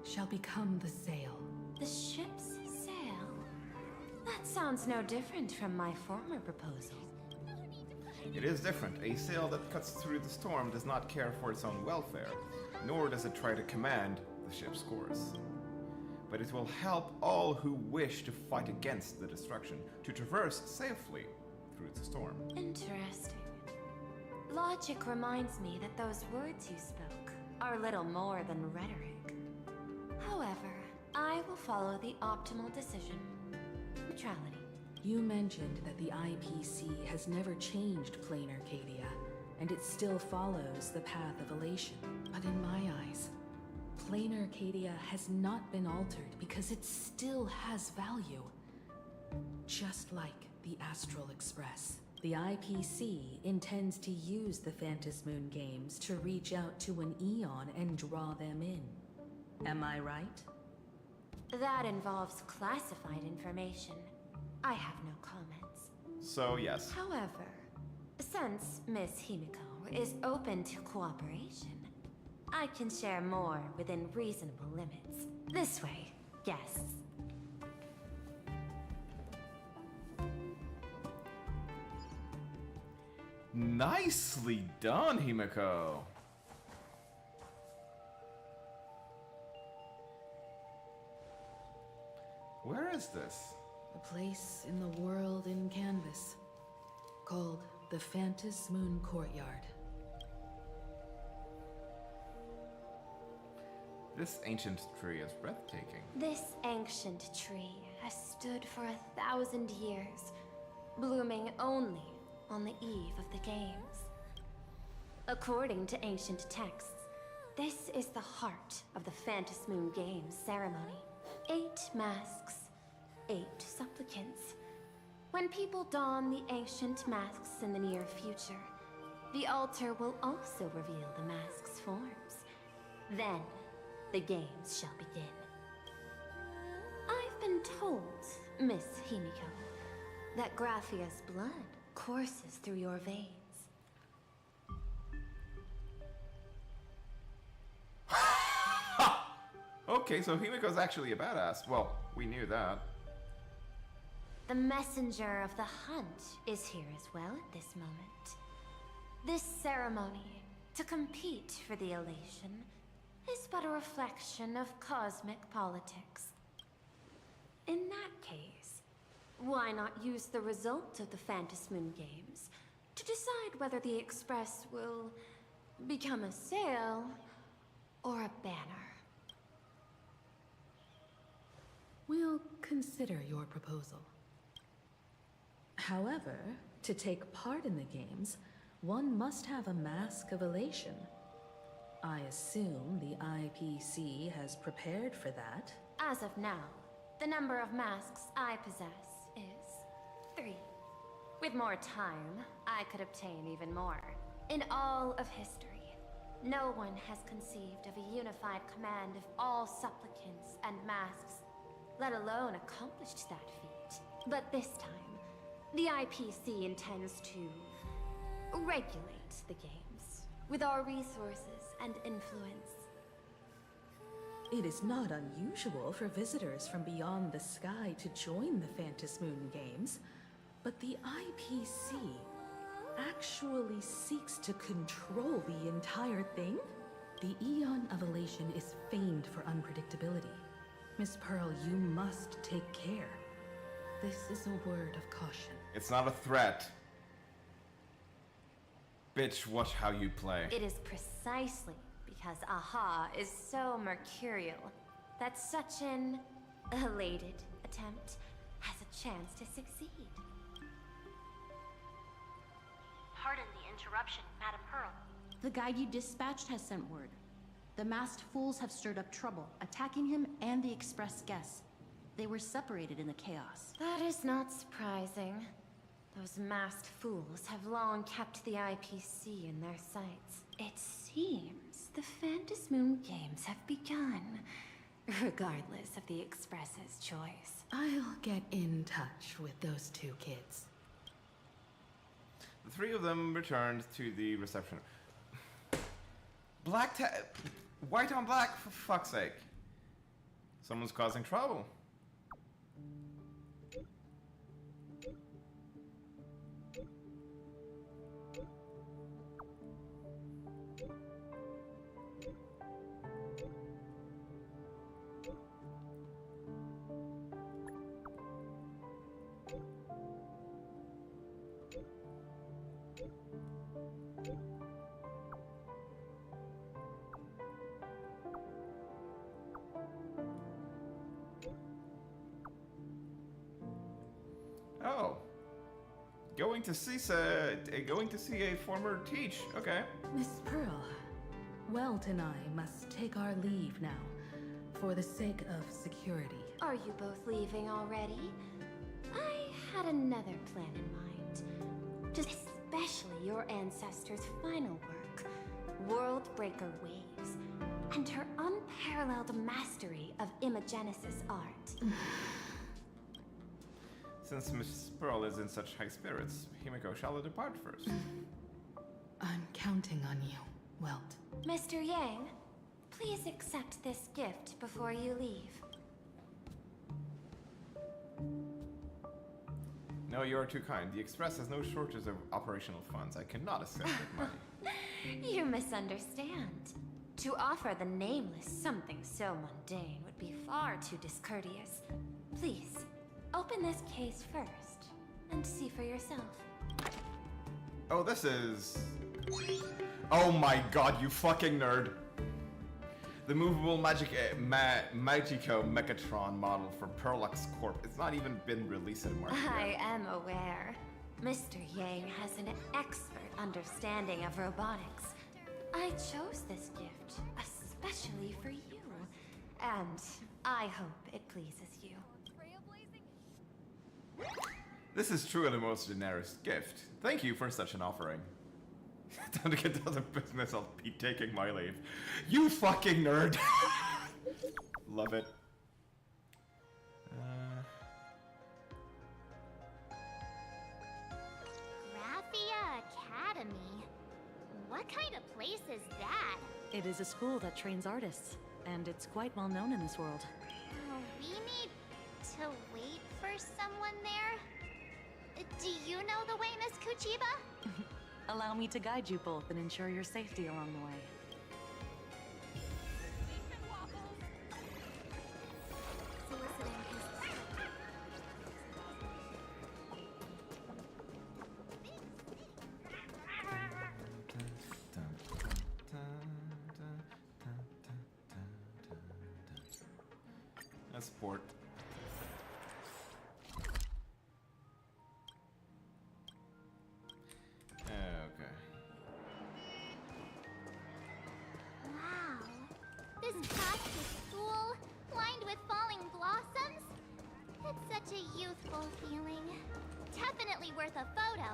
shall become the sail. The ship's sail? That sounds no different from my former proposal. It is different. A sail that cuts through the storm does not care for its own welfare, nor does it try to command the ship's course. But it will help all who wish to fight against the destruction to traverse safely through the storm. Interesting. Logic reminds me that those words you spoke are little more than rhetoric. However, I will follow the optimal decision. Neutrality. You mentioned that the IPC has never changed PLANARCADIA, and it still follows the path of elation. But in my eyes, PLANARCADIA has not been altered because it still has value. Just like the Astral Express. The IPC intends to use the Phantasmoon games to reach out to an Eon and draw them in. Am I right? That involves classified information. I have no comments. So, yes. However, since Miss Himiko is open to cooperation, I can share more within reasonable limits. This way, guests. Nicely done, Himiko. Where is this? A place in the world in canvas, called the Phantom Moon Courtyard. This ancient tree is breathtaking. This ancient tree has stood for 1,000 years, blooming only on the eve of the games. According to ancient texts, this is the heart of the Phantom Moon Games ceremony. 8 masks, 8 supplicants. When people don the ancient masks in the near future, the altar will also reveal the masks' forms. Then, the games shall begin. I've been told, Miss Himiko, that Graphia's blood courses through your veins. Okay, so Himiko's actually a badass. Well, we knew that. The messenger of the hunt is here as well at this moment. This ceremony, to compete for the elation, is but a reflection of cosmic politics. In that case, why not use the result of the Phantom Moon Games to decide whether the Express will become a sail or a banner? We'll consider your proposal. However, to take part in the games, one must have a Mask of Elation. I assume the IPC has prepared for that. As of now, the number of masks I possess is 3. With more time, I could obtain even more. In all of history, no one has conceived of a unified command of all supplicants and masks, let alone accomplished that feat. But this time, the IPC intends to regulate the games with our resources and influence. It is not unusual for visitors from beyond the sky to join the Phantom Moon Games, but the IPC actually seeks to control the entire thing? The Eon of Elation is famed for unpredictability. Miss Pearl, you must take care. This is a word of caution. It's not a threat. Bitch, watch how you play. It is precisely because AHA is so mercurial that such an elated attempt has a chance to succeed. Pardon the interruption, Madam Pearl. The guide you dispatched has sent word. The masked fools have stirred up trouble, attacking him and the express guests. They were separated in the chaos. That is not surprising. Those masked fools have long kept the IPC in their sights. It seems the Phantom Moon Games have begun, regardless of the Express's choice. I'll get in touch with those 2 kids. The 3 of them returned to the reception. White on black, for fuck's sake. Someone's causing trouble. Oh. Going to see a former teach. Okay. Miss Pearl, Welt and I must take our leave now, for the sake of security. Are you both leaving already? I had another plan in mind. Just especially your ancestors' final work, Worldbreaker Waves, and her unparalleled mastery of imagenesis art. Since Miss Pearl is in such high spirits, Himiko shall depart first. I'm counting on you, Welt. Mr. Yang, please accept this gift before you leave. No, you are too kind. The Express has no shortage of operational funds. I cannot accept that money. You misunderstand. To offer the Nameless something so mundane would be far too discourteous. Please, open this case first and see for yourself. Oh, this is... Oh my god, you fucking nerd. The movable Magico Mechatron model for Perlux Corp. It's not even been released in market yet. I am aware. Mr. Yang has an expert understanding of robotics. I chose this gift especially for you, and I hope it pleases you. This is truly the most generous gift. Thank you for such an offering. Time to get down to business. I'll be taking my leave. You fucking nerd! Love it. Graphia Academy? What kind of place is that? It is a school that trains artists, and it's quite well known in this world. We need to wait for someone there? Do you know the way, Miss Kuchiba? Allow me to guide you both and ensure your safety along the way. That's support. Wow. This plastic school, lined with falling blossoms? It's such a youthful feeling. Definitely worth a photo.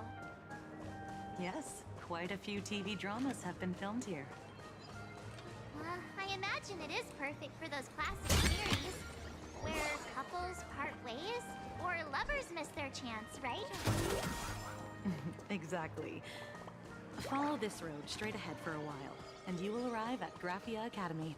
Yes, quite a few TV dramas have been filmed here. I imagine it is perfect for those classic series, where couples part ways, or lovers miss their chance, right? Exactly. Follow this road straight ahead for a while, and you will arrive at Graphia Academy.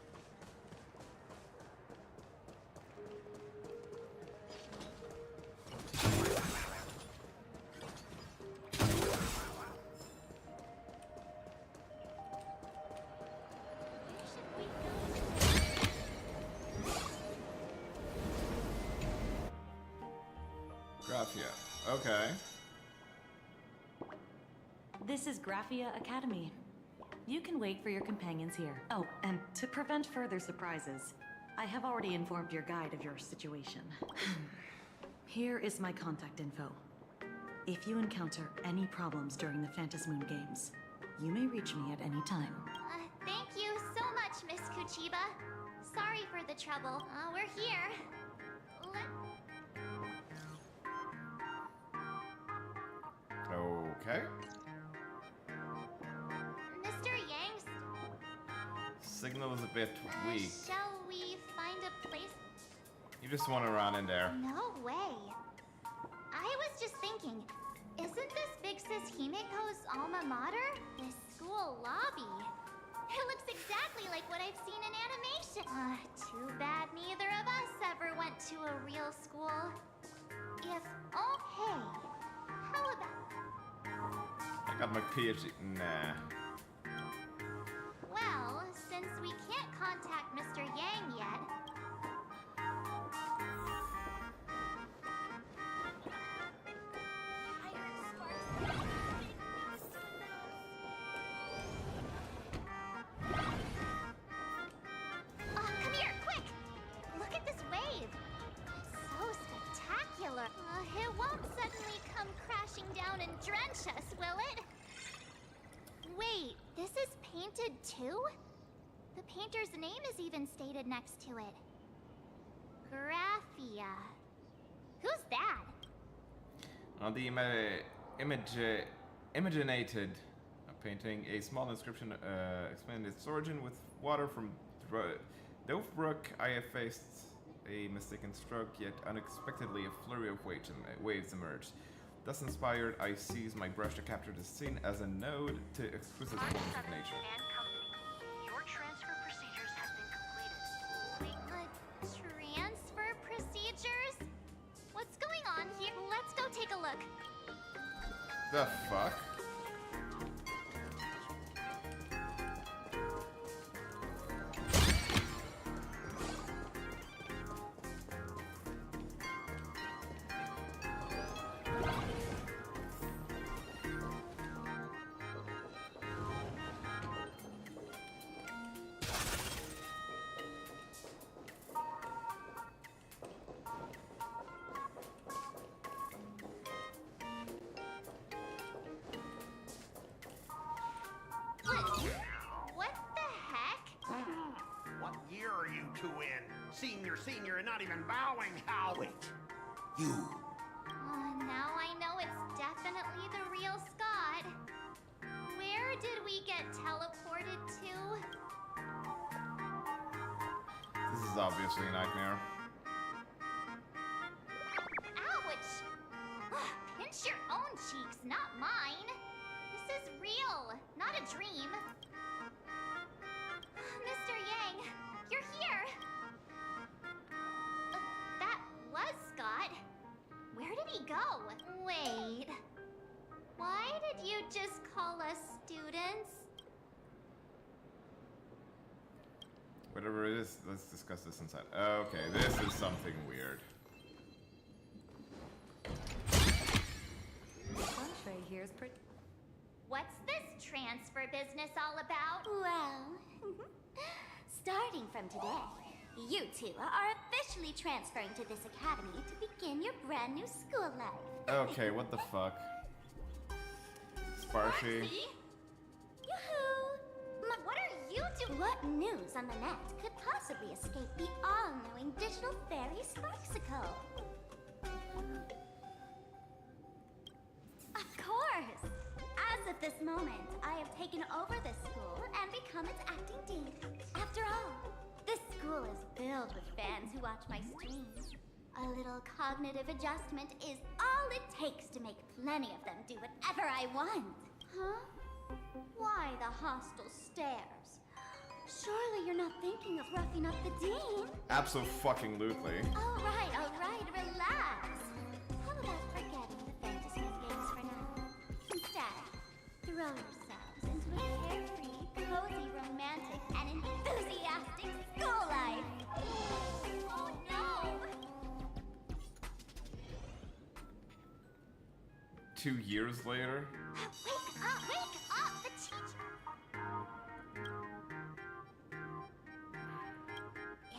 Graphia. Okay. This is Graphia Academy. You can wait for your companions here. Oh, and to prevent further surprises, I have already informed your guide of your situation. Here is my contact info. If you encounter any problems during the Phantasmoon Games, you may reach me at any time. Thank you so much, Miss Kuchiba. Sorry for the trouble. We're here. Okay. Mr. Yang, Signal is a bit weak. shall we find a place? You just want to run in there. No way. I was just thinking, isn't this Big Sis Himiko's alma mater? The school lobby. It looks exactly like what I've seen in animation. Too bad neither of us ever went to a real school. If okay, how about... I got my PhD. Nah. Well, since we can't contact Mr. Yang yet... come here, quick! Look at this wave. It's so spectacular. It won't suddenly come crashing down and drench us, will it? Wait, this is painted too? The painter's name is even stated next to it. Graphia. Who's that? On the imaginated painting, a small inscription explained its origin with water from Dovebrook. I effaced a mistaken stroke, yet unexpectedly a flurry of waves emerged. Thus inspired, I seized my brush to capture the scene as a node to exquisite forms of nature. Your transfer procedures have been completed. Transfer procedures? What's going on here? Let's go take a look. The fuck? What the heck? What year are you two in? Senior, and not even bowing, how? Wait, you. Now I know it's definitely the real Scott. Where did we get teleported to? This is obviously a nightmare. Ouch! Pinch your own cheeks, not mine. This is real, not a dream. Mr. Yang, you're here. That was Scott. Where did he go? Wait. Why did you just call us students? Whatever it is, let's discuss this inside. Okay, this is something weird. Entree here's pretty. What's this transfer business all about? Well, starting from today, you two are officially transferring to this academy to begin your brand new school life. Okay, what the fuck? Sparshy. Yoo-hoo! What are you doing? What news on the net could possibly escape the all-knowing digital fairy Sparksicle? Of course! As of this moment, I have taken over this school and become its acting dean. After all, this school is filled with fans who watch my streams. A little cognitive adjustment is all it takes to make plenty of them do whatever I want. Huh? Why the hostile stares? Surely you're not thinking of roughing up the dean? Absolutely. All right, relax. How about forgetting the fantasy games for now? Instead, throw yourselves into a carefree, cozy, romantic, and enthusiastic school life. Oh no! 2 years later? Wake up, the teacher!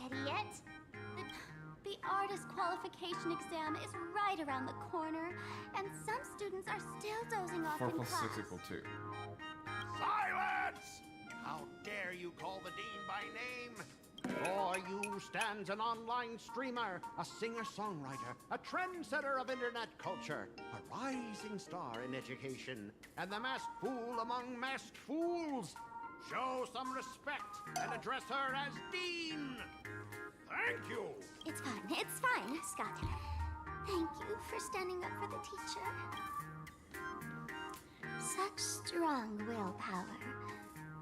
Idiot! The artist qualification exam is right around the corner, and some students are still dozing off 4 in plus class. 6 equal 2. Silence! How dare you call the dean by name? Before you stands an online streamer, a singer-songwriter, a trendsetter of internet culture, a rising star in education, and the masked fool among masked fools. Show some respect and address her as dean. Thank you. It's fine, Scott. Thank you for standing up for the teacher. Such strong willpower.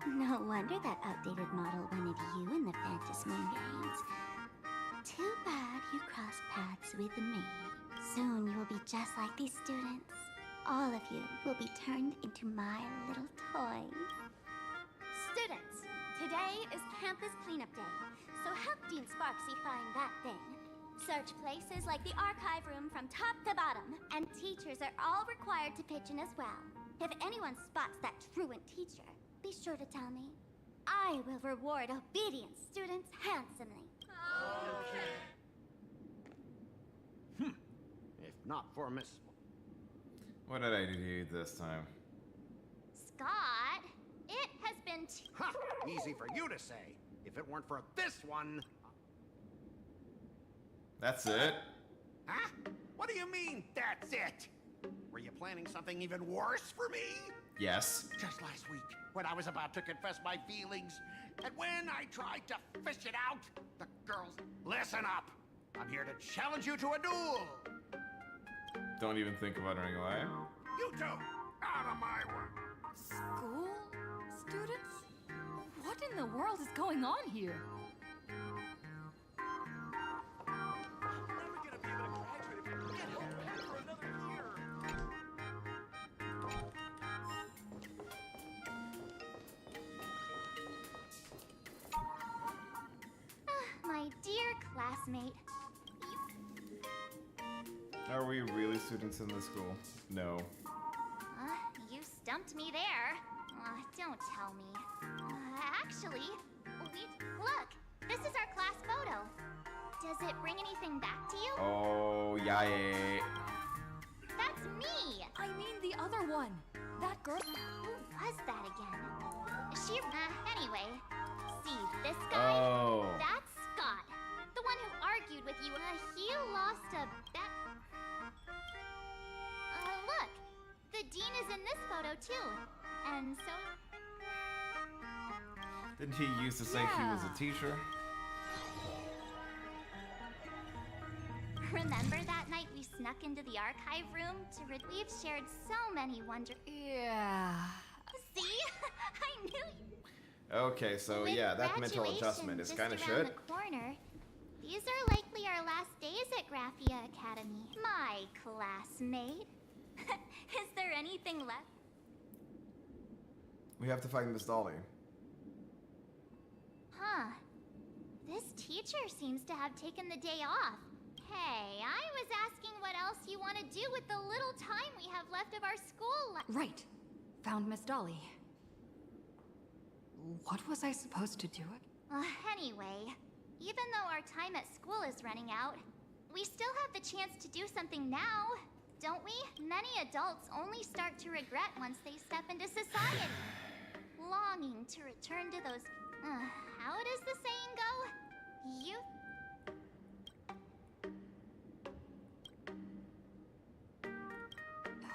No wonder that outdated model wanted you in the Phantasmoon games. Too bad you crossed paths with me. Soon you will be just like these students. All of you will be turned into my little toys. Students, today is campus cleanup day, so help Dean Sparksy find that thing. Search places like the archive room from top to bottom, and teachers are all required to pitch in as well. If anyone spots that truant teacher, be sure to tell me. I will reward obedient students handsomely. If not for Miss... What did I do this time? Scott, it has been Ha! Easy for you to say. If it weren't for this one... That's it? Huh? What do you mean, that's it? Were you planning something even worse for me? Yes. Just last week, when I was about to confess my feelings, and when I tried to fish it out, the girls... Listen up! I'm here to challenge you to a duel! Don't even think about running away. You two, out of my way! School? Students? What in the world is going on here? classmate. Are we really students in this school? No. You stumped me there. Don't tell me. Actually, look, this is our class photo. Does it bring anything back to you? Oh, yeah. That's me! I mean the other one. That girl. Who was that again? She, anyway. See, this guy? Oh. That's Scott. The one who argued with you. He lost a bet. Look. The dean is in this photo, too. And so... Didn't he used to say he was a teacher? Remember that night we snuck into the archive room to read? We've shared so many Yeah. See? I knew you. Okay, so With yeah, that mental graduation adjustment is just kind of around shit. the corner, these are likely our last days at Graphia Academy. My classmate. Is there anything left? We have to find Miss Dolly. Huh. This teacher seems to have taken the day off. Hey, I was asking what else you want to do with the little time we have left of our school. Right. Found Miss Dolly. What was I supposed to do? Anyway, even though our time at school is running out, we still have the chance to do something now, don't we? Many adults only start to regret once they step into society. Longing to return to those... how does the saying go? Youth...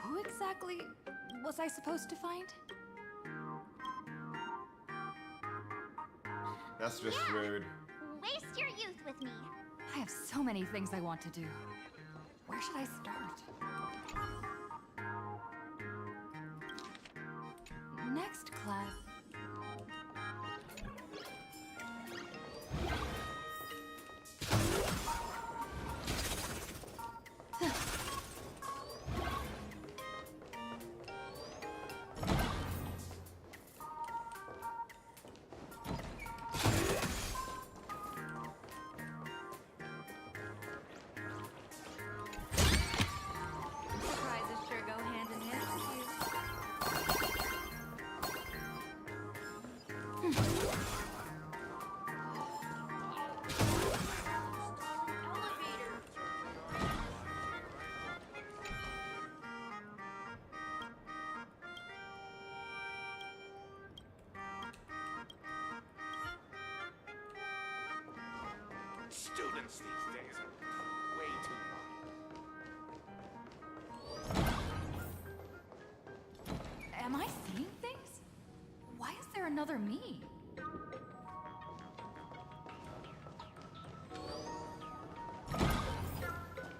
Who exactly was I supposed to find? That's just rude. Waste your youth with me. I have so many things I want to do. Where should I start? Next class. Surprises sure go hand in hand with you. Students these days are way too long. Am I seeing things? Why is there another me?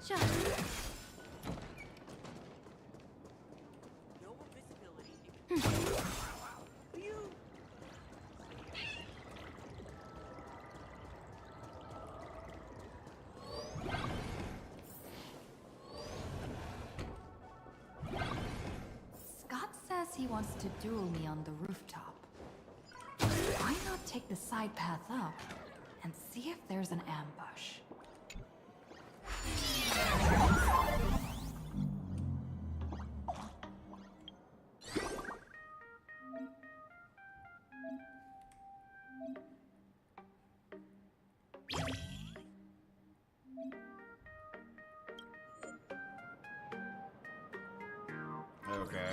Just... Scott says he wants to duel me on the rooftop. Why not take the side path up and see if there's an ambush? Okay.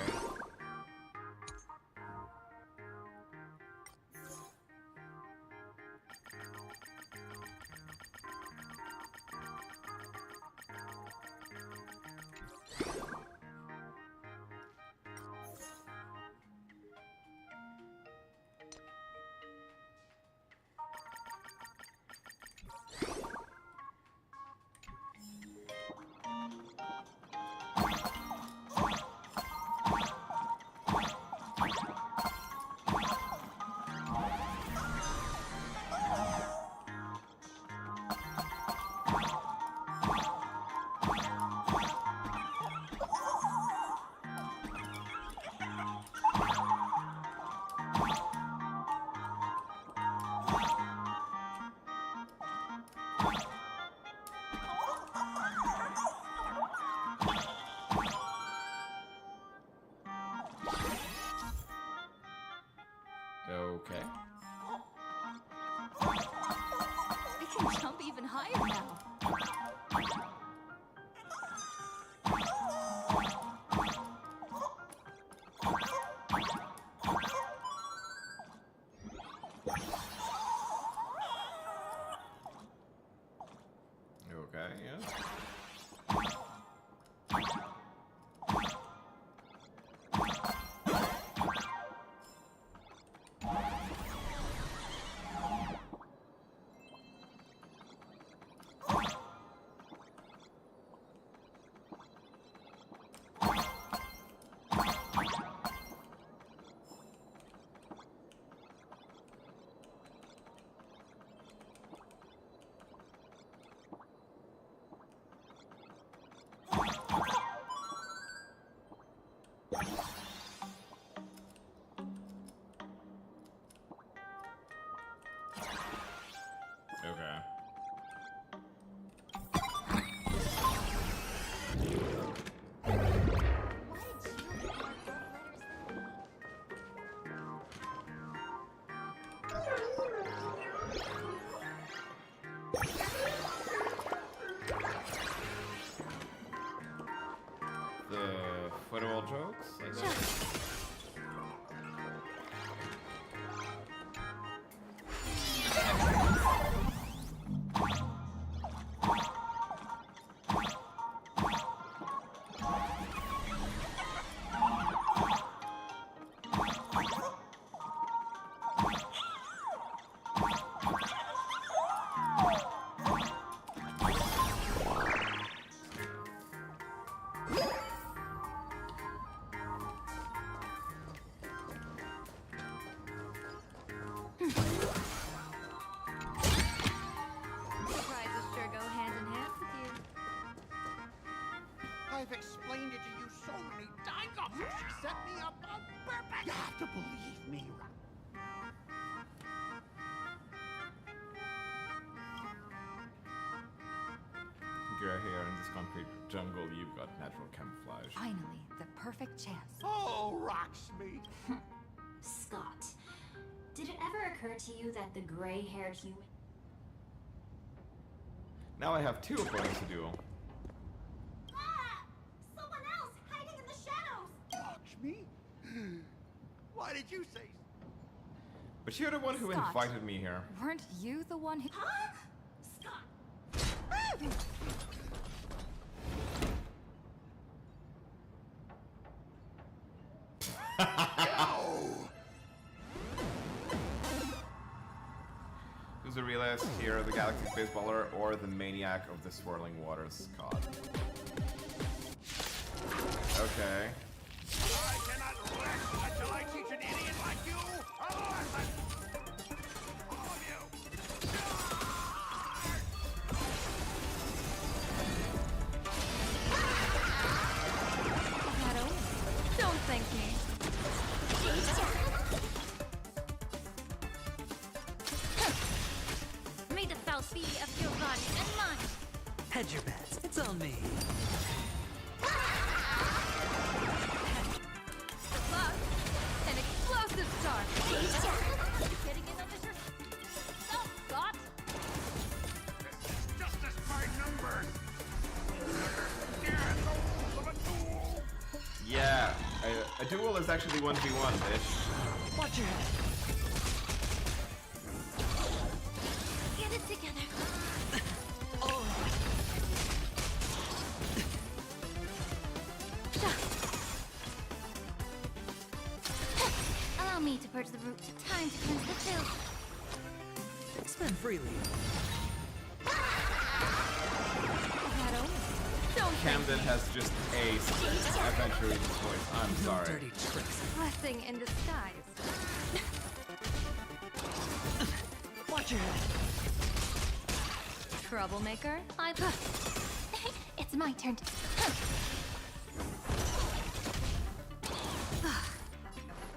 Okay. I can jump even higher now. Okay, yeah. Okay. The football jokes, I guess. Surprises sure go hand in hand with you. I've explained it to you so many times, officer. She set me up on purpose. You have to believe me, You're here in this concrete jungle, you've got natural camouflage. Finally, the perfect chance. Oh, Rocksmith. Scott, did it ever occur to you that the gray-haired human... Now I have two opponents to duel. Ah! Someone else hiding in the shadows! Rocksmith? Why did you say... But you're the one who Scott. invited me here. Weren't you the one who... Huh? Scott! Who's the realist here, the galactic baseballer or the maniac of the swirling waters, Scott? Okay. I cannot rest until I teach an idiot like you a lesson! All of you! Radeon, don't thank me. May the faust be of your body and mine. Hedge your bets. It's on me. The bug, an explosive start. Getting in under your... Oh, Scott. This is justice by numbers! Yeah, the rules of a duel! Yeah, a duel is actually 1v1, bitch. Watch your head. Get it together. Oh. Allow me to purge the root. Time to cleanse the filth. Spend freely. Radeon, don't Camden has just aced Adventure Eden's voice. I'm sorry. Dirty tricks. blessing in disguise. Watch your head. Troublemaker, it's my turn to...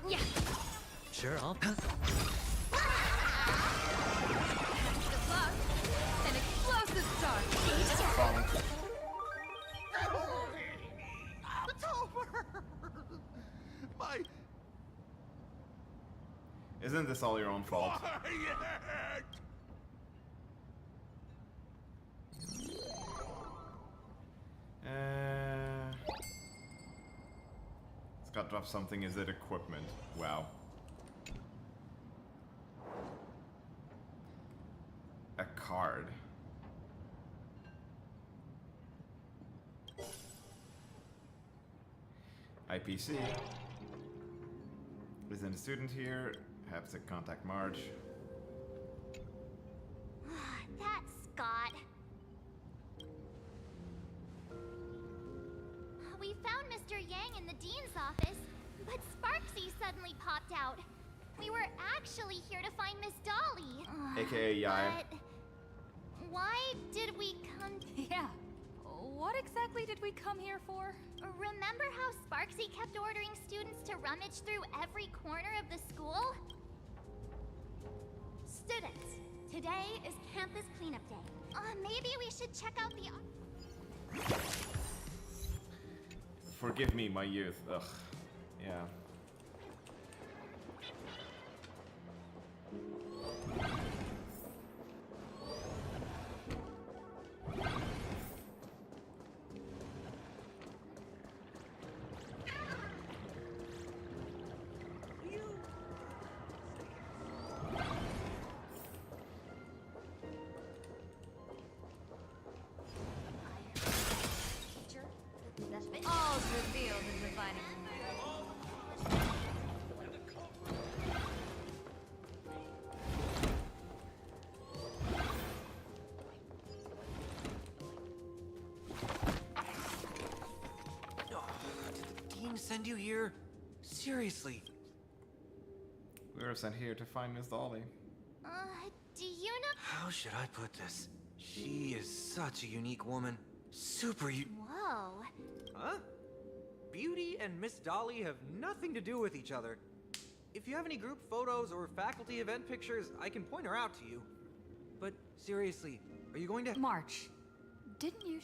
Yeah. Sure, I'll... The bug, an explosive start. It's over! My... Isn't this all your own fault? Scott dropped something. Is it equipment? Wow. A card. IPC. Isn't a student here? Have to contact Marge. That's Scott. We found Mr. Yang in the dean's office, but Sparksy suddenly popped out. We were actually here to find Miss Dolly. AKA Yai. But why did we come? Yeah. What exactly did we come here for? Remember how Sparksy kept ordering students to rummage through every corner of the school? Students, today is campus cleanup day. Maybe we should check out the... Forgive me, my youth. Ugh. Yeah. All's revealed in dividing Did the dean send you here? Seriously? We were sent here to find Miss Dolly. Do you know? How should I put this? She is such a unique woman. Super Whoa. Huh? Beauty and Miss Dolly have nothing to do with each other. If you have any group photos or faculty event pictures, I can point her out to you. But seriously, are you going to— March, didn't you—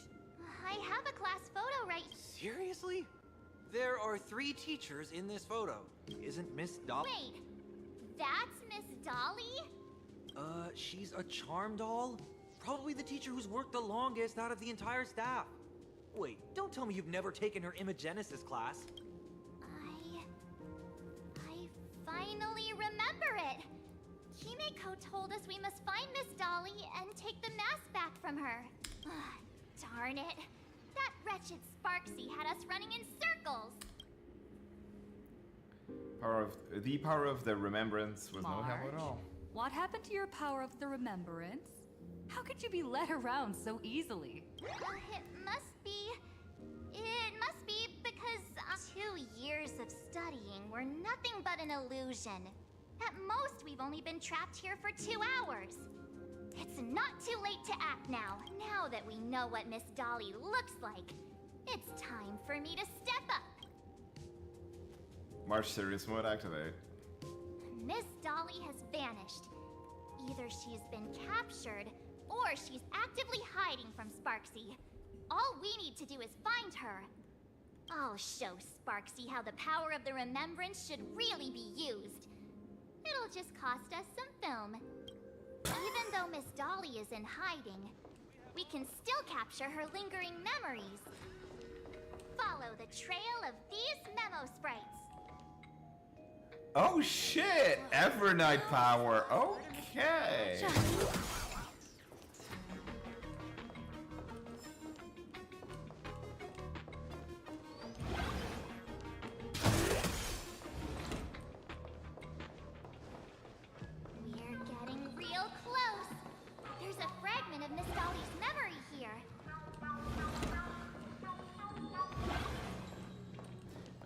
I have a class photo right— Seriously? There are 3 teachers in this photo. Isn't Miss Dolly— Wait, that's Miss Dolly? She's a charm doll? Probably the teacher who's worked the longest out of the entire staff. Wait, don't tell me you've never taken her Imagenesis class. I finally remember it. Kimiko told us we must find Miss Dolly and take the mask back from her. Darn it. That wretched Sparksy had us running in circles. The power of the remembrance was no help at all. What happened to your power of the remembrance? How could you be led around so easily? It must be because 2 years of studying were nothing but an illusion. At most, we've only been trapped here for 2 hours. It's not too late to act now. Now that we know what Miss Dolly looks like, it's time for me to step up. March serious mode activate. Miss Dolly has vanished. Either she's been captured, or she's actively hiding from Sparksy. All we need to do is find her. I'll show Sparksy how the power of the remembrance should really be used. It'll just cost us some film. Even though Miss Dolly is in hiding, we can still capture her lingering memories. Follow the trail of these memo sprites. Oh shit! Evernight power. Okay. We're getting real close. There's a fragment of Miss Dolly's memory here.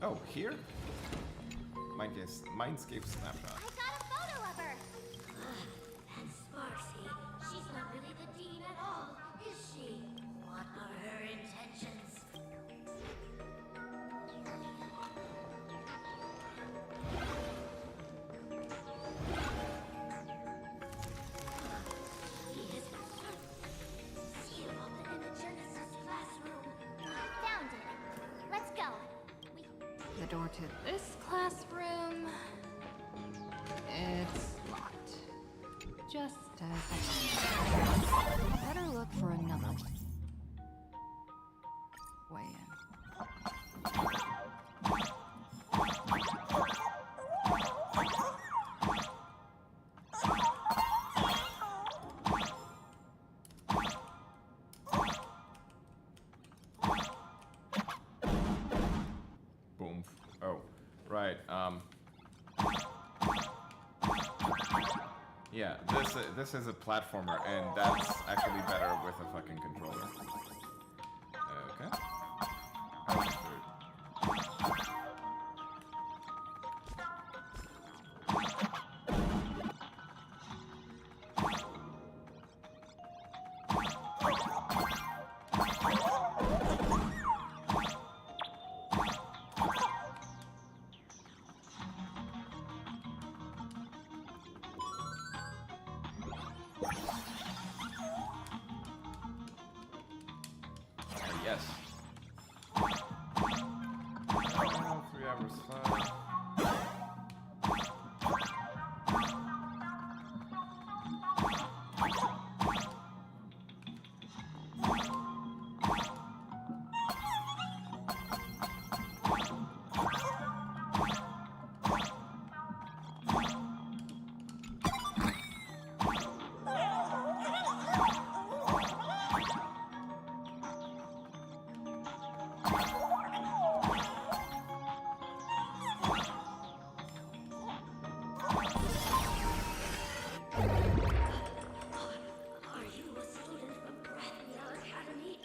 Oh, here? Mindscape snapshot. I got a photo of her. That's Sparksy. She's not really the dean at all, is she? What are her intentions? Seal open in the Genesis classroom. Found it. Let's go. The door to this classroom. It Yeah, this is a platformer, and that's actually better with a fucking controller. Okay. Yes. 3 hours fine.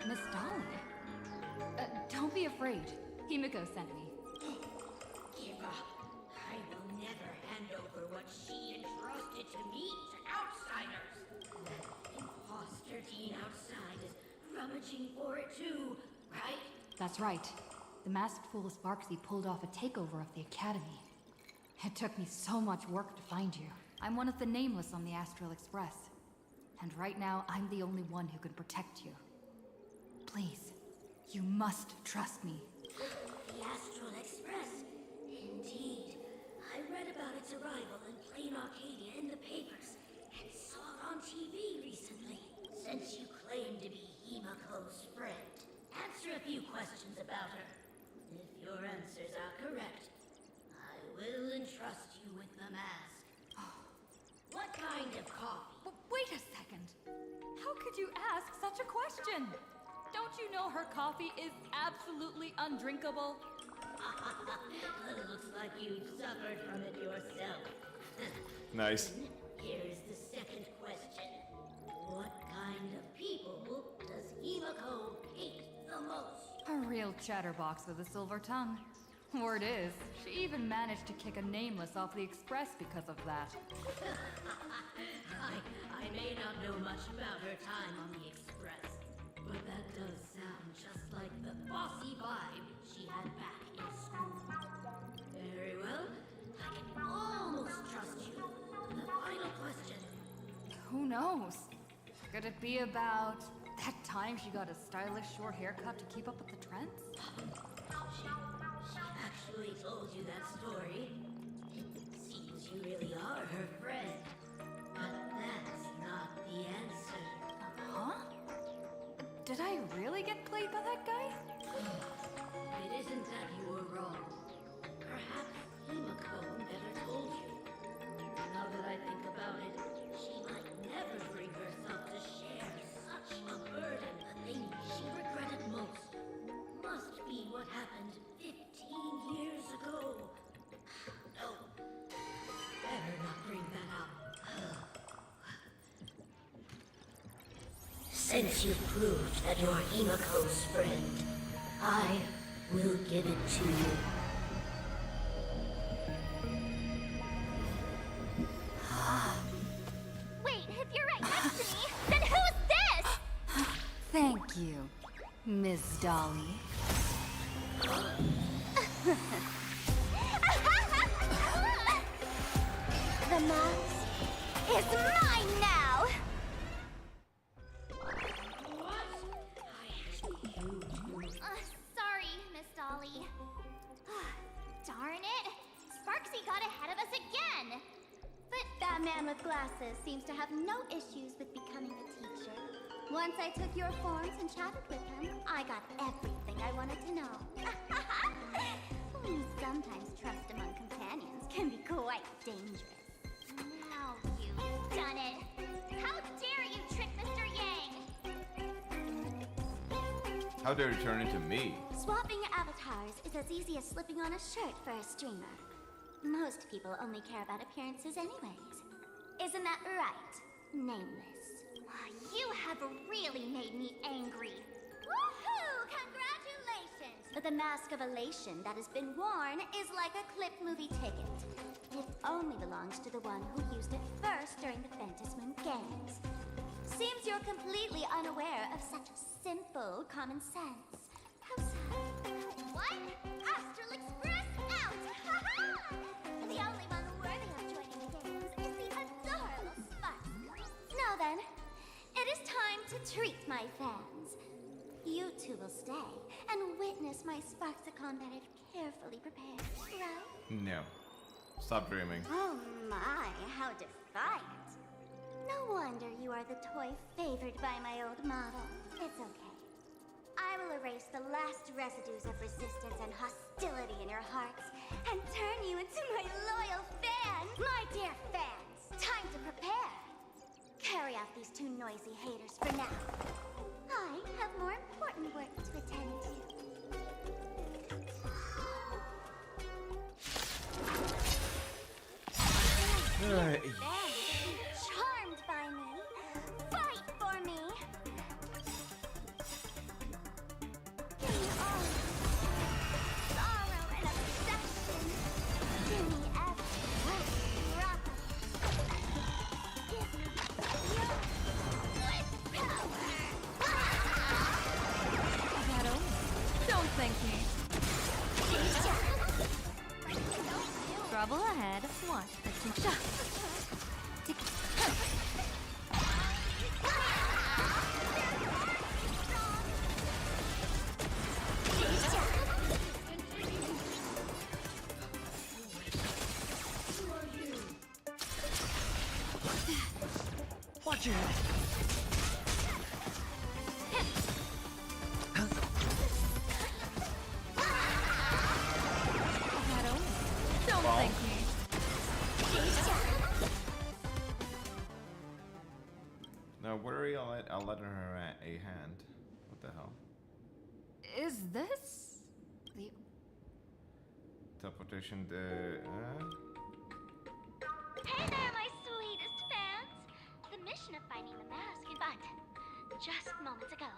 Miss Dolly? Don't be afraid. Himiko sent me. Give up. I will never hand over what she entrusted to me to outsiders. That imposter teen outside is rummaging for it too, right? That's right. The masked fool Sparksy pulled off a takeover of the Academy. It took me so much work to find you. I'm one of the nameless on the Astral Express. And right now, I'm the only one who can protect you. Please, you must trust me. The Astral Express? Indeed. I read about its arrival in PLANARCADIA in the papers, and saw it on TV recently. Since you claim to be Himiko's friend, answer a few questions about her. If your answers are correct, I will entrust you with the mask. What kind of coffee? Wait a second. How could you ask such a question? Don't you know her coffee is absolutely undrinkable? Looks like you've suffered from it yourself. Nice. Here's the second question. What kind of people does Himiko hate the most? A real chatterbox with a silver tongue. Word is, she even managed to kick a nameless off the Express because of that. I may not know much about her time on the Express, but that does sound just like the bossy vibe she had back in school. Very well, I can almost trust you. The final question. Who knows? Could it be about that time she got a stylish short haircut to keep up with the trends? She actually told you that story. It seems you really are her friend. But that's not the answer. Huh? Did I really get played by that guy? It isn't that you were wrong. Perhaps Himiko never told you. Now that I think about it, she might never bring herself to share such a burden. The thing she regretted most must be what happened 15 years ago. No, better not bring that up. Since you've proved that you're Himiko's friend, I will give it to you. Wait, if you're right next to me, then who's this? Thank you, Miss Dolly. The mask is mine now! Sorry, Miss Dolly. Darn it! Sparksy got ahead of us again! But that man with glasses seems to have no issues with becoming a teacher. Once I took your forms and chatted with him, I got everything I wanted to know. Sometimes trust among companions can be quite dangerous. Now you've done it! How dare you trick Mr. Yang! How dare you turn into me? Swapping avatars is as easy as slipping on a shirt for a streamer. Most people only care about appearances anyways. Isn't that right, Nameless? You have really made me angry. Woohoo! Congratulations! But the mask of elation that has been worn is like a clip movie ticket. It only belongs to the one who used it first during the Phantasmoon Games. Seems you're completely unaware of such simple common sense. How sad. What? Astral Express out! Ha-ha! The only one worthy of joining the games is the adorable Spark. Now then, it is time to treat my fans. You two will stay and witness my Sparksicon that I've carefully prepared, right? No. Stop dreaming. Oh my, how defiant. No wonder you are the toy favored by my old model. It's okay. I will erase the last residues of resistance and hostility in your hearts and turn you into my loyal fans. My dear fans, time to prepare. Carry out these two noisy haters for now. I have more important work to attend to. Charmed by me. Fight for me. Give me all sorrow and obsession. Give me every rock. Give me your good power. Shadow, don't thank me. Trouble ahead. Watch the shot. Watch your head. Shadow, don't thank me. Now, worry, I'll let her a hand. What the hell? Is this the... Teleportation, Hey there, my sweetest fans! The mission of finding the mask, but just moments ago,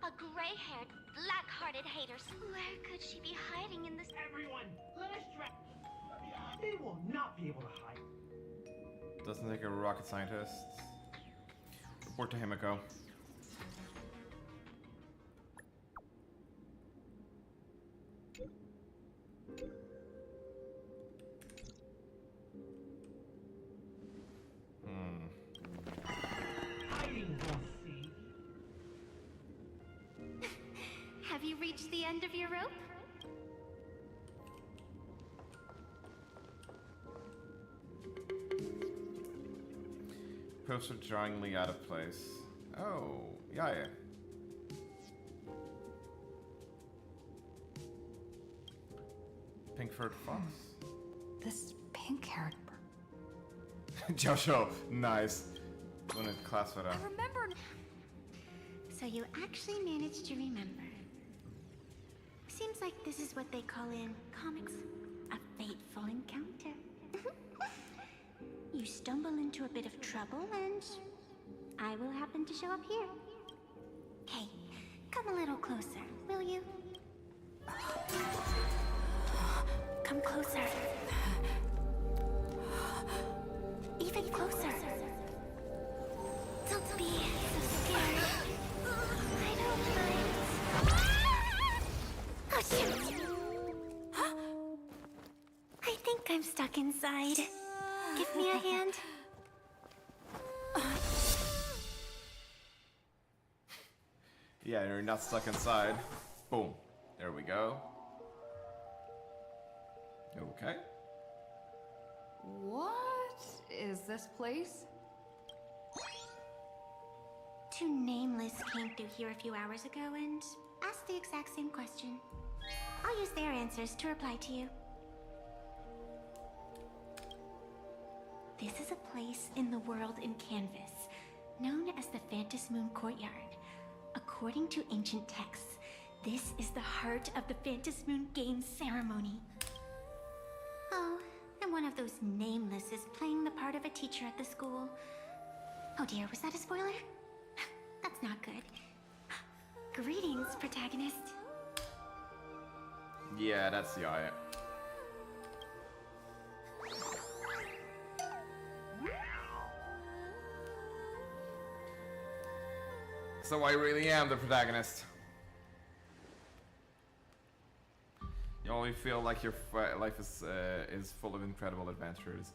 a gray-haired, black-hearted hater. Where could she be hiding in this? Everyone, let us try. They will not be able to hide. Doesn't take a rocket scientist. Report to Himiko. Hiding won't see. Have you reached the end of your rope? Poster jarringly out of place. Oh, yeah. Pink-furred fox. This pink-haired Joshua, nice. Wanted to class it up. I remember. So you actually managed to remember. Seems like this is what they call in comics a fateful encounter. You stumble into a bit of trouble and I will happen to show up here. Hey, come a little closer, will you? Come closer. Even closer. Don't be so scared. I don't mind. Oh, shoot. I think I'm stuck inside. Give me a hand. Yeah, you're not stuck inside. Boom. There we go. Okay. What is this place? Two Nameless came through here a few hours ago and asked the exact same question. I'll use their answers to reply to you. This is a place in the world in Canvas, known as the Phantasmoon Courtyard. According to ancient texts, this is the heart of the Phantasmoon Games ceremony. Oh, and one of those nameless is playing the part of a teacher at the school. Oh dear, was that a spoiler? That's not good. Greetings, protagonist. Yeah, that's the eye. So I really am the protagonist. You only feel like your life is full of incredible adventures.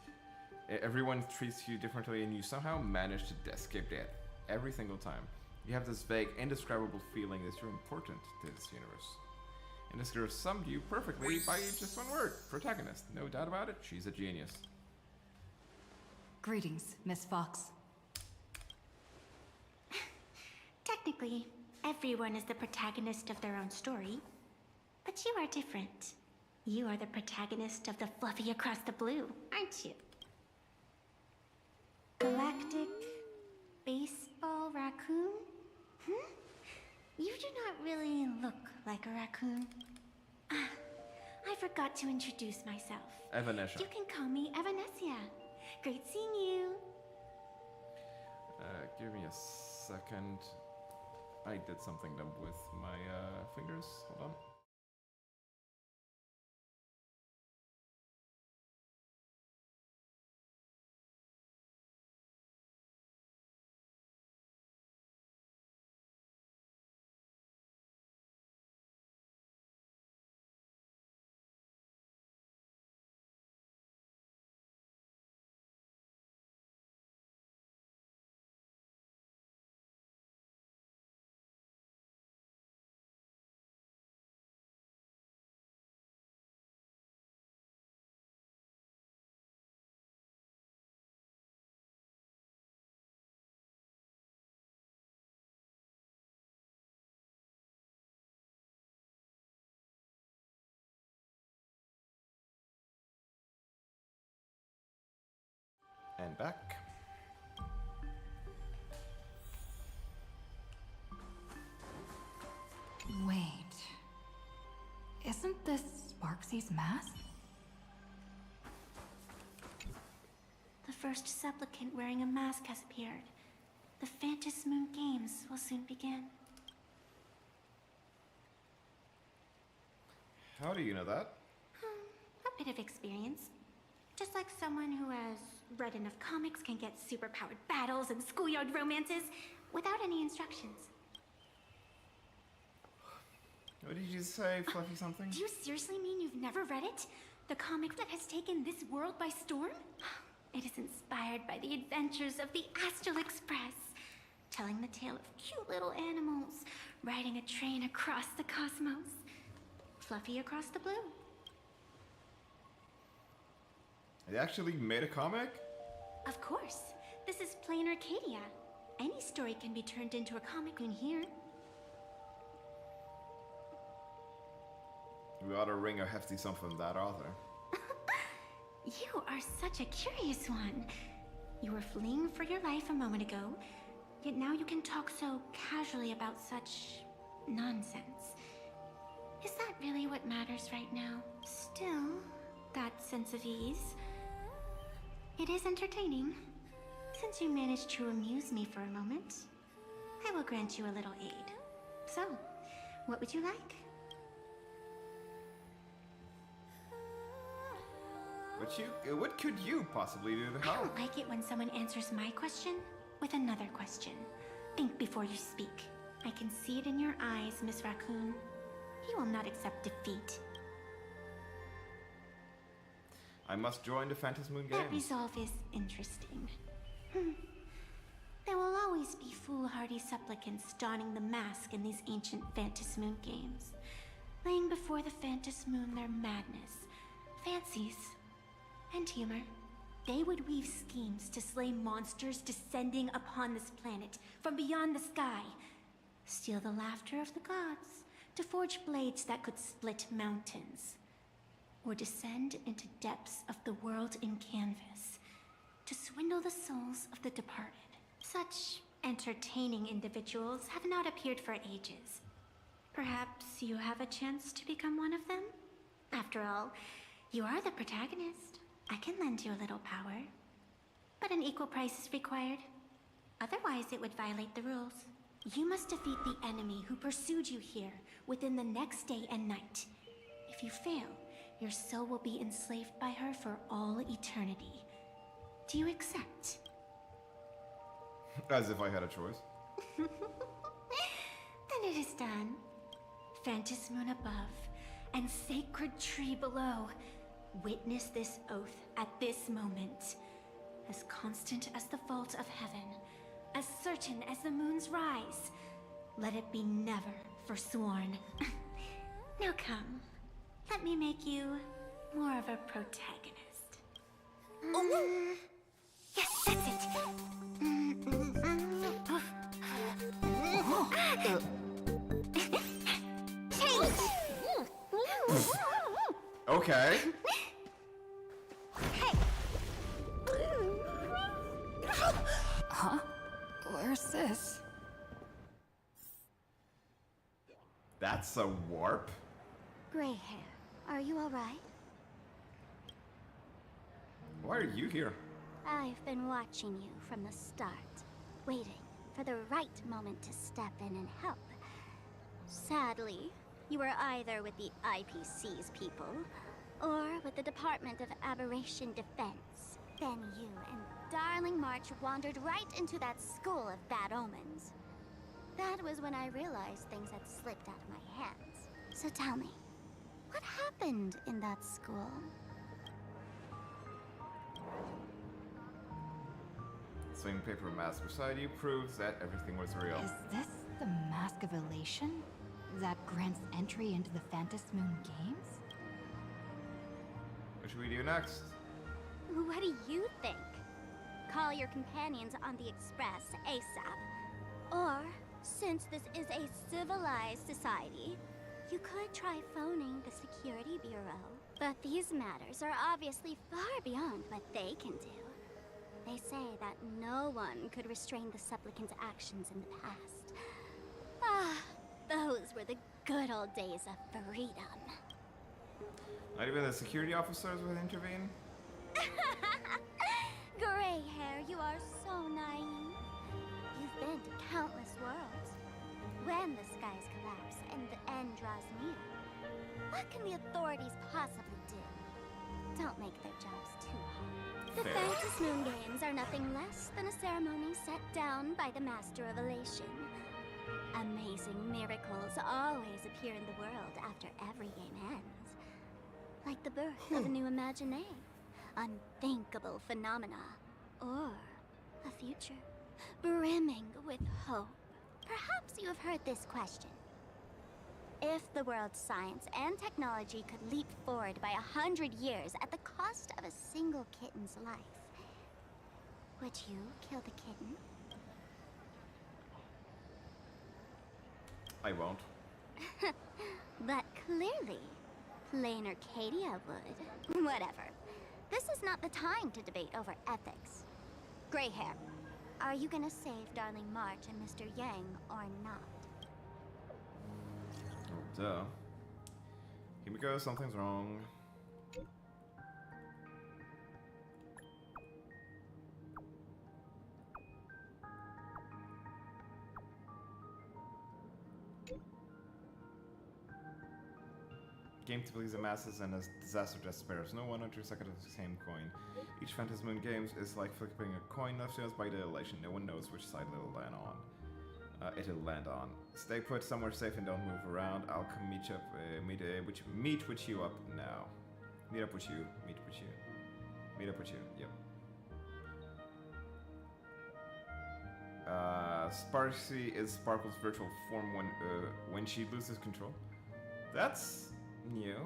Everyone treats you differently, and you somehow manage to escape death every single time. You have this vague, indescribable feeling that you're important to this universe. And this girl summed you perfectly by just one word: protagonist. No doubt about it, she's a genius. Greetings, Miss Fox. Technically, everyone is the protagonist of their own story. But you are different. You are the protagonist of the Fluffy Across the Blue, aren't you? Galactic baseball raccoon? You do not really look like a raccoon. I forgot to introduce myself. Evanesha. You can call me Evanessia. Great seeing you. Give me a second. I did something dumb with my fingers. Hold on. And back. Wait. Isn't this Sparksy's mask? The first supplicant wearing a mask has appeared. The Phantasm Moon Games will soon begin. How do you know that? A bit of experience. Just like someone who has read enough comics can get superpowered battles and schoolyard romances without any instructions. What did you say, Fluffy something? Do you seriously mean you've never read it? The comic that has taken this world by storm? It is inspired by the adventures of the Astral Express, telling the tale of cute little animals riding a train across the cosmos. Fluffy Across the Blue. They actually made a comic? Of course. This is PLANARCADIA. Any story can be turned into a comic in here. We ought to wring a hefty sum from that author. You are such a curious one. You were fleeing for your life a moment ago, yet now you can talk so casually about such nonsense. Is that really what matters right now? Still, that sense of ease. It is entertaining. Since you managed to amuse me for a moment, I will grant you a little aid. So, what would you like? What could you possibly do to help? I don't like it when someone answers my question with another question. Think before you speak. I can see it in your eyes, Miss Raccoon. You will not accept defeat. I must join the Phantasm Moon Games. That resolve is interesting. There will always be foolhardy supplicants donning the mask in these ancient Phantasm Moon Games, laying before the Phantasm Moon their madness, fancies, and humor. They would weave schemes to slay monsters descending upon this planet from beyond the sky, steal the laughter of the gods, to forge blades that could split mountains, or descend into depths of the world in canvas, to swindle the souls of the departed. Such entertaining individuals have not appeared for ages. Perhaps you have a chance to become one of them? After all, you are the protagonist. I can lend you a little power, but an equal price is required. Otherwise, it would violate the rules. You must defeat the enemy who pursued you here within the next day and night. If you fail, your soul will be enslaved by her for all eternity. Do you accept? As if I had a choice. Then it is done. Phantas Moon above, and sacred tree below. Witness this oath at this moment. As constant as the vault of heaven, as certain as the moon's rise. Let it be never forsworn. Now come, let me make you more of a protagonist. Yes, that's it. Okay. Huh? Where's this? That's a warp? Gray hair, are you alright? Why are you here? I've been watching you from the start, waiting for the right moment to step in and help. Sadly, you were either with the IPC's people, or with the Department of Aberration Defense. Then you and Darling March wandered right into that school of bad omens. That was when I realized things had slipped out of my hands. So tell me, what happened in that school? Swing paper mask beside you proves that everything was real. Is this the Mask of Elation? That grants entry into the Phantas Moon Games? What should we do next? What do you think? Call your companions on the Express ASAP. Or, since this is a civilized society, you could try phoning the Security Bureau. But these matters are obviously far beyond what they can do. They say that no one could restrain the supplicant's actions in the past. Ah, those were the good old days of freedom. Not even the security officers would intervene? Gray hair, you are so naive. You've been to countless worlds. When the skies collapse and the end draws near, what can the authorities possibly do? Don't make their jobs too hard. The Phantas Moon Games are nothing less than a ceremony set down by the Master of Elation. Amazing miracles always appear in the world after every game ends. Like the birth of a new imaginé, unthinkable phenomena, or a future brimming with hope. Perhaps you have heard this question. If the world's science and technology could leap forward by 100 years at the cost of a single kitten's life, would you kill the kitten? I won't. But clearly, PLANARCADIA would. Whatever. This is not the time to debate over ethics. Gray hair, are you gonna save Darling March and Mr. Yang or not? Oh, duh. Himiko, something's wrong. Game to please the masses and a disaster just spares no one or 2 seconds of the same coin. Each Phantas Moon Games is like flipping a coin left to us by the elation. No one knows which side it'll land on. Stay put somewhere safe and don't move around. I'll come meet with you up now. Meet up with you. Yep. Sparky is Sparkle's virtual form when she loses control. That's new.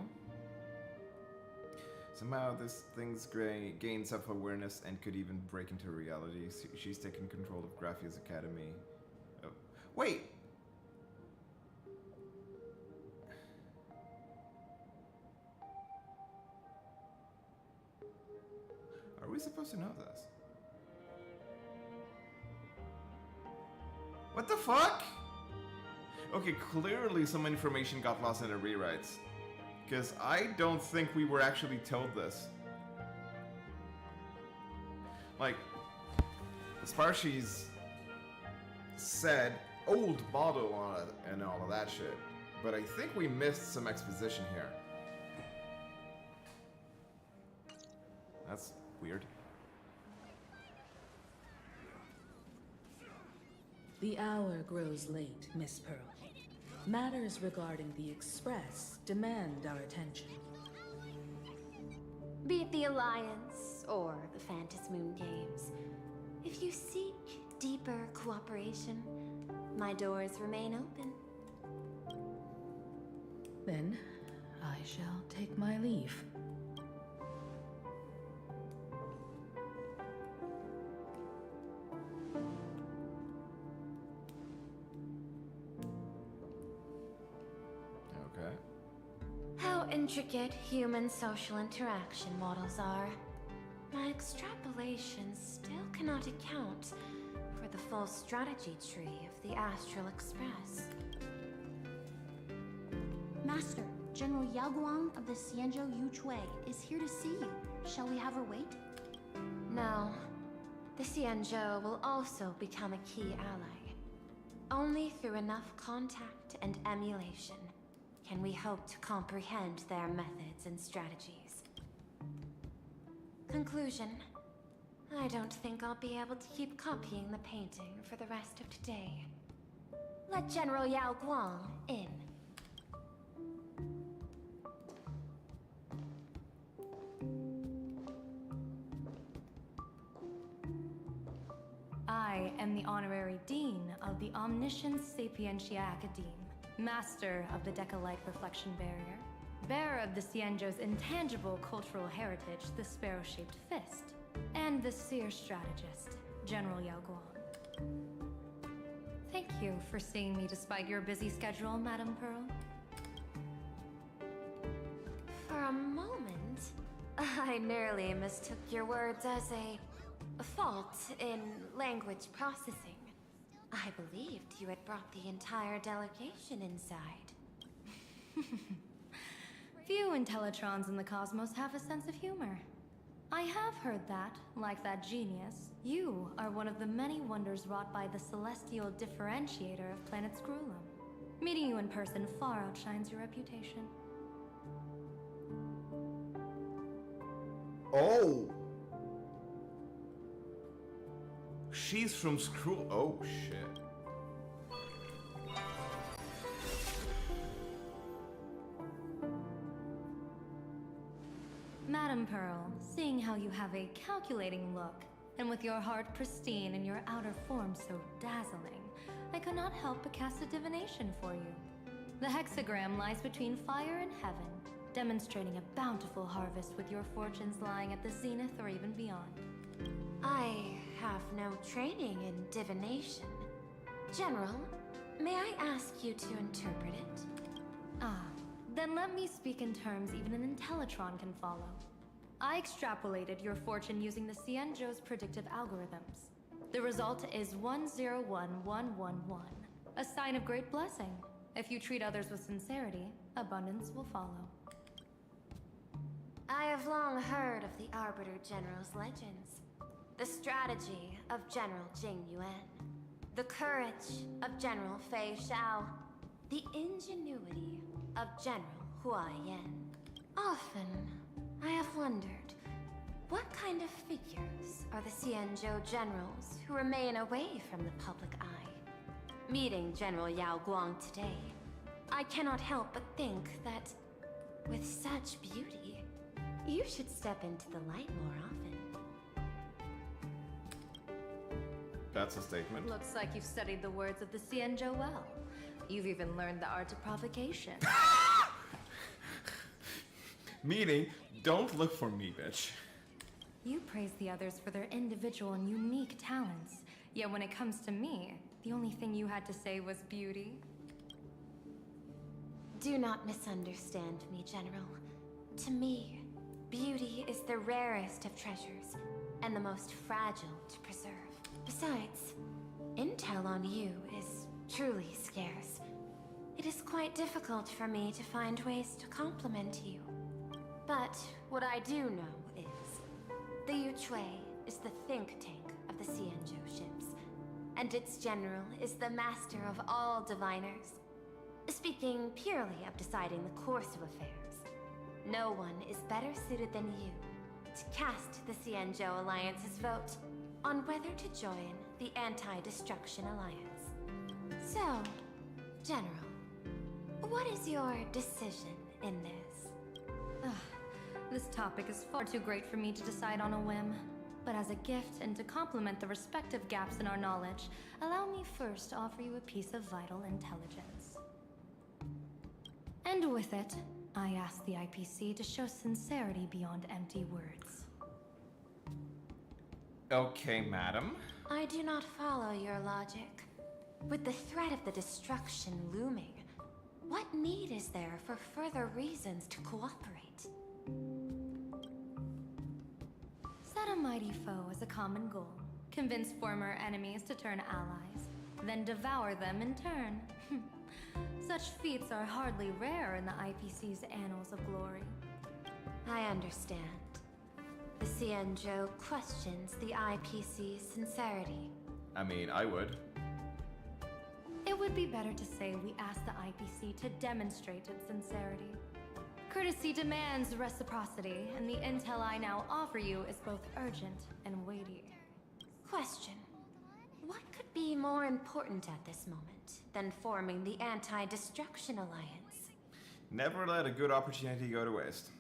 Somehow this thing's gained self-awareness and could even break into reality. She's taken control of Graphia's academy. Oh. Wait! Are we supposed to know this? What the fuck? Okay, clearly some information got lost in the rewrites. Because I don't think we were actually told this. Like, the Sparshies said old model on it and all of that shit, but I think we missed some exposition here. That's weird. The hour grows late, Miss Pearl. Matters regarding the Express demand our attention. Be it the Alliance or the Phantasm Moon Games, if you seek deeper cooperation, my doors remain open. Then, I shall take my leave. Okay. How intricate human social interaction models are. My extrapolations still cannot account for the full strategy tree of the Astral Express. Master, General Yao Guang of the Xianzhou Yu Chui is here to see you. Shall we have her wait? No. The Xianzhou will also become a key ally. Only through enough contact and emulation can we hope to comprehend their methods and strategies. Conclusion. I don't think I'll be able to keep copying the painting for the rest of today. Let General Yao Guang in. I am the Honorary Dean of the Omniscience Sapientia Academe, Master of the Decalite Reflection Barrier, bearer of the Xianzhou's intangible cultural heritage, the Sparrow-Shaped Fist, and the Seer Strategist, General Yao Guang. Thank you for seeing me despite your busy schedule, Madame Pearl. For a moment, I nearly mistook your words as a fault in language processing. I believed you had brought the entire delegation inside. Few Intellitrons in the cosmos have a sense of humor. I have heard that, like that genius, you are one of the many wonders wrought by the celestial differentiator of planet Screwlum. Meeting you in person far outshines your reputation. Oh! She's from Screw. Oh, shit. Madame Pearl, seeing how you have a calculating look, and with your heart pristine and your outer form so dazzling, I could not help but cast a divination for you. The hexagram lies between fire and heaven, demonstrating a bountiful harvest with your fortunes lying at the zenith or even beyond. I have no training in divination. General, may I ask you to interpret it? Ah, then let me speak in terms even an Intellitron can follow. I extrapolated your fortune using the Xianzhou's predictive algorithms. The result is 101111, a sign of great blessing. If you treat others with sincerity, abundance will follow. I have long heard of the Arbiter General's legends. The strategy of General Jing Yuan. The courage of General Fei Xiao. The ingenuity of General Hua Yan. Often, I have wondered, what kind of figures are the Xianzhou generals who remain away from the public eye? Meeting General Yao Guang today, I cannot help but think that, with such beauty, you should step into the light more often. That's a statement. Looks like you've studied the words of the Xianzhou well. You've even learned the art of provocation. Meaning, don't look for me, bitch. You praise the others for their individual and unique talents, yet when it comes to me, the only thing you had to say was beauty. Do not misunderstand me, General. To me, beauty is the rarest of treasures, and the most fragile to preserve. Besides, intel on you is truly scarce. It is quite difficult for me to find ways to compliment you. But what I do know is, the Yu Chui is the think tank of the Xianzhou ships, and its general is the master of all diviners. Speaking purely of deciding the course of affairs, no one is better suited than you to cast the Xianzhou Alliance's vote on whether to join the Anti-Destruction Alliance. So, General, what is your decision in this? This topic is far too great for me to decide on a whim. But as a gift and to complement the respective gaps in our knowledge, allow me first to offer you a piece of vital intelligence. And with it, I ask the IPC to show sincerity beyond empty words. Okay, madam. I do not follow your logic. With the threat of the destruction looming, what need is there for further reasons to cooperate? Set a mighty foe as a common goal. Convince former enemies to turn allies, then devour them in turn. Such feats are hardly rare in the IPC's annals of glory. I understand. The Xianzhou questions the IPC's sincerity. I mean, I would. It would be better to say we ask the IPC to demonstrate its sincerity. Courtesy demands reciprocity, and the intel I now offer you is both urgent and weighty. Question. What could be more important at this moment than forming the Anti-Destruction Alliance? Never let a good opportunity go to waste.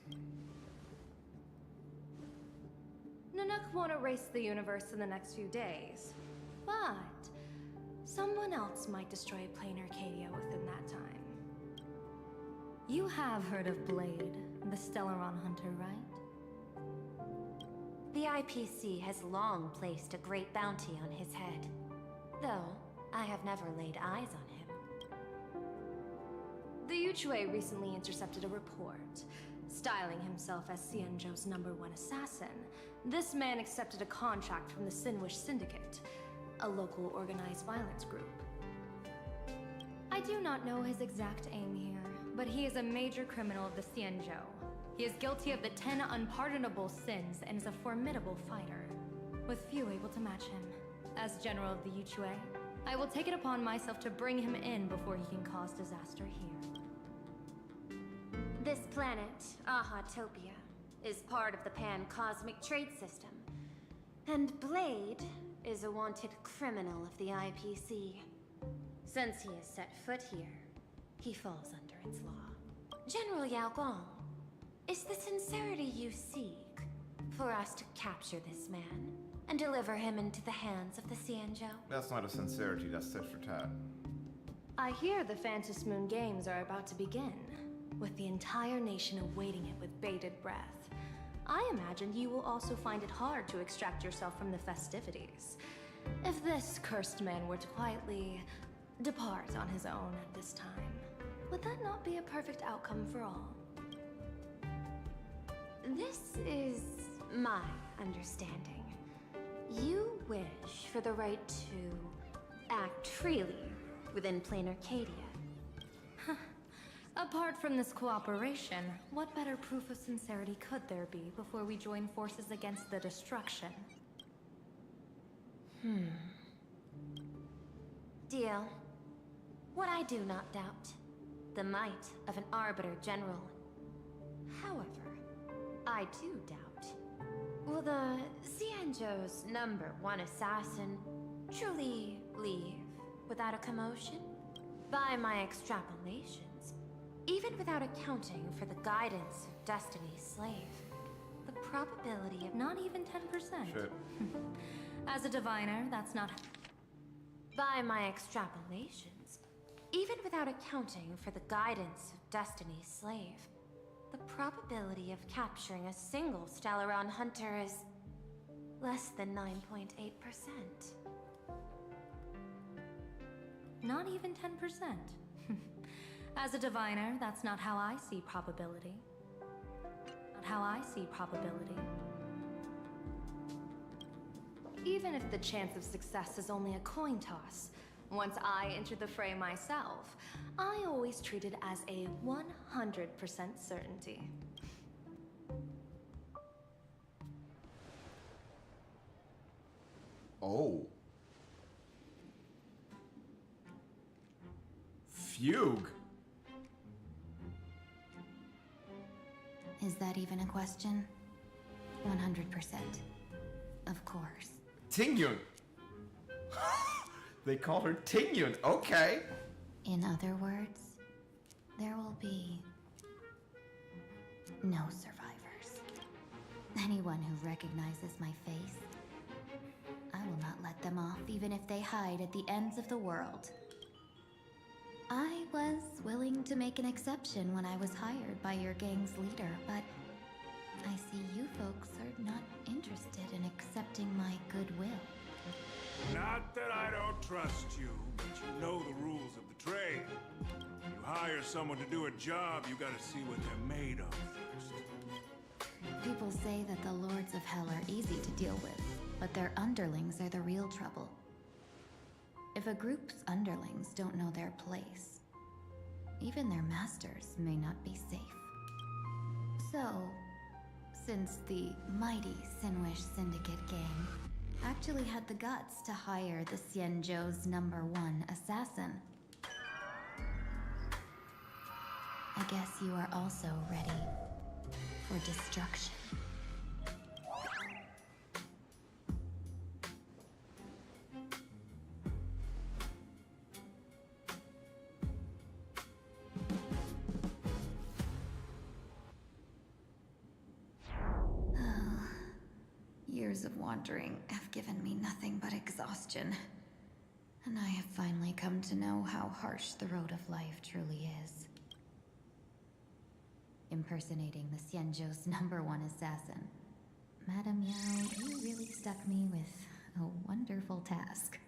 Nanook won't erase the universe in the next few days, but someone else might destroy PLANARCADIA within that time. You have heard of Blade, the Stellaron hunter, right? The IPC has long placed a great bounty on his head, though I have never laid eyes on him. The Yuchue recently intercepted a report. Styling himself as Xianzhou's #1 assassin, this man accepted a contract from the Sinwish Syndicate, a local organized violence group. I do not know his exact aim here, but he is a major criminal of the Xianzhou. He is guilty of the 10 unpardonable sins and is a formidable fighter, with few able to match him. As General of the Yuchue, I will take it upon myself to bring him in before he can cause disaster here. This planet, Ahatopia, is part of the pan-cosmic trade system, and Blade is a wanted criminal of the IPC. Since he has set foot here, he falls under its law. General Yao Gong, is the sincerity you seek for us to capture this man and deliver him into the hands of the Xianzhou? That's not a sincerity, that's tit for tat. I hear the Phantom Moon Games are about to begin, with the entire nation awaiting it with bated breath. I imagine you will also find it hard to extract yourself from the festivities. If this cursed man were to quietly depart on his own at this time, would that not be a perfect outcome for all? This is my understanding. You wish for the right to act freely within PLANARCADIA. Apart from this cooperation, what better proof of sincerity could there be before we join forces against the destruction? Deal. What I do not doubt, the might of an Arbiter General. However, I do doubt, will the Xianzhou's #1 assassin truly leave without a commotion? By my extrapolations, even without accounting for the guidance of Destiny's slave, the probability of not even 10%. Shit. As a diviner, that's not... By my extrapolations, even without accounting for the guidance of Destiny's slave, the probability of capturing a single Stellaron hunter is less than 9.8%. Not even 10%. As a diviner, that's not how I see probability. Not how I see probability. Even if the chance of success is only a coin toss, once I enter the fray myself, I always treat it as a 100% certainty. Oh. Fugue. Is that even a question? 100%. Of course. Tingyun. They call her Tingyun. Okay. In other words, there will be no survivors. Anyone who recognizes my face, I will not let them off, even if they hide at the ends of the world. I was willing to make an exception when I was hired by your gang's leader, but I see you folks are not interested in accepting my goodwill. Not that I don't trust you, but you know the rules of the trade. You hire someone to do a job, you gotta see what they're made of first. People say that the Lords of Hell are easy to deal with, but their underlings are the real trouble. If a group's underlings don't know their place, even their masters may not be safe. So, since the mighty Sinwish Syndicate gang actually had the guts to hire the Xianzhou's #1 assassin, I guess you are also ready for destruction. Years of wandering have given me nothing but exhaustion, and I have finally come to know how harsh the road of life truly is. Impersonating the Xianzhou's #1 assassin. Madame Yao, you really stuck me with a wonderful task.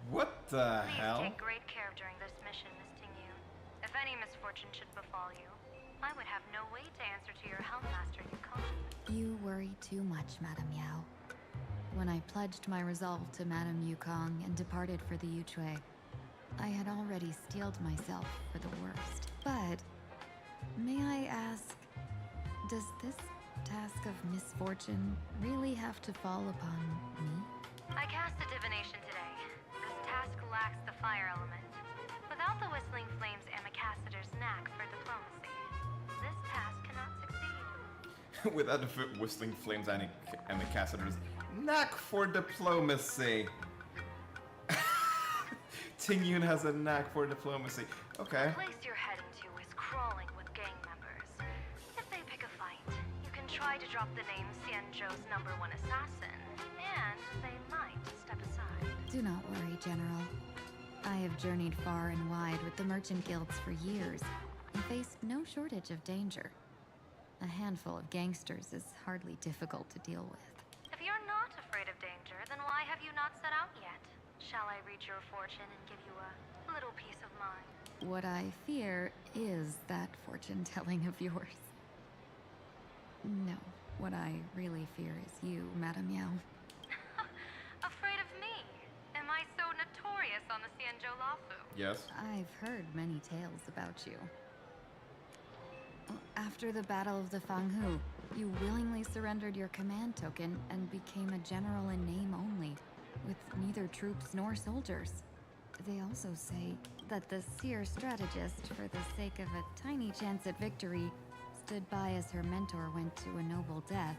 What the hell? Please take great care during this mission, Miss Tingyu. If any misfortune should befall you, I would have no way to answer to your Helmmaster Yukong. You worry too much, Madame Yao. When I pledged my resolve to Madame Yukong and departed for the Yuchui, I had already steeled myself for the worst. But, may I ask, does this task of misfortune really have to fall upon me? I cast a divination today. This task lacks the fire element. Without the Whistling Flames Ambassador's knack for diplomacy, this task cannot succeed. Without the Whistling Flames and the Cassider's knack for diplomacy. Tingyun has a knack for diplomacy. Okay. The place you're heading to is crawling with gang members. If they pick a fight, you can try to drop the name Xianzhou's #1 assassin, and they might step aside. Do not worry, General. I have journeyed far and wide with the merchant guilds for years and faced no shortage of danger. A handful of gangsters is hardly difficult to deal with. If you're not afraid of danger, then why have you not set out yet? Shall I read your fortune and give you a little peace of mind? What I fear is that fortune-telling of yours. No, what I really fear is you, Madame Yao. Afraid of me? Am I so notorious on the Xianzhou Lafu? Yes. I've heard many tales about you. After the Battle of the Fanghu, you willingly surrendered your command token and became a general in name only, with neither troops nor soldiers. They also say that the seer strategist, for the sake of a tiny chance at victory, stood by as her mentor went to a noble death,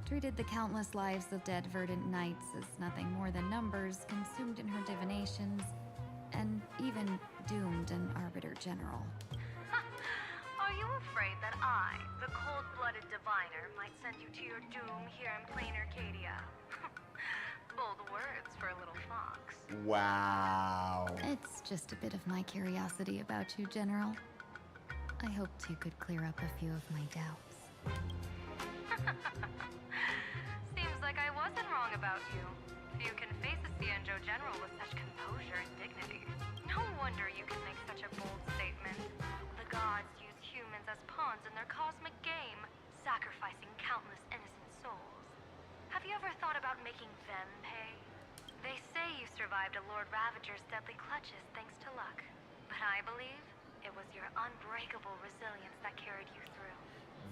treated the countless lives of dead verdant knights as nothing more than numbers consumed in her divinations, and even doomed an arbiter general. Are you afraid that I, the cold-blooded diviner, might send you to your doom here in PLANARCADIA? Bold words for a little fox. Wow. It's just a bit of my curiosity about you, General. I hoped you could clear up a few of my doubts. Seems like I wasn't wrong about you. Few can face a Xianzhou general with such composure and dignity. No wonder you can make such a bold statement. The gods use humans as pawns in their cosmic game, sacrificing countless innocent souls. Have you ever thought about making them pay? They say you survived a Lord Ravager's deadly clutches thanks to luck. But I believe it was your unbreakable resilience that carried you through.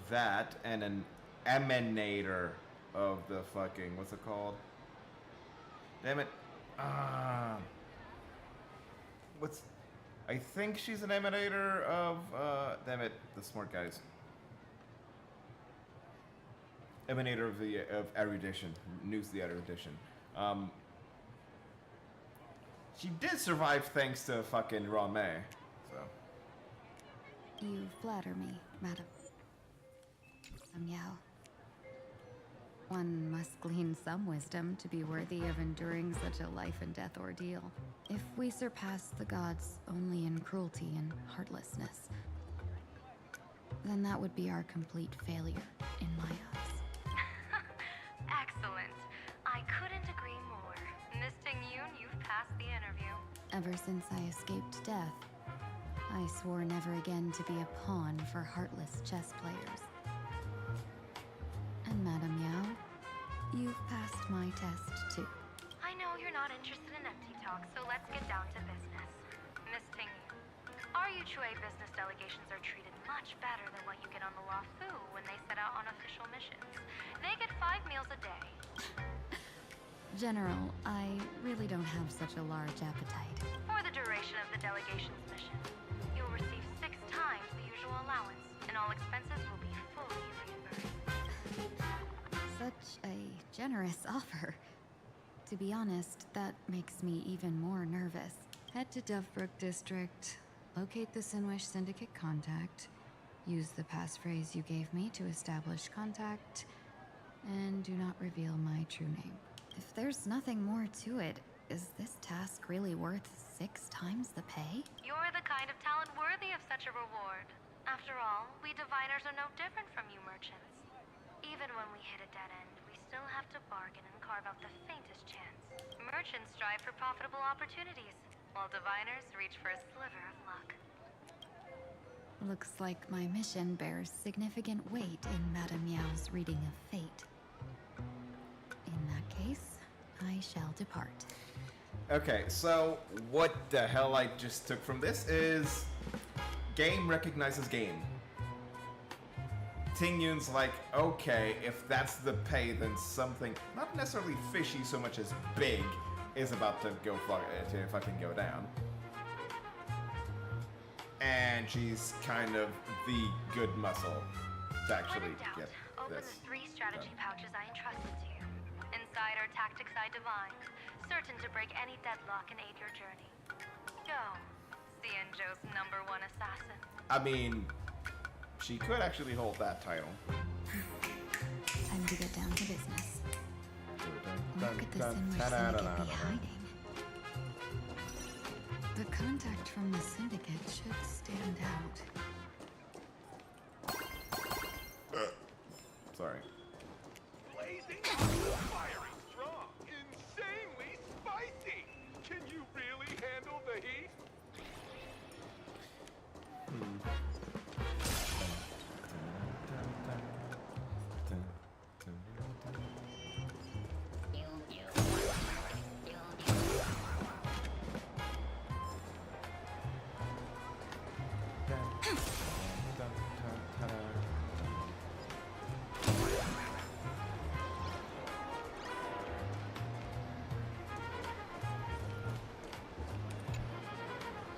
That and an emanator of the fucking, what's it called? Damn it. I think she's an emanator of, damn it, the smart guys. Emanator of erudition, news the erudition. She did survive thanks to fucking Rame, so. You flatter me, madam. Yao. One must glean some wisdom to be worthy of enduring such a life and death ordeal. If we surpass the gods only in cruelty and heartlessness, then that would be our complete failure in my eyes. Excellent. I couldn't agree more. Miss Ting-Yoon, you've passed the interview. Ever since I escaped death, I swore never again to be a pawn for heartless chess players. And Madame Yao, you've passed my test too. I know you're not interested in empty talk, so let's get down to business. Miss Ting-Yoon, our Yuchue business delegations are treated much better than what you get on the Wafu when they set out on official missions. They get 5 meals a day. General, I really don't have such a large appetite. For the duration of the delegation's mission, you'll receive 6 times the usual allowance, and all expenses will be fully reimbursed. Such a generous offer. To be honest, that makes me even more nervous. Head to Dovebrook District, locate the Sinwish Syndicate contact, use the passphrase you gave me to establish contact, and do not reveal my true name. If there's nothing more to it, is this task really worth 6 times the pay? You're the kind of talent worthy of such a reward. After all, we diviners are no different from you merchants. Even when we hit a dead end, we still have to bargain and carve out the faintest chance. Merchants strive for profitable opportunities, while diviners reach for a sliver of luck. Looks like my mission bears significant weight in Madame Yao's reading of fate. In that case, I shall depart. Okay, so what the hell I just took from this is game recognizes game. Ting-Yoon's like, okay, if that's the pay, then something not necessarily fishy so much as big is about to fucking go down. And she's kind of the good muscle to actually get Open this the 3 strategy done. pouches I entrusted to you. Inside are tactics I divined, certain to break any deadlock and aid your journey. Go, Xianzhou's #1 assassin. I mean, she could actually hold that title. Time to get down to business. Look at the Sinwish Syndicate be hiding. The contact from the Syndicate should stand out. Sorry. Blazing, fiery strong, insanely spicy. Can you really handle the heat?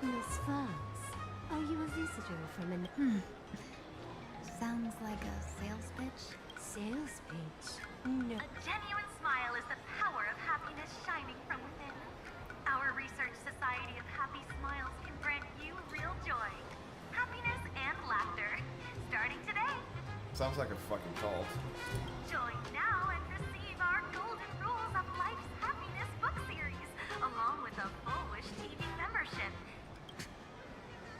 Miss Fox, are you a visitor from an... Sounds like a sales pitch. Sales pitch? No. A genuine smile is the power of happiness shining from within. Our research society of happy smiles can grant you real joy, happiness, and laughter. Starting today. Sounds like a fucking cult. Join now and receive our Golden Rules of Life's Happiness book series, along with a full Wish TV membership.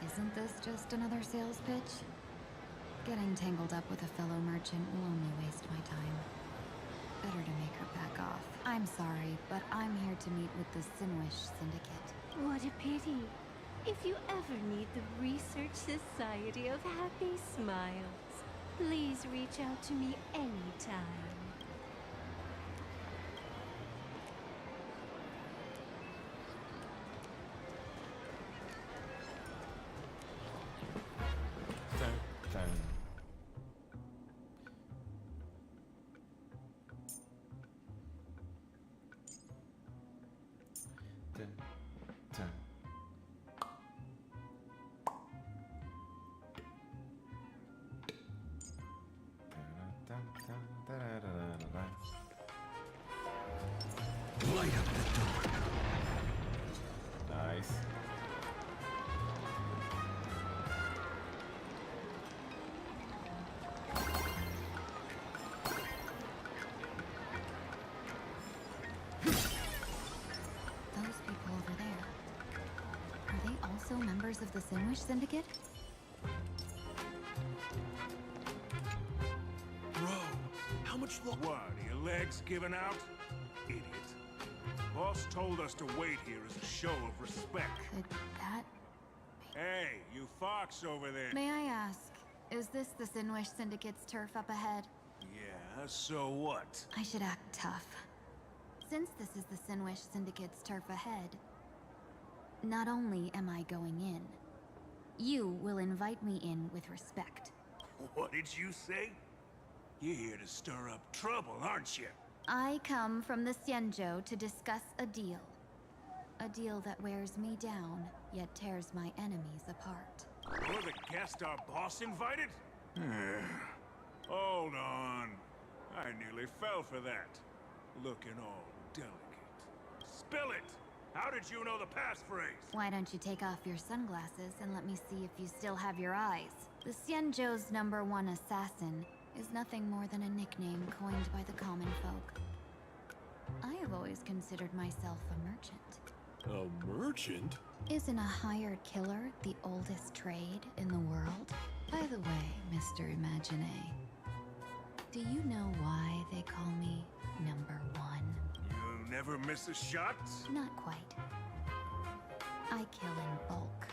Isn't this just another sales pitch? Getting tangled up with a fellow merchant will only waste my time. Better to make her back off. I'm sorry, but I'm here to meet with the Sinwish Syndicate. What a pity. If you ever need the Research Society of Happy Smiles, please reach out to me anytime. Light up the door. Nice. Those people over there, are they also members of the Sinwish Syndicate? Bro, how much longer? What, are your legs giving out? Idiot. Boss told us to wait here as a show of respect. Could that... Hey, you fox over there. May I ask, is this the Sinwish Syndicate's turf up ahead? Yeah, so what? I should act tough. Since this is the Sinwish Syndicate's turf ahead, not only am I going in, you will invite me in with respect. What did you say? You're here to stir up trouble, aren't you? I come from the Xianzhou to discuss a deal. A deal that wears me down, yet tears my enemies apart. You're the guest our boss invited? Hold on. I nearly fell for that. Looking all delicate. Spill it! How did you know the passphrase? Why don't you take off your sunglasses and let me see if you still have your eyes? The Xianzhou's #1 assassin is nothing more than a nickname coined by the common folk. I have always considered myself a merchant. A merchant? Isn't a hired killer the oldest trade in the world? By the way, Mr. Imagine, do you know why they call me #1? You never miss a shot? Not quite. I kill in bulk.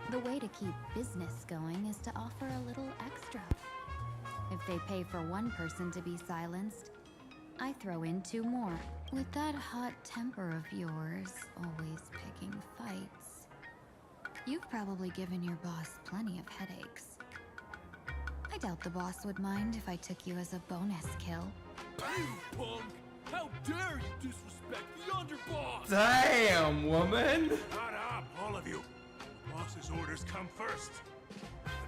The way to keep business going is to offer a little extra. If they pay for one person to be silenced, I throw in 2 more. With that hot temper of yours, always picking fights, you've probably given your boss plenty of headaches. I doubt the boss would mind if I took you as a bonus kill. You punk! How dare you disrespect the underboss! Damn, woman! Shut up, all of you! The boss's orders come first.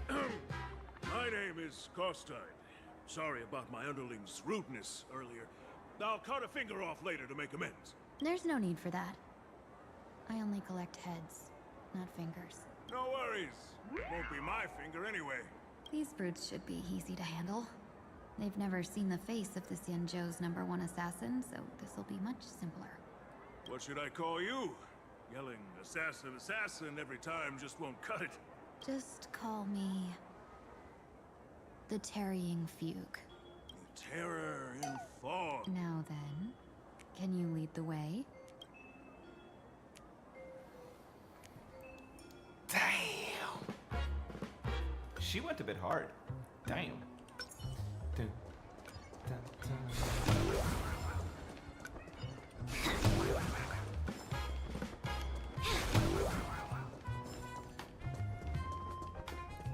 My name is Costine. Sorry about my underling's rudeness earlier. I'll cut a finger off later to make amends. There's no need for that. I only collect heads, not fingers. No worries. Won't be my finger anyway. These brutes should be easy to handle. They've never seen the face of the Xianzhou's #1 assassin, so this'll be much simpler. What should I call you? Yelling assassin, assassin every time just won't cut it. Just call me... the Tarrying Fugue. Terror in fog. Now then, can you lead the way? Damn! She went a bit hard. Damn. Dun, dun, dun.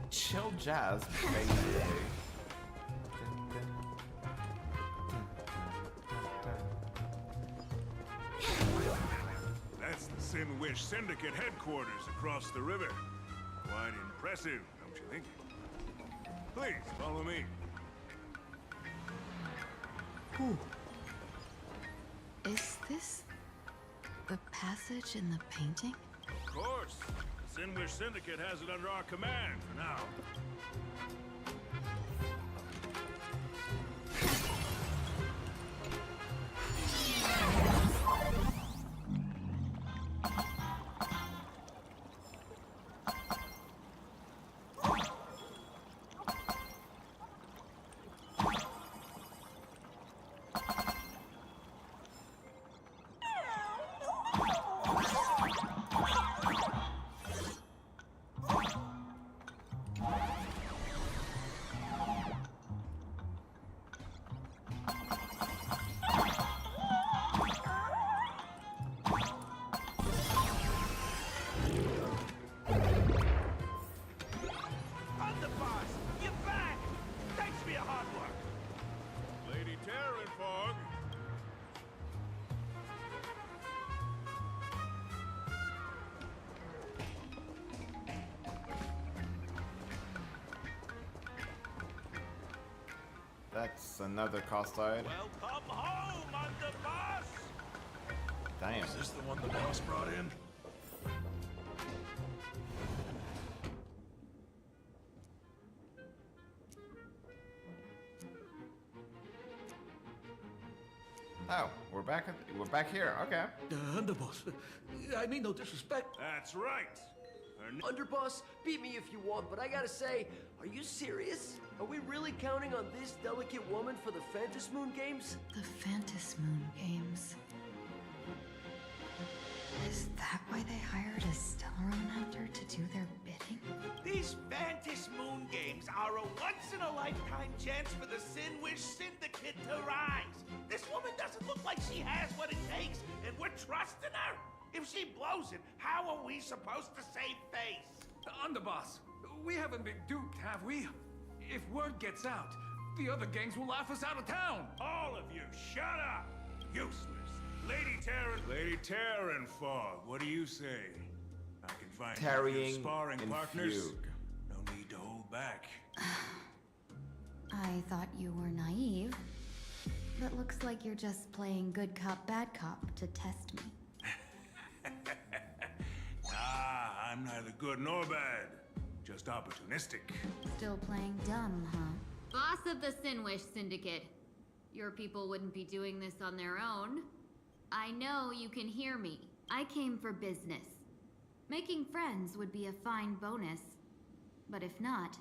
Chill jazz, baby. That's the Sinwish Syndicate headquarters across the river. Quite impressive, don't you think? Please, follow me. Ooh. Is this the passage in the painting? Of course. The Sinwish Syndicate has it under our command for now. Lady Terror and Fog, That's another cost side. Welcome home, Underboss! Damn. Is this the one the boss brought in? Oh, we're back here. Okay. Underboss, I mean no disrespect. That's right. Underboss, beat me if you want, but I gotta say, are you serious? Are we really counting on this delicate woman for the Phantasmoon games? The Phantasmoon games. Is that why they hired a Stellaron hunter to do their bidding? These Phantasmoon games are a once-in-a-lifetime chance for the Sinwish Syndicate to rise. This woman doesn't look like she has what it takes, and we're trusting her. If she blows it, how are we supposed to save face? Underboss, we haven't been duped, have we? If word gets out, the other gangs will laugh us out of town. All of you, shut up! Useless. Lady Terran Fog, what do you say? I can find Tarrying sparring and partners. fugue. No need to hold back. I thought you were naive. But looks like you're just playing good cop, bad cop to test me. Ah, I'm neither good nor bad. Just opportunistic. Still playing dumb, huh? Boss of the Sinwish Syndicate. Your people wouldn't be doing this on their own. I know you can hear me. I came for business. Making friends would be a fine bonus. But if not,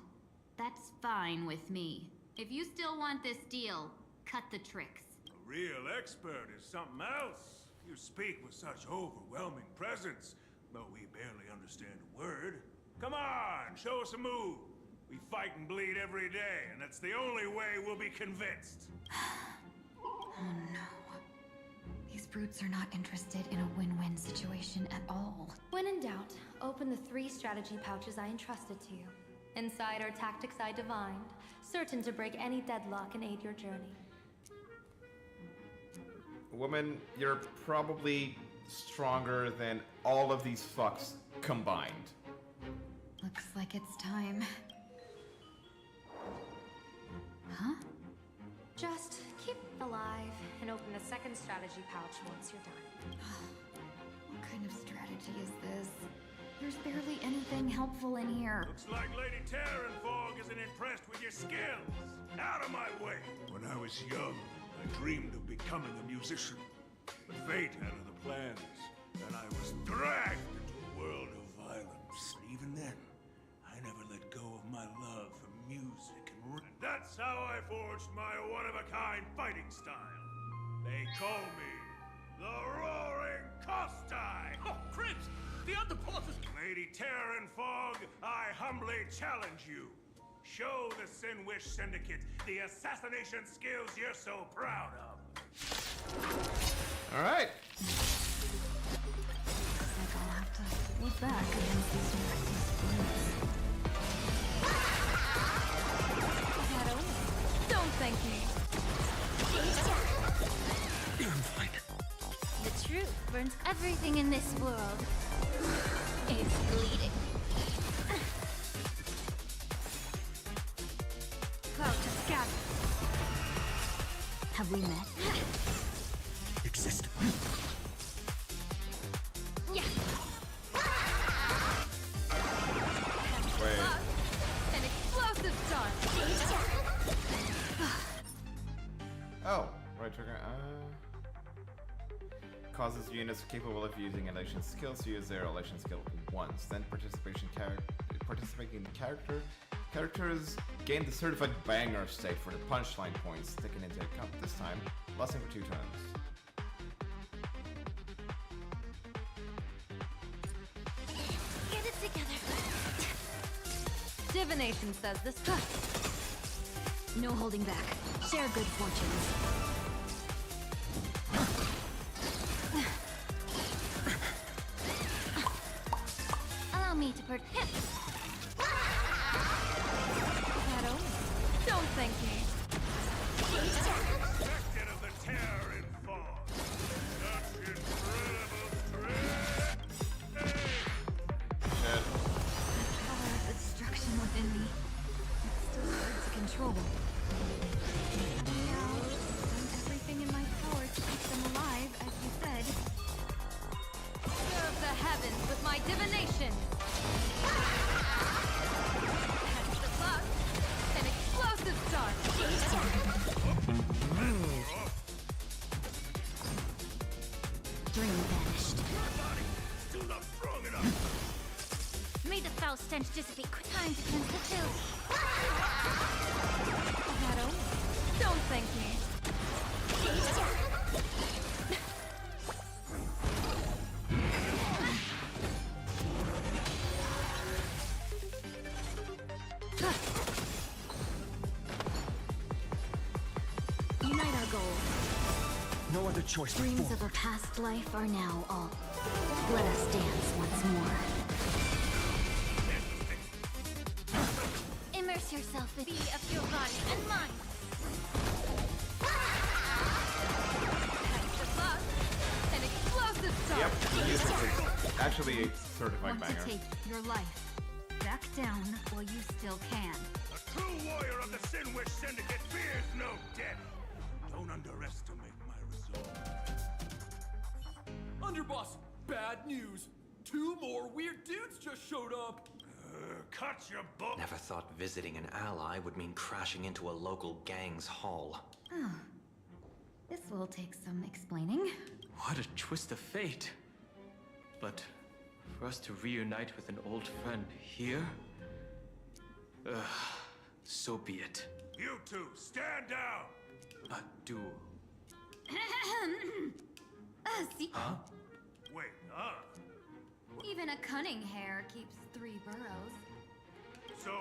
that's fine with me. If you still want this deal, cut the tricks. A real expert is something else. You speak with such overwhelming presence, though we barely understand a word. Come on, show us a move. We fight and bleed every day, and that's the only way we'll be convinced. Oh no. These brutes are not interested in a win-win situation at all. When in doubt, open the 3 strategy pouches I entrusted to you. Inside are tactics I divined, certain to break any deadlock and aid your journey. Woman, you're probably stronger than all of these fucks combined. Looks like it's time. Huh? Just keep alive and open the second strategy pouch once you're done. What kind of strategy is this? There's barely anything helpful in here. Looks like Lady Terran Fog isn't impressed with your skills. Out of my way. When I was young, I dreamed of becoming a musician. But fate had other plans, and I was dragged into a world of violence. But even then, I never let go of my love for music and that's how I forged my one-of-a-kind fighting style. They call me the Roaring Kostai. Oh, Prince! The Underboss is... Lady Terran Fog, I humbly challenge you. Show the Sinwish Syndicate the assassination skills you're so proud of. Alright. Looks like I'll have to look back against these brutes. Don't thank me. I'm fine. The truth burns everything in this world. It's bleeding. Cloud to scatter. Have we met? Exist. Yeah. Wait. An explosive start. Oh, right trigger. Causes units capable of using elation skills to use their elation skill once. Then participating characters gain the certified banger state for the punchline points taken into account this time, lasting for 2 turns. Get it together. Divination says this. No holding back. Share good fortunes. Allow me to him. Don't thank me. Expected of the Terran Fog. Such incredible strength. The power of destruction within me. It's still hard to control. Divination! That's the bug. An explosive start! Dream vanished. Still not strong enough. May the foul stench dissipate quick. Time to cleanse the filth. Shadow, don't thank me. Unite our goals. No other choice. Dreams of a past life are now all. Let us dance once more. Immerse yourself in of your body and mind. That's the bug. An explosive start! Yep, this is actually a certified Want banger. to take your life. Back down while you still can. A true warrior of the Sinwish Syndicate fears no death. Don't underestimate my resolve. Underboss, bad news. 2 more weird dudes just showed up. Cut your butt. Never thought visiting an ally would mean crashing into a local gang's hall. Oh. This will take some explaining. What a twist of fate. But for us to reunite with an old friend here? So be it. You two, stand down! A duel. See? Huh? Wait, Even a cunning hare keeps 3 burrows. So...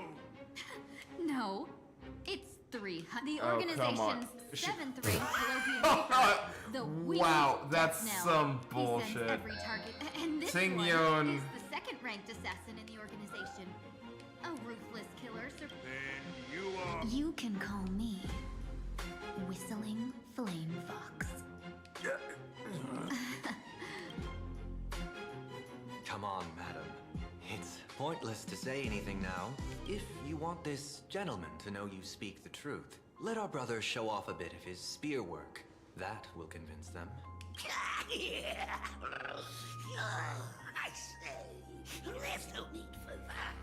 No, it's 3. The Oh, come on. organization's 7th ranked killer behavior. The Wow, weakest that's death some knell. He bullshit. sends every target, and this Ting one Yun. is the 2nd ranked assassin in the organization. A ruthless killer. Then you are... You can call me Whistling Flame Fox. Come on, madam. It's pointless to say anything now. If you want this gentleman to know you speak the truth, let our brother show off a bit of his spear work. That will convince them. I say, there's no need for that.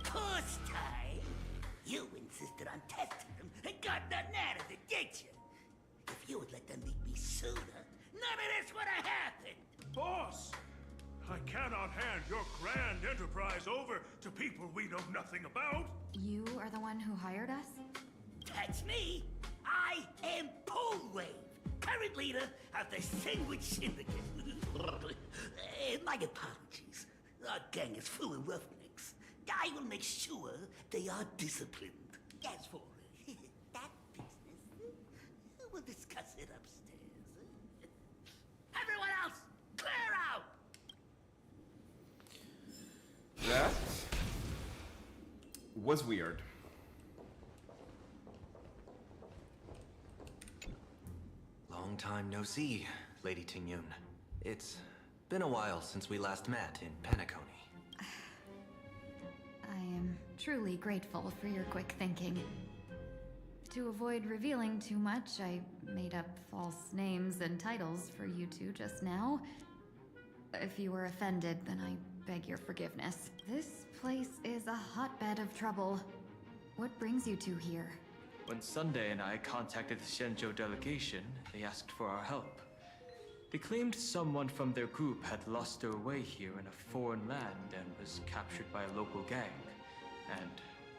Course time. You insisted on testing them and got nothing out of it, did you? If you would let them meet me sooner, none of this would have happened. Boss! I cannot hand your grand enterprise over to people we know nothing about. You are the one who hired us? That's me. I am Polwave, current leader of the Sandwich Syndicate. My apologies. Our gang is full of roughnecks. I will make sure they are disciplined. As for that business, we'll discuss it upstairs. Everyone else, clear out! That was weird. Long time no see, Lady Ting-Yun. It's been a while since we last met in Penacony. I am truly grateful for your quick thinking. To avoid revealing too much, I made up false names and titles for you two just now. If you were offended, then I beg your forgiveness. This place is a hotbed of trouble. What brings you two here? When Sunday and I contacted the Shenzhou delegation, they asked for our help. They claimed someone from their group had lost their way here in a foreign land and was captured by a local gang, and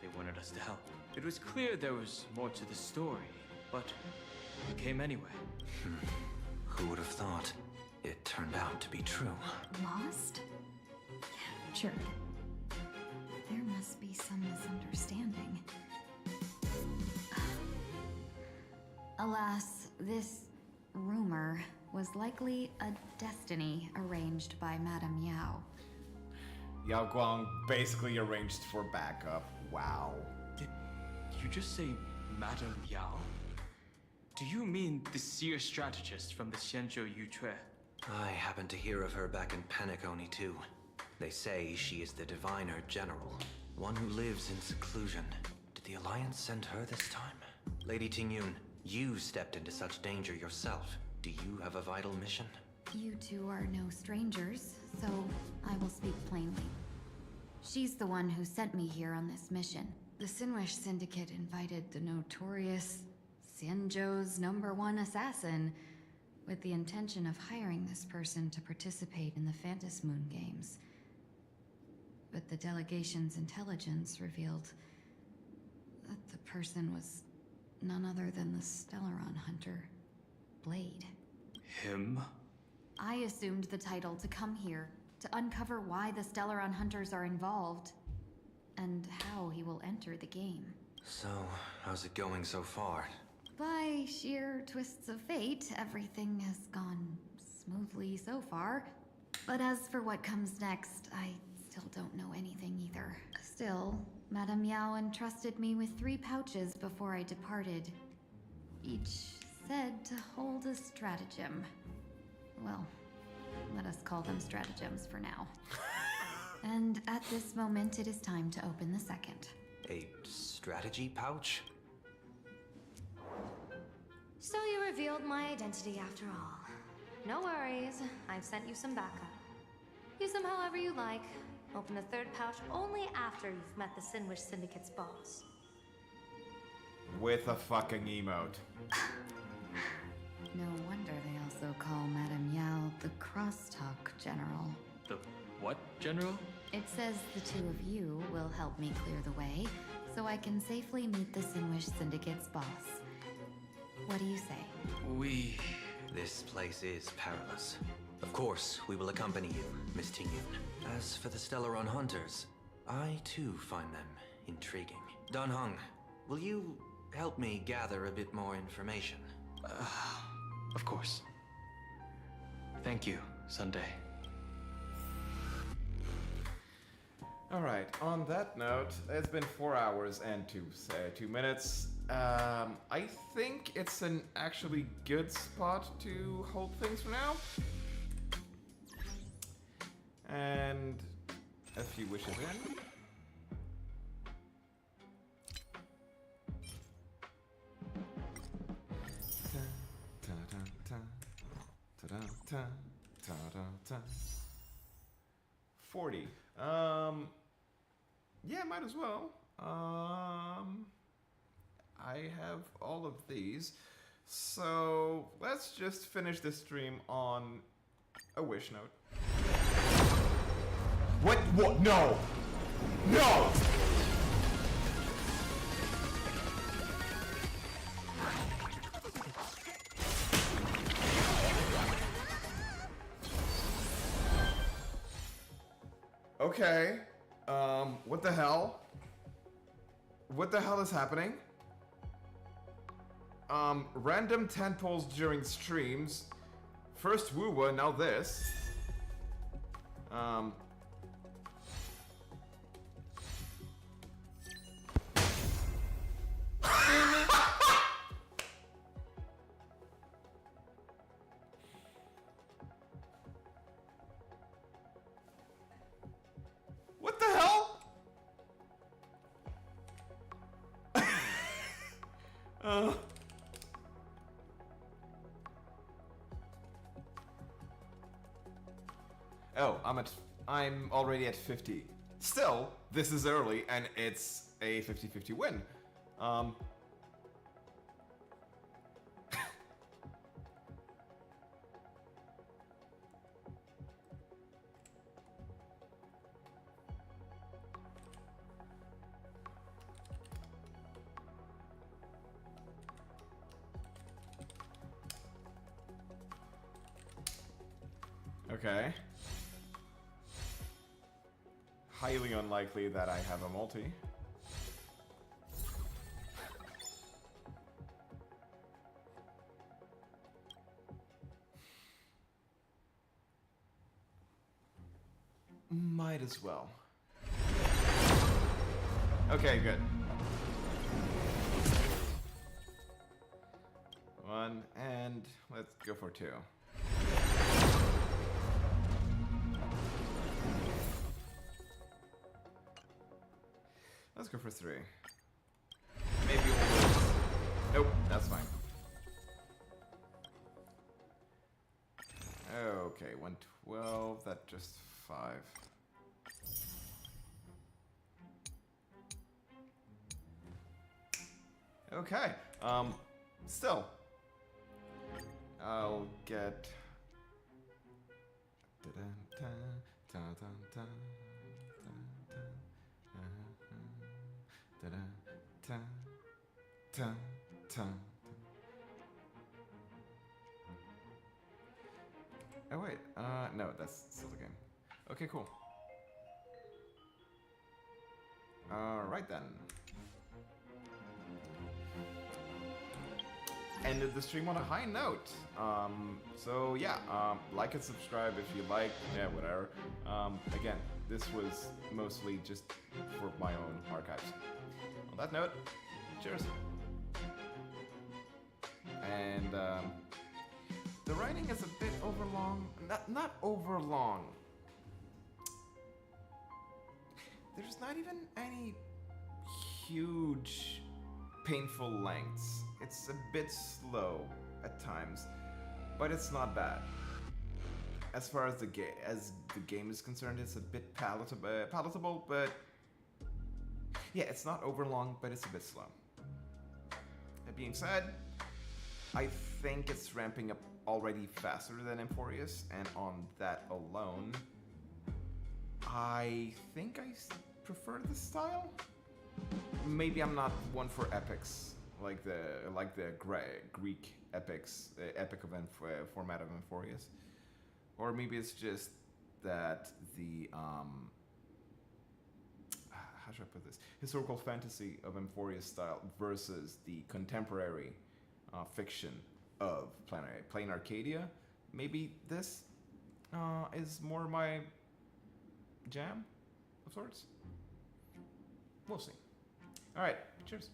they wanted us to help. It was clear there was more to the story, but we came anyway. Who would have thought? It turned out to be true. Lost? Sure. There must be some misunderstanding. Alas, this rumor was likely a destiny arranged by Madame Yao. Yao Guang basically arranged for backup. Wow. Did you just say Madame Yao? Do you mean the seer strategist from the Shenzhou Yutue? I happened to hear of her back in Penacony too. They say she is the diviner general, one who lives in seclusion. Did the Alliance send her this time? Lady Ting-Yun, you stepped into such danger yourself. Do you have a vital mission? You two are no strangers, so I will speak plainly. She's the one who sent me here on this mission. The Sinwish Syndicate invited the notorious Xianzhou's #1 assassin with the intention of hiring this person to participate in the Phantasmoon Games. But the delegation's intelligence revealed that the person was none other than the Stellaron hunter, Blade. Him? I assumed the title to come here, to uncover why the Stellaron hunters are involved, and how he will enter the game. So, how's it going so far? By sheer twists of fate, everything has gone smoothly so far. But as for what comes next, I still don't know anything either. Still, Madame Yao entrusted me with 3 pouches before I departed. Each said to hold a stratagem. Well, let us call them stratagems for now. And at this moment, it is time to open the second. A strategy pouch? So you revealed my identity after all. No worries, I've sent you some backup. Use them however you like. Open the third pouch only after you've met the Sinwish Syndicate's boss. With a fucking emote. No wonder they also call Madame Yao the Crosstalk General. The what, General? It says the 2 of you will help me clear the way, so I can safely meet the Sinwish Syndicate's boss. What do you say? This place is perilous. Of course, we will accompany you, Miss Tingyun. As for the Stellaron hunters, I too find them intriguing. Dan Heng, will you help me gather a bit more information? Of course. Thank you, Sunday. Alright, on that note, it's been 4 hours and 2 minutes. I think it's an actually good spot to hold things for now. And a few wishes in. Ta-da, ta-da-ta. 40. Yeah, might as well. I have all of these. So let's just finish this stream on a wish note. What? What? No! No! Okay. What the hell? What the hell is happening? Random tentpoles during streams. First Woowa, now this. What the hell? Oh, I'm already at 50. Still, this is early and it's a 50-50 win. Okay. Highly unlikely that I have a multi. Might as well. Okay, good. 1, and let's go for 2. Let's go for 3. Maybe we'll lose. Nope, that's fine. Oh. 112, that just 5. Okay, still, I'll get... Oh wait, no, that's still the game. Okay, cool. Alright then. Ended the stream on a high note. So yeah, like and subscribe if you like, yeah, whatever. Again, this was mostly just for my own archives. On that note, cheers. And the writing is a bit overlong. Not overlong. There's not even any huge painful lengths. It's a bit slow at times, but it's not bad. As far as the game is concerned, it's a bit palatable, but yeah, it's not overlong, but it's a bit slow. That being said, I think it's ramping up already faster than Emphorius, and on that alone, I think I prefer this style. Maybe I'm not one for epics, like the Greek epics, epic event format of Emphorius, or maybe it's just that the how should I put this? Historical fantasy of Emphorius style versus the contemporary fiction of PLANARCADIA. Maybe this is more my jam of sorts. We'll see. All right, cheers.